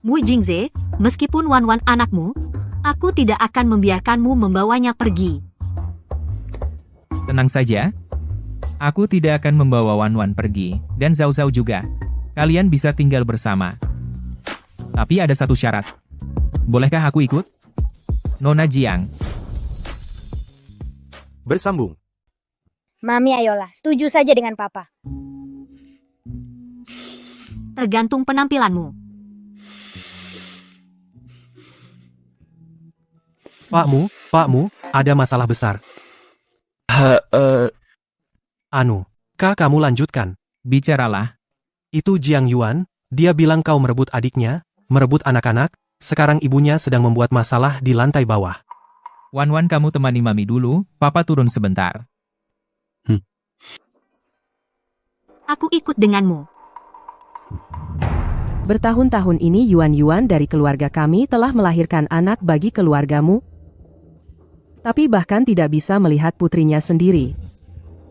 Mu Jingze, meskipun Wanwan anakmu, aku tidak akan membiarkanmu membawanya pergi. Tenang saja. Aku tidak akan membawa Wanwan pergi, dan Zhao Zhao juga. Kalian bisa tinggal bersama. Tapi ada satu syarat. Bolehkah aku ikut? Nona Jiang. Bersambung. Mami, ayolah, setuju saja dengan papa. Tergantung penampilanmu. Pakmu, ada masalah besar. Kah kamu lanjutkan? Bicaralah. Itu Jiang Yuan, dia bilang kau merebut adiknya, merebut anak-anak, sekarang ibunya sedang membuat masalah di lantai bawah. Wanwan, kamu temani Mami dulu, Papa turun sebentar. Aku ikut denganmu. Bertahun-tahun ini Yuan dari keluarga kami telah melahirkan anak bagi keluargamu, tapi bahkan tidak bisa melihat putrinya sendiri.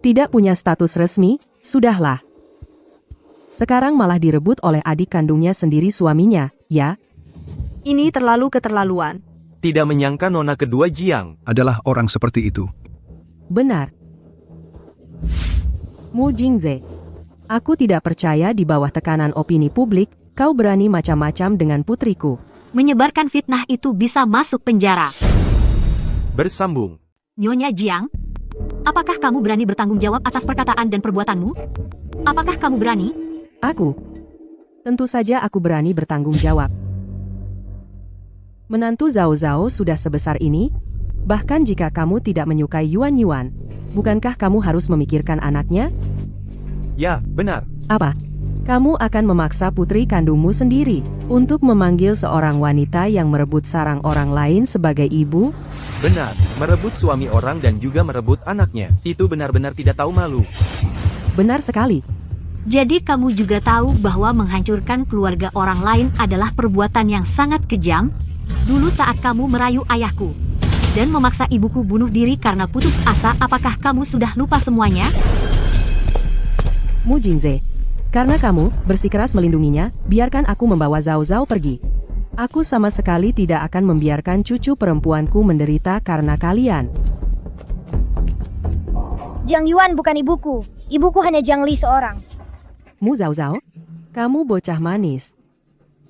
Tidak punya status resmi, sudahlah. Sekarang malah direbut oleh adik kandungnya sendiri, suaminya, ya? Ini terlalu keterlaluan. Tidak menyangka Nona kedua Jiang Adalah orang seperti itu. Benar. Mu Jingze, aku tidak percaya di bawah tekanan opini publik, kau berani macam-macam dengan putriku. Menyebarkan fitnah itu bisa masuk penjara. Bersambung. Nyonya Jiang, apakah kamu berani bertanggung jawab atas perkataan dan perbuatanmu? Apakah kamu berani? Aku? Tentu saja aku berani bertanggung jawab. Menantu Zhao Zhao sudah sebesar ini, bahkan jika kamu tidak menyukai Yuan, bukankah kamu harus memikirkan anaknya? Ya, benar. Apa? Kamu akan memaksa putri kandungmu sendiri untuk memanggil seorang wanita yang merebut sarang orang lain sebagai ibu? Benar, merebut suami orang dan juga merebut anaknya. Itu benar-benar tidak tahu malu. Benar sekali. Jadi kamu juga tahu bahwa menghancurkan keluarga orang lain adalah perbuatan yang sangat kejam? Dulu saat kamu merayu ayahku dan memaksa ibuku bunuh diri karena putus asa, apakah kamu sudah lupa semuanya? Mu Jingze. Karena kamu bersikeras melindunginya, biarkan aku membawa Zhao Zhao pergi. Aku sama sekali tidak akan membiarkan cucu perempuanku menderita karena kalian. Jiang Yuan bukan ibuku. Ibuku hanya Jiang Li seorang. Mu Zhao Zhao, kamu bocah manis.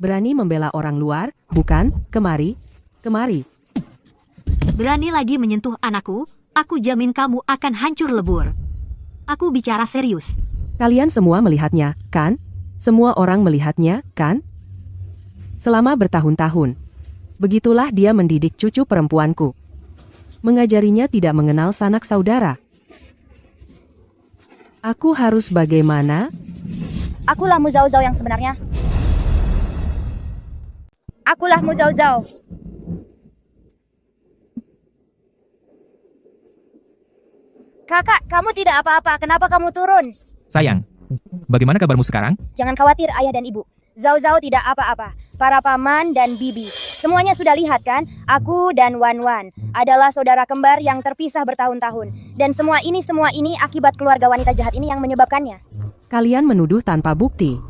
Berani membela orang luar, bukan? Kemari. Berani lagi menyentuh anakku, aku jamin kamu akan hancur lebur. Aku bicara serius. Kalian semua melihatnya, kan? Semua orang melihatnya, kan? Selama bertahun-tahun. Begitulah dia mendidik cucu perempuanku. Mengajarinya tidak mengenal sanak saudara. Aku harus bagaimana? Akulah Mu Zhao Zhao yang sebenarnya. Akulah Mu Zhao Zhao. Kakak, kamu tidak apa-apa. Kenapa kamu turun? Sayang, bagaimana kabarmu sekarang? Jangan khawatir ayah dan ibu. Zhao Zhao tidak apa-apa. Para paman dan bibi. Semuanya sudah lihat kan? Aku dan Wan Wan adalah saudara kembar yang terpisah bertahun-tahun. Dan semua ini akibat keluarga wanita jahat ini yang menyebabkannya. Kalian menuduh tanpa bukti.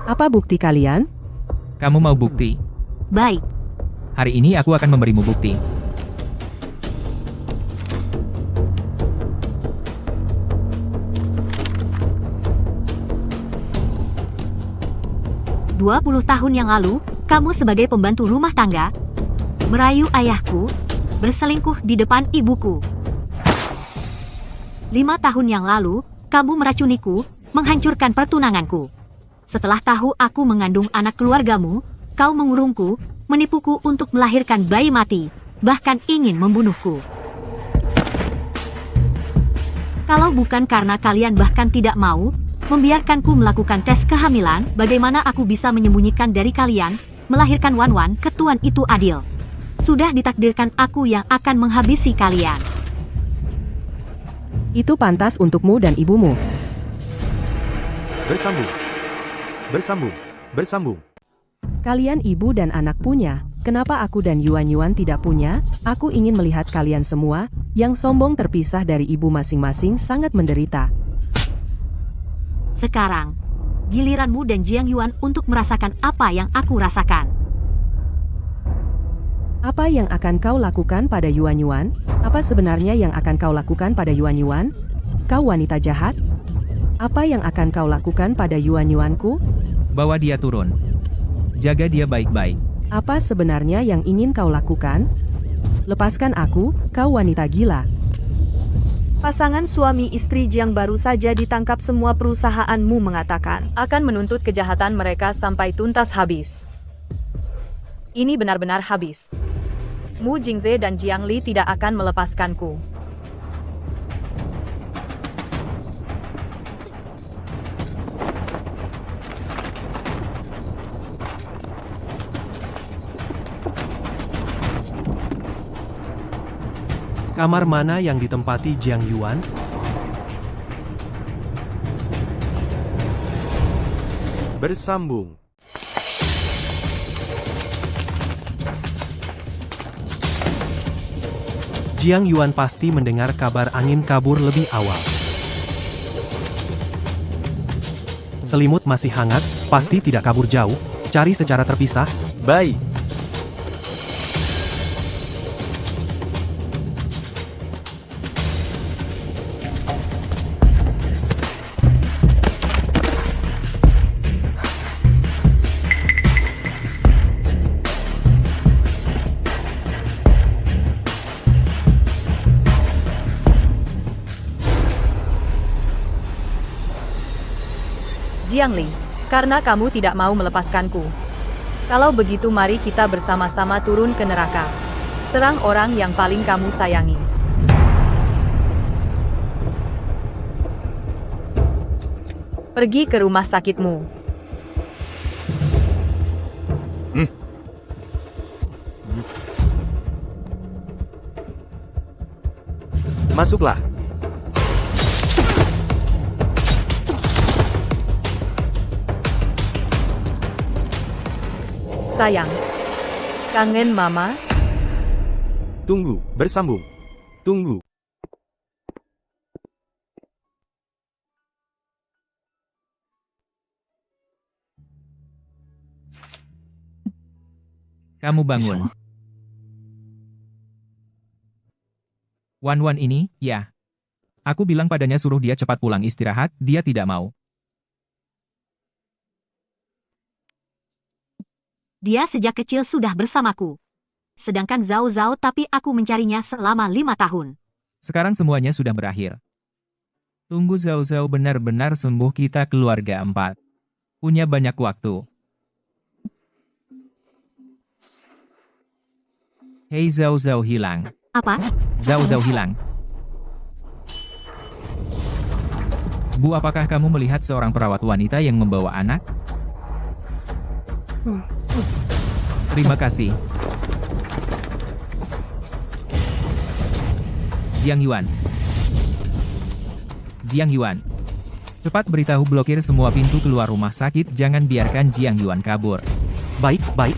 Apa bukti kalian? Kamu mau bukti? Baik. Hari ini aku akan memberimu bukti. "20 tahun yang lalu, kamu sebagai pembantu rumah tangga, merayu ayahku, berselingkuh di depan ibuku. 5 tahun yang lalu, kamu meracuniku, menghancurkan pertunanganku. Setelah tahu aku mengandung anak keluargamu, kau mengurungku, menipuku untuk melahirkan bayi mati, bahkan ingin membunuhku. Kalau bukan karena kalian bahkan tidak mau membiarkanku melakukan tes kehamilan, bagaimana aku bisa menyembunyikan dari kalian, melahirkan Wan Wan ke tuan itu adil. Sudah ditakdirkan aku yang akan menghabisi kalian." Itu pantas untukmu dan ibumu. Bersambung. Kalian ibu dan anak punya, kenapa aku dan Yuan Yuan tidak punya? Aku ingin melihat kalian semua, yang sombong terpisah dari ibu masing-masing sangat menderita. Sekarang, giliranmu dan Jiang Yuan untuk merasakan apa yang aku rasakan. Apa yang akan kau lakukan pada Yuan Yuan? Apa sebenarnya yang akan kau lakukan pada Yuan Yuan? Kau wanita jahat? Apa yang akan kau lakukan pada Yuan Yuanku? Bawa dia turun. Jaga dia baik-baik. Apa sebenarnya yang ingin kau lakukan? Lepaskan aku, kau wanita gila. Pasangan suami istri yang baru saja ditangkap semua perusahaanmu mengatakan Akan menuntut kejahatan mereka sampai tuntas habis. Ini benar-benar habis. Mu Jingze dan Jiang Li tidak akan melepaskanku. Kamar mana yang ditempati Jiang Yuan? Bersambung. Jiang Yuan pasti mendengar kabar angin kabur lebih awal. Selimut masih hangat, pasti tidak kabur jauh. Cari secara terpisah. Baik. Jiang Li, karena kamu tidak mau melepaskanku. Kalau begitu mari kita bersama-sama turun ke neraka. Serang orang yang paling kamu sayangi. Pergi ke rumah sakitmu. Masuklah. Sayang, kangen mama? Tunggu, bersambung. Tunggu. Kamu bangun. Wan ini, ya. Aku bilang padanya suruh dia cepat pulang istirahat, dia tidak mau. Dia sejak kecil sudah bersamaku. Sedangkan Zhao Zhao tapi aku mencarinya selama 5 tahun. Sekarang semuanya sudah berakhir. Tunggu Zhao Zhao benar-benar sembuh, kita keluarga 4. Punya banyak waktu. Hei, Zhao Zhao hilang. Apa? Zhao Zhao hilang. Bu, apakah kamu melihat seorang perawat wanita yang membawa anak? Terima kasih. Jiang Yuan. Jiang Yuan. Cepat beritahu blokir semua pintu keluar rumah sakit, jangan biarkan Jiang Yuan kabur. Baik, baik.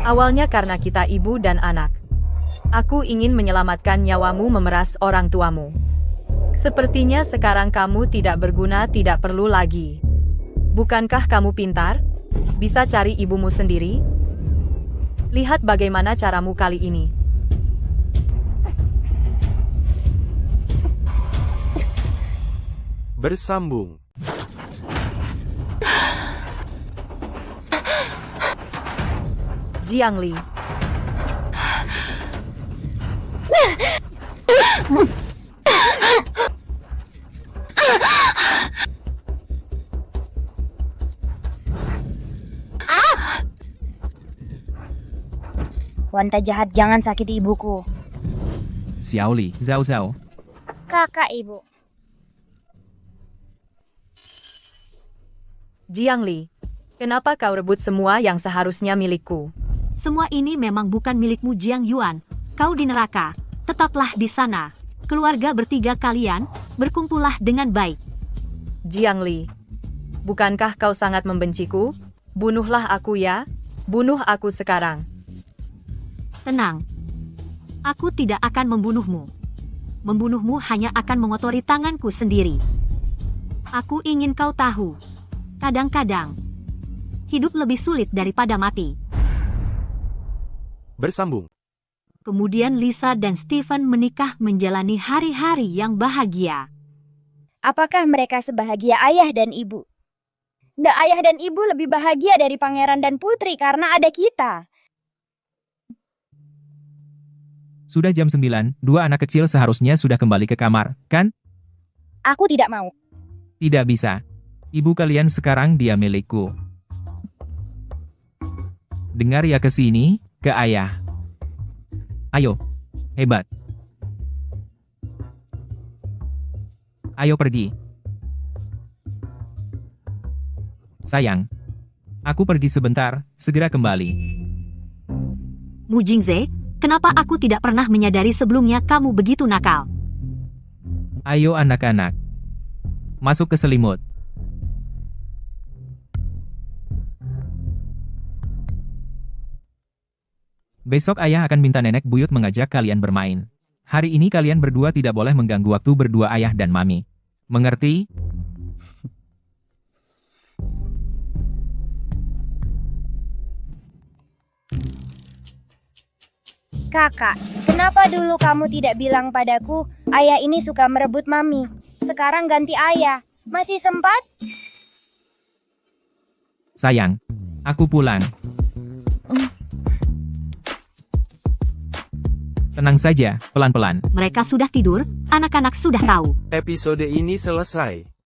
Awalnya karena kita ibu dan anak. Aku ingin menyelamatkan nyawamu memeras orang tuamu. Sepertinya sekarang kamu tidak berguna, tidak perlu lagi. Bukankah kamu pintar? Bisa cari ibumu sendiri? Lihat bagaimana caramu kali ini. Bersambung. Jiang Li. Wanita jahat, jangan sakiti ibuku. Xiao Li, Zhao Zhao. Kakak ibu. Jiang Li, kenapa kau rebut semua yang seharusnya milikku? Semua ini memang bukan milikmu, Jiang Yuan. Kau di neraka. Tetaplah di sana. Keluarga bertiga kalian, berkumpullah dengan baik. Jiang Li, bukankah kau sangat membenciku? Bunuhlah aku ya. Bunuh aku sekarang. Tenang. Aku tidak akan membunuhmu. Membunuhmu hanya akan mengotori tanganku sendiri. Aku ingin kau tahu. Kadang-kadang, hidup lebih sulit daripada mati. Bersambung. Kemudian Lisa dan Stephen menikah menjalani hari-hari yang bahagia. Apakah mereka sebahagia ayah dan ibu? Nggak, ayah dan ibu lebih bahagia dari pangeran dan putri karena ada kita. Sudah jam 9, dua anak kecil seharusnya sudah kembali ke kamar, kan? Aku tidak mau. Tidak bisa. Ibu kalian sekarang dia milikku. Dengar ya, ke sini, ke ayah. Ayo, hebat. Ayo pergi. Sayang, aku pergi sebentar, segera kembali. Mu Jingze, kenapa aku tidak pernah menyadari sebelumnya kamu begitu nakal? Ayo anak-anak. Masuk ke selimut. Besok ayah akan minta nenek buyut mengajak kalian bermain. Hari ini kalian berdua tidak boleh mengganggu waktu berdua ayah dan mami. Mengerti? Kakak, kenapa dulu kamu tidak bilang padaku, ayah ini suka merebut mami? Sekarang ganti ayah. Masih sempat? Sayang, aku pulang. Tenang saja, pelan-pelan. Mereka sudah tidur, anak-anak sudah tahu. Episode ini selesai.